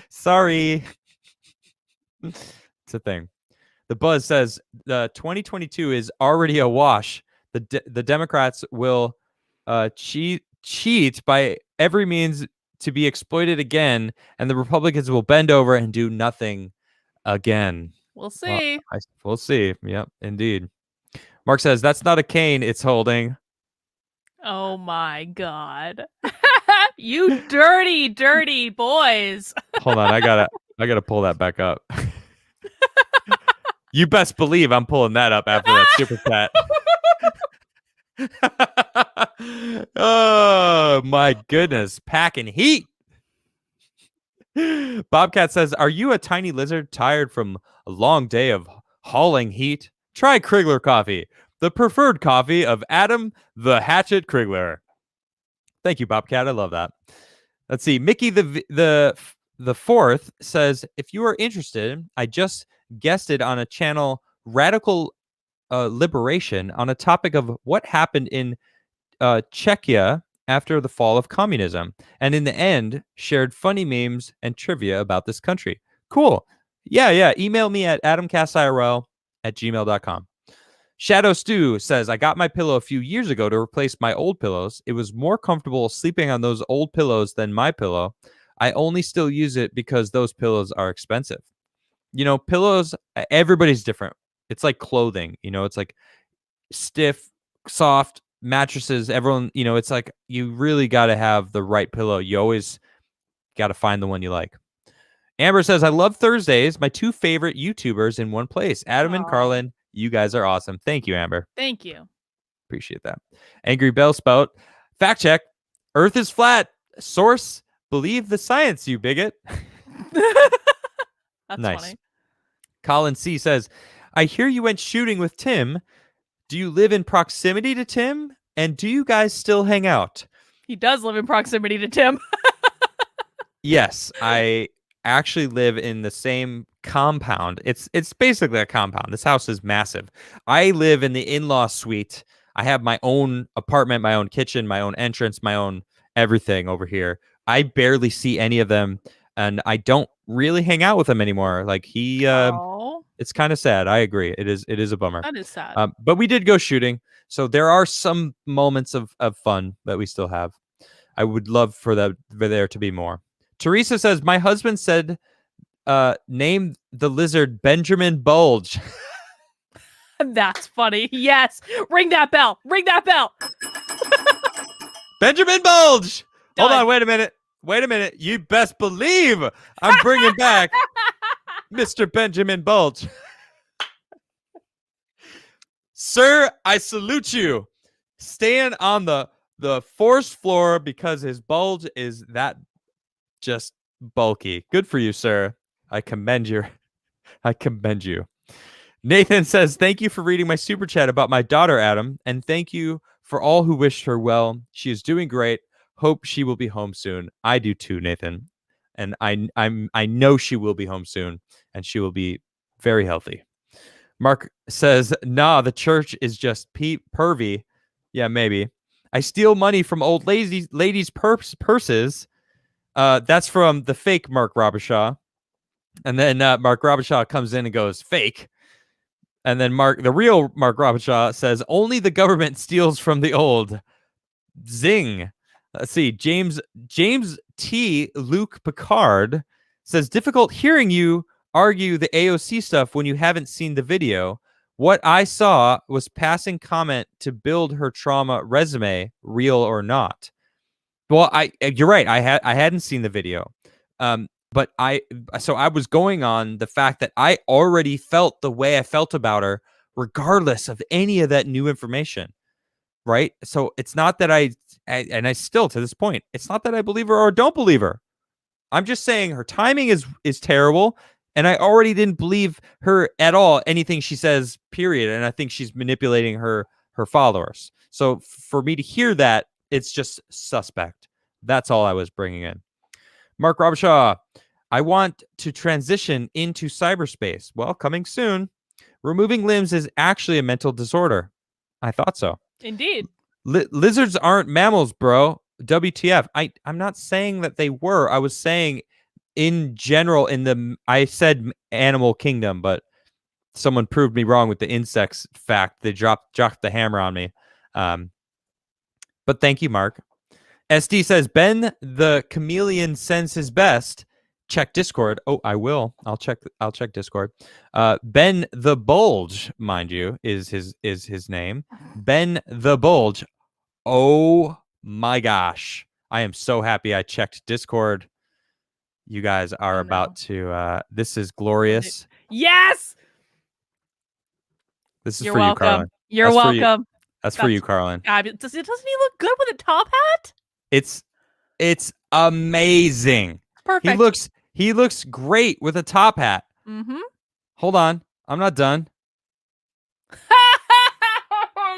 Sorry. It's a thing. The Buzz says, "The 2022 is already a wash. The Democrats will cheat by every means to be exploited again, and the Republicans will bend over and do nothing again." We'll see. We'll see. Yep, indeed. Mark says, "That's not a cane it's holding." Oh my God. You dirty boys. Hold on, I gotta pull that back up. You best believe I'm pulling that up after that super chat. Oh my goodness, packing heat. Bobcat says, "Are you a tiny lizard tired from a long day of hauling heat? Try Crigler coffee, the preferred coffee of Adam the Hatchet Crigler." Thank you, Bobcat. I love that. Let's see. Mickey the fourth says, "If you are interested, I just guested on a channel, Radical Liberation, on a topic of what happened in Czechia after the fall of communism, and in the end, shared funny memes and trivia about this country." Cool. Yeah. Email me at adamcastirl@gmail.com. Shadow Stew says, "I got my pillow a few years ago to replace my old pillows. It was more comfortable sleeping on those old pillows than my pillow. I only still use it because those pillows are expensive." Pillows, everybody's different. It's like clothing, it's like stiff, soft mattresses. Everyone, it's like you really got to have the right pillow. You always got to find the one you like. Amber says, "I love Thursdays. My two favorite YouTubers in one place, Adam and Karlyn. You guys are awesome." Thank you, Amber. Thank you. Appreciate that. Angry Bell Spout. Fact check. Earth is flat. Source. Believe the science, you bigot. That's nice. Funny. Colin C says, "I hear you went shooting with Tim. Do you live in proximity to Tim? And do you guys still hang out?" He does live in proximity to Tim. Yes, I actually live in the same compound. It's basically a compound. This house is massive. I live in the in-law suite. I have my own apartment, my own kitchen, my own entrance, my own everything over here. I barely see any of them, and I don't really hang out with them anymore. Like it's kind of sad. I agree. It is a bummer. That is sad. But we did go shooting, so there are some moments of fun that we still have. I would love for there to be more. Teresa says, "My husband said, name the lizard Benjamin Bulge." That's funny. Yes. Ring that bell. Ring that bell. Benjamin Bulge. Done. Hold on. Wait a minute. You best believe I'm bringing back Mr. Benjamin Bulge. Sir, I salute you. Staying on the forced floor because his bulge is that just bulky. Good for you, sir. I commend you. Nathan says, "Thank you for reading my super chat about my daughter, Adam, and thank you for all who wished her well. She is doing great. Hope she will be home soon." I do too, Nathan. And I know she will be home soon, and she will be very healthy. Mark says, "Nah, the church is just pervy." Yeah, maybe. "I steal money from old ladies' purses." That's from the fake Mark Robichaud. And then Mark Robichaud comes in and goes, "Fake." And then the real Mark Robichaud says, "Only the government steals from the old." Zing. Let's see. James T. Luke Picard says, "Difficult hearing you argue the AOC stuff when you haven't seen the video. What I saw was passing comment to build her trauma resume, real or not." Well, you're right. I hadn't seen the video. But I was going on the fact that I already felt the way I felt about her, regardless of any of that new information. Right. So it's not that I still, to this point, it's not that I believe her or don't believe her. I'm just saying her timing is terrible. And I already didn't believe her at all, anything she says, period. And I think she's manipulating her followers. So for me to hear that, it's just suspect. That's all I was bringing in. Mark Robichaud, "I want to transition into cyberspace. Well, coming soon. Removing limbs is actually a mental disorder." I thought so. Indeed. Lizards aren't mammals, bro. WTF. I'm not saying that they were. I was saying in general, I said animal kingdom, but someone proved me wrong with the insects fact. They dropped the hammer on me. But thank you, Mark. SD says, "Ben the chameleon sends his best. Check Discord." Oh, I will. I'll check Discord. Ben the Bulge, mind you, is his name. Ben the Bulge. Oh my gosh. I am so happy I checked Discord. You guys are about to this is glorious. Yes. This is You're for welcome. you, Karlyn. You're welcome. That's for you, Karlyn. Doesn't he look good with a top hat? It's amazing. Perfect. He looks great with a top hat. Mm-hmm. Hold on. I'm not done. He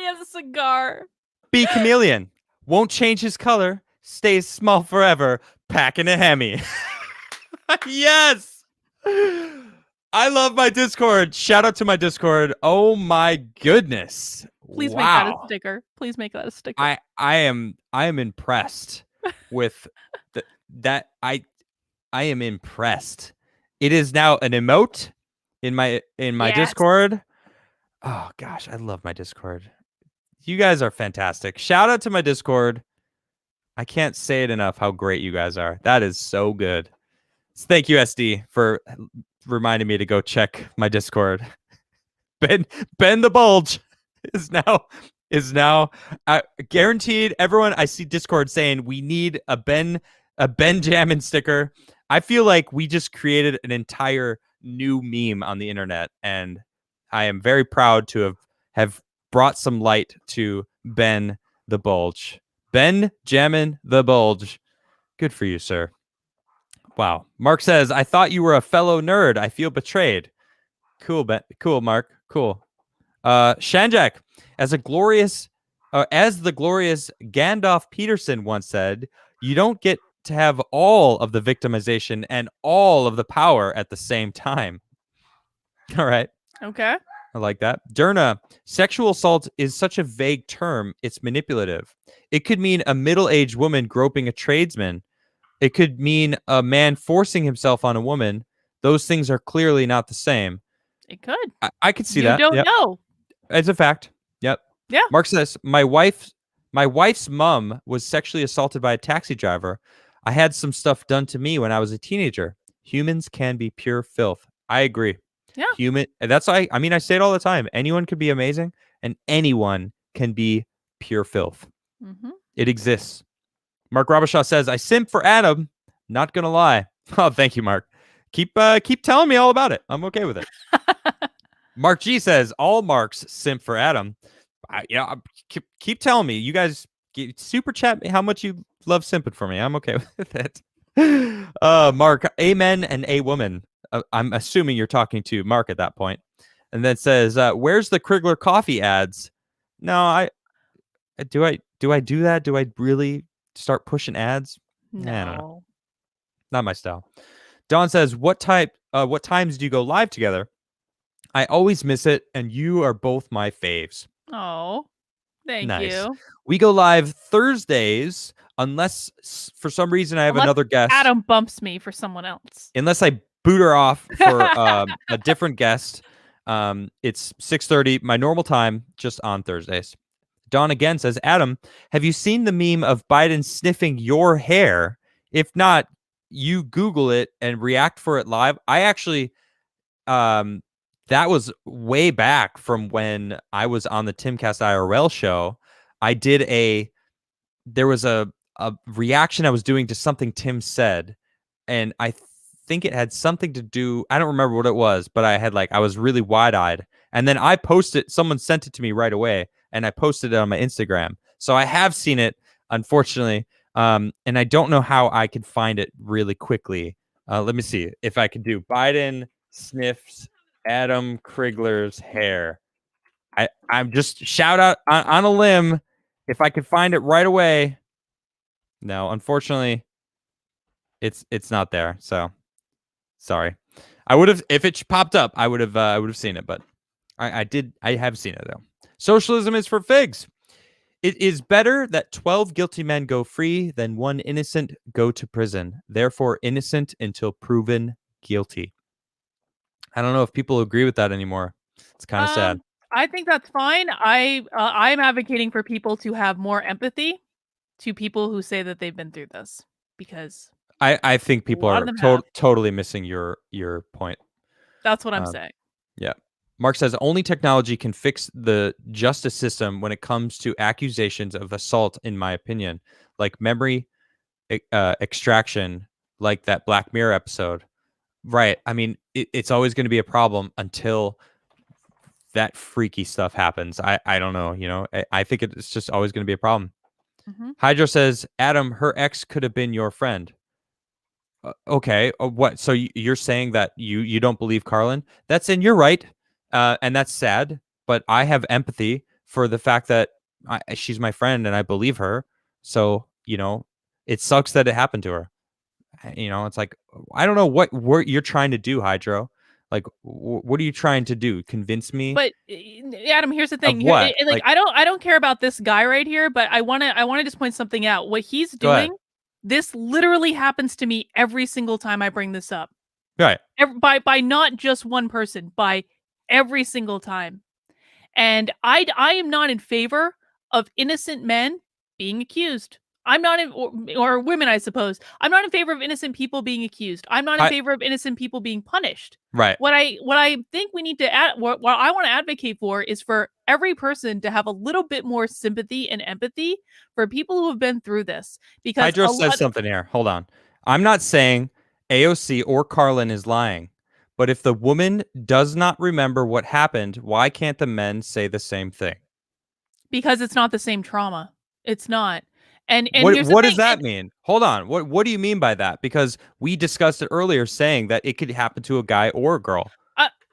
has a cigar. B chameleon. Won't change his color. Stays small forever. Packing a Hemi. Yes. I love my Discord. Shout out to my Discord. Oh my goodness. Please make that a Wow. sticker. Please make that a sticker. I am impressed with that I am impressed. It is now an emote in my Yes. Discord. Oh gosh, I love my Discord. You guys are fantastic. Shout out to my Discord. I can't say it enough how great you guys are. That is so good. Thank you, SD, for reminding me to go check my Discord. Ben the Bulge is now guaranteed. Everyone, I see Discord saying we need a Benjamin sticker. I feel like we just created an entire new meme on the internet, and I am very proud to have brought some light to Ben the Bulge. Benjamin the Bulge. Good for you, sir. Wow. Mark says, I thought you were a fellow nerd. I feel betrayed. Cool, cool, Mark. Cool. Shanjak, as the glorious Gandalf Peterson once said, you don't get to have all of the victimization and all of the power at the same time. All right. Okay. I like that. Derna, sexual assault is such a vague term. It's manipulative. It could mean a middle-aged woman groping a tradesman. It could mean a man forcing himself on a woman. Those things are clearly not the same. It could. I could see that. You don't know. It's a fact. Yep. Yeah. Mark says, my wife's mom was sexually assaulted by a taxi driver. I had some stuff done to me when I was a teenager. Humans can be pure filth. I agree. Yeah. That's why I say it all the time. Anyone could be amazing and anyone can be pure filth. Mm-hmm. It exists. Mark Robishaw says, I simp for Adam. Not gonna lie. Oh, thank you, Mark. Keep telling me all about it. I'm okay with it. Mark G says, all Marks simp for Adam. Keep telling me. You guys super chat me how much you love simping for me. I'm okay with it. Mark, amen and a woman. I'm assuming you're talking to Mark at that point. And then says, where's the Crigler coffee ads? No, do I do that? Do I really start pushing ads? No. I don't know. Not my style. Don says, what times do you go live together? I always miss it, and you are both my faves. Oh, thank Nice. you. We go live Thursdays, unless for some reason I have another guest. Adam bumps me for someone else. Unless I boot her off for a different guest. It's 6:30, my normal time, just on Thursdays. Don again says, Adam, have you seen the meme of Biden sniffing your hair? If not, you Google it and react for it live. I actually, that was way back from when I was on the Timcast IRL show. There was a reaction I was doing to something Tim said, and I think it had something to do, I don't remember what it was, but I was really wide-eyed. And then I posted, someone sent it to me right away, and I posted it on my Instagram. So I have seen it, unfortunately. And I don't know how I could find it really quickly. Let me see if I could do Biden sniffs Adam Crigler's hair. I'm just shout out on a limb. If I could find it right away. No, unfortunately, it's not there. So sorry. I would have, if it popped up, I would have seen it, but I have seen it though. Socialism is for figs. It is better that 12 guilty men go free than one innocent go to prison. Therefore, innocent until proven guilty. I don't know if people agree with that anymore. It's kind of sad. I think that's fine. I'm advocating for people to have more empathy to people who say that they've been through this, because I think people are totally missing your point. That's what I'm saying. Yeah. Mark says only technology can fix the justice system when it comes to accusations of assault, in my opinion, like memory extraction, like that Black Mirror episode. Right. I mean, it's always going to be a problem until that freaky stuff happens. I don't know. You know, I think it's just always going to be a problem. Mm-hmm. Hydro says, Adam, her ex could have been your friend. Okay, what? So you're saying that you don't believe Karlyn? And you're right, and that's sad. But I have empathy for the fact that she's my friend and I believe her. So it sucks that it happened to her. It's like I don't know what you're trying to do, Hydro. Like, what are you trying to do? Convince me But Adam, here's the of thing. Here, what? like, I don't care about this guy right here, but I wanna just point something out. What he's Go ahead. doing, this literally happens to me every single time I bring this up. Right. By not just one person, by every single time. And I am not in favor of innocent men being accused. I'm not in, or women, I suppose. I'm not in favor of innocent people being accused. I'm not in favor of innocent people being punished. Right. What I think we need to what I want to advocate for is for every person to have a little bit more sympathy and empathy for people who have been through this. Because Hydro says something here. Hold on. I'm not saying AOC or Karlyn is lying, but if the woman does not remember what happened, why can't the men say the same thing? Because it's not the same trauma. It's not. And What here's the what thing. does that mean? Hold on. What do you mean by that? Because we discussed it earlier, saying that it could happen to a guy or a girl.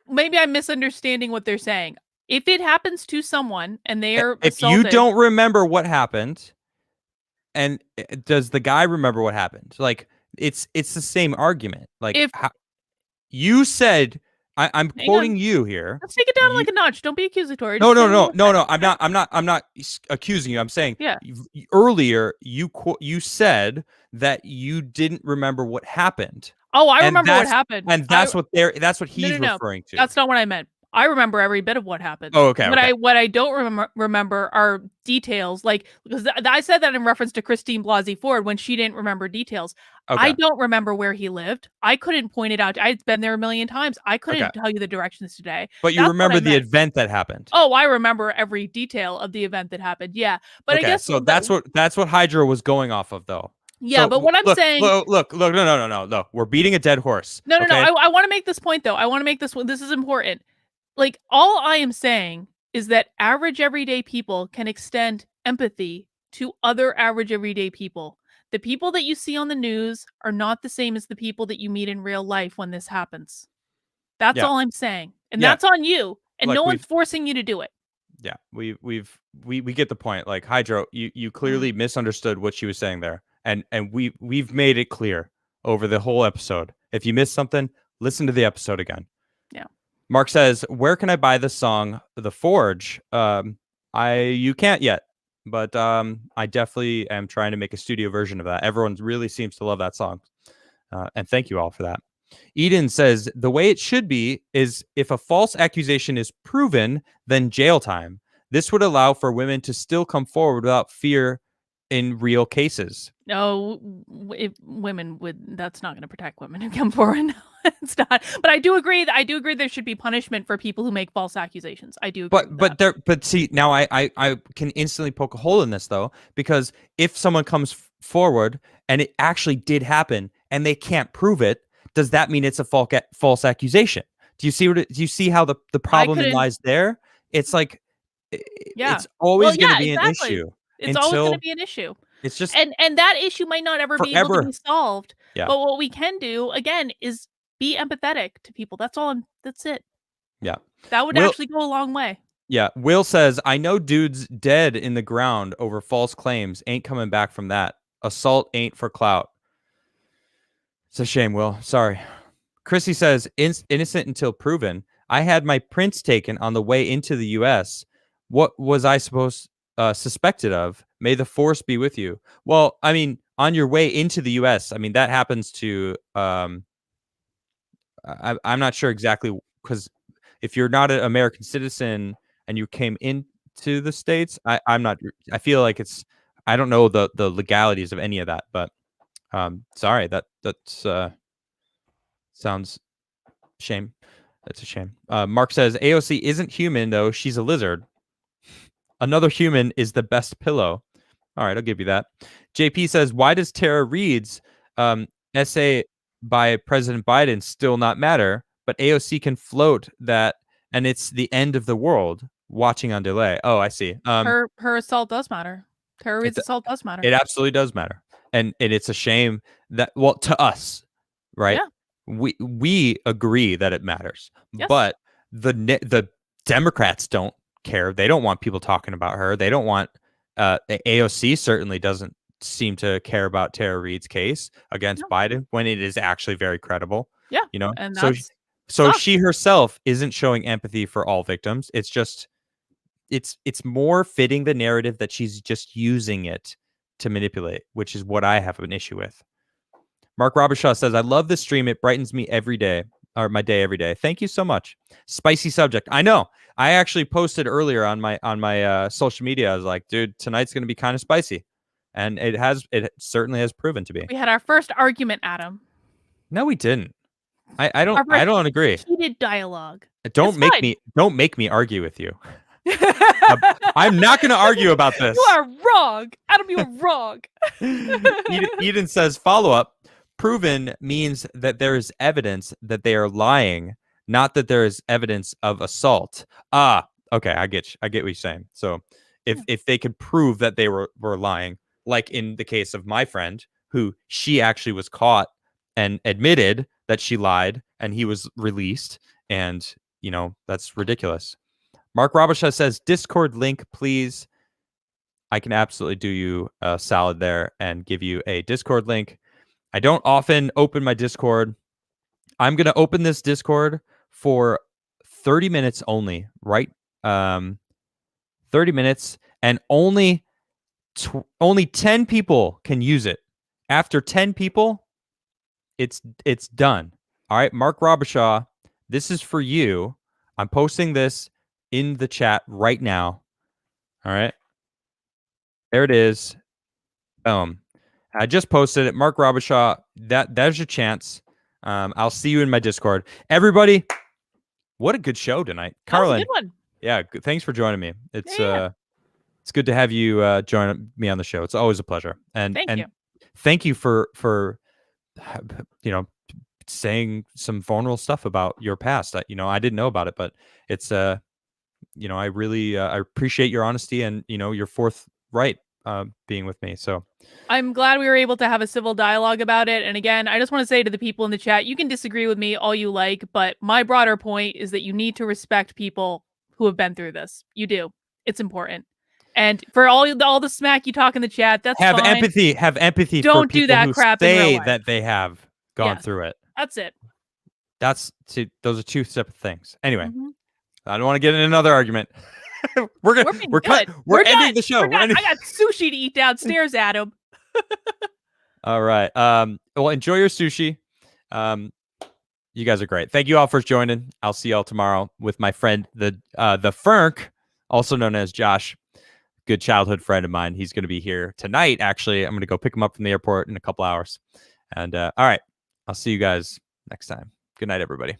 Maybe I'm misunderstanding what they're saying. If it happens to someone and they are If you assaulted, don't remember what happened, and does the guy remember what happened? Like it's the same argument. Like if you said, I'm hang quoting on, you here. let's take it down like a notch. Don't be accusatory. No, Just no, tell me no, what no, happened, no. okay? I'm not accusing you. I'm saying Yeah. earlier you said that you didn't remember what happened, Oh, I and remember what happened. that's what No, he's no, no. referring to. That's not what I meant. I remember every bit of what happened. Oh, okay, What okay, I don't remember are details, like because I said that in reference to Christine Blasey Ford when she didn't remember details. I okay, don't remember where he lived. I couldn't point it out. I'd been there a million times. I okay. couldn't tell you the directions today. But you That's what remember I the meant. event that happened. Oh, I remember every detail of the event that happened. Yeah. But I Okay, guess so that's what Hydra was going off of, though. yeah, So but what I'm look, saying, look, look, look. No, no, no, no, no. We're beating a dead horse. no, no, no. Okay. I want to make this point though. I want to make this one. This is important. Like all I am saying is that average everyday people can extend empathy to other average everyday people. The people that you see on the news are not the same as the people that you meet in real life when this happens. That's Yeah. all I'm saying. And Yeah. that's on you. And no Like one's forcing you to do it. yeah, we get the point. Like Hydro, you Mm, clearly misunderstood what she was saying there, and we've made it clear over the whole episode. If you missed something, listen to the episode again. yeah. Mark says, "Where can I buy the song The Forge?" You can't yet, but I definitely am trying to make a studio version of that. Everyone really seems to love that song, and thank you all for that. Eden says the way it should be is if a false accusation is proven, then jail time. This would allow for women to still come forward without fear in real cases. No, if women would, that's not going to protect women who come forward. No, it's not. But I do agree. I do agree there should be punishment for people who make false accusations. I do agree with that. But see, now I can instantly poke a hole in this though, because if someone comes forward and it actually did happen and they can't prove it, does that mean it's a false accusation? Do you see how the I problem couldn't. lies there? It's like Yeah. it's Well, always going to yeah, be an exactly. issue It's always going to until be an issue. it's just And that issue might not ever be able to be forever. solved. Yeah. But what we can do again is be empathetic to people. That's it. Yeah. That would Will actually go a long way. Yeah, Will says, I know dudes dead in the ground over false claims. Ain't coming back from that. Assault ain't for clout. It's a shame, Will. Sorry. Chrissy says, innocent until proven. I had my prints taken on the way into the U.S. What was I suspected of? May the force be with you. Well, I mean, on your way into the U.S., I mean, that happens to, I'm not sure exactly, because if you're not an American citizen and you came into the States, I'm not, I feel like I don't know the legalities of any of that, but sorry, that's sounds shame. That's a shame. Mark says AOC isn't human though. She's a lizard. Another human is the best pillow. All right, I'll give you that. JP says, why does Tara Reid's essay by President Biden still not matter, but AOC can float that and it's the end of the world watching on delay? Oh, I see. Her assault does matter. Tara Reid's assault does matter. It absolutely does matter. And it's a shame that, well, to us, right? Yeah. We agree that it matters, Yes. but the Democrats don't care. They don't want people talking about her. They don't want AOC certainly doesn't seem to care about Tara Reade's case against No. Biden when it is actually very credible. Yeah. You know, And so that's so sucks. she herself isn't showing empathy for all victims. It's just it's more fitting the narrative that she's just using it to manipulate, which is what I have an issue with. Mark Robershaw says, I love this stream. It brightens me every day, or my day every day. Thank you so much. Spicy subject. I know. I actually posted earlier on my social media. I was like, dude, tonight's going to be kind of spicy. And it certainly has proven to be. We had our first argument, Adam. No, we didn't. I Our first don't agree. heated dialogue. Don't make me argue with you. I'm not going to argue about this. You are wrong. Adam, you are wrong. Eden says, follow up. Proven means that there is evidence that they are lying, not that there is evidence of assault. Okay, I get what you're saying. So if they could prove that they were lying, like in the case of my friend, who she actually was caught and admitted that she lied and he was released, and that's ridiculous. Mark Robershaw says, Discord link, please. I can absolutely do you a salad there and give you a Discord link. I don't often open my Discord. I'm going to open this Discord for 30 minutes only, right? 30 minutes, and only 10 people can use it. After 10 people, it's done. All right, Mark Robershaw, this is for you. I'm posting this in the chat right now. All right. There it is. I just posted it. Mark Robershaw, there's your chance. I'll see you in my Discord. Everybody, what a good show tonight. Karlyn, good one. Yeah, thanks for joining me. It's good to have you join me on the show. It's always a pleasure. And thank you for saying some vulnerable stuff about your past. I didn't know about it, but it's I really I appreciate your honesty and your forthright being with me. So I'm glad we were able to have a civil dialogue about it. And again, I just want to say to the people in the chat, you can disagree with me all you like, but my broader point is that you need to respect people who have been through this. You do. It's important. And for all the smack you talk in the chat, that's have fine. empathy. Have empathy. Don't for people do that who crap say in real life. that they have gone through it. That's it. Those are two separate things. Anyway, I don't want to get in another argument. we're ending the show. I got sushi to eat downstairs, Adam. All right. Well, enjoy your sushi. You guys are great. Thank you all for joining. I'll see y'all tomorrow with my friend, the Fernk, also known as Josh, good childhood friend of mine. He's going to be here tonight. Actually, I'm going to go pick him up from the airport in a couple hours. And all right, I'll see you guys next time. Good night, everybody.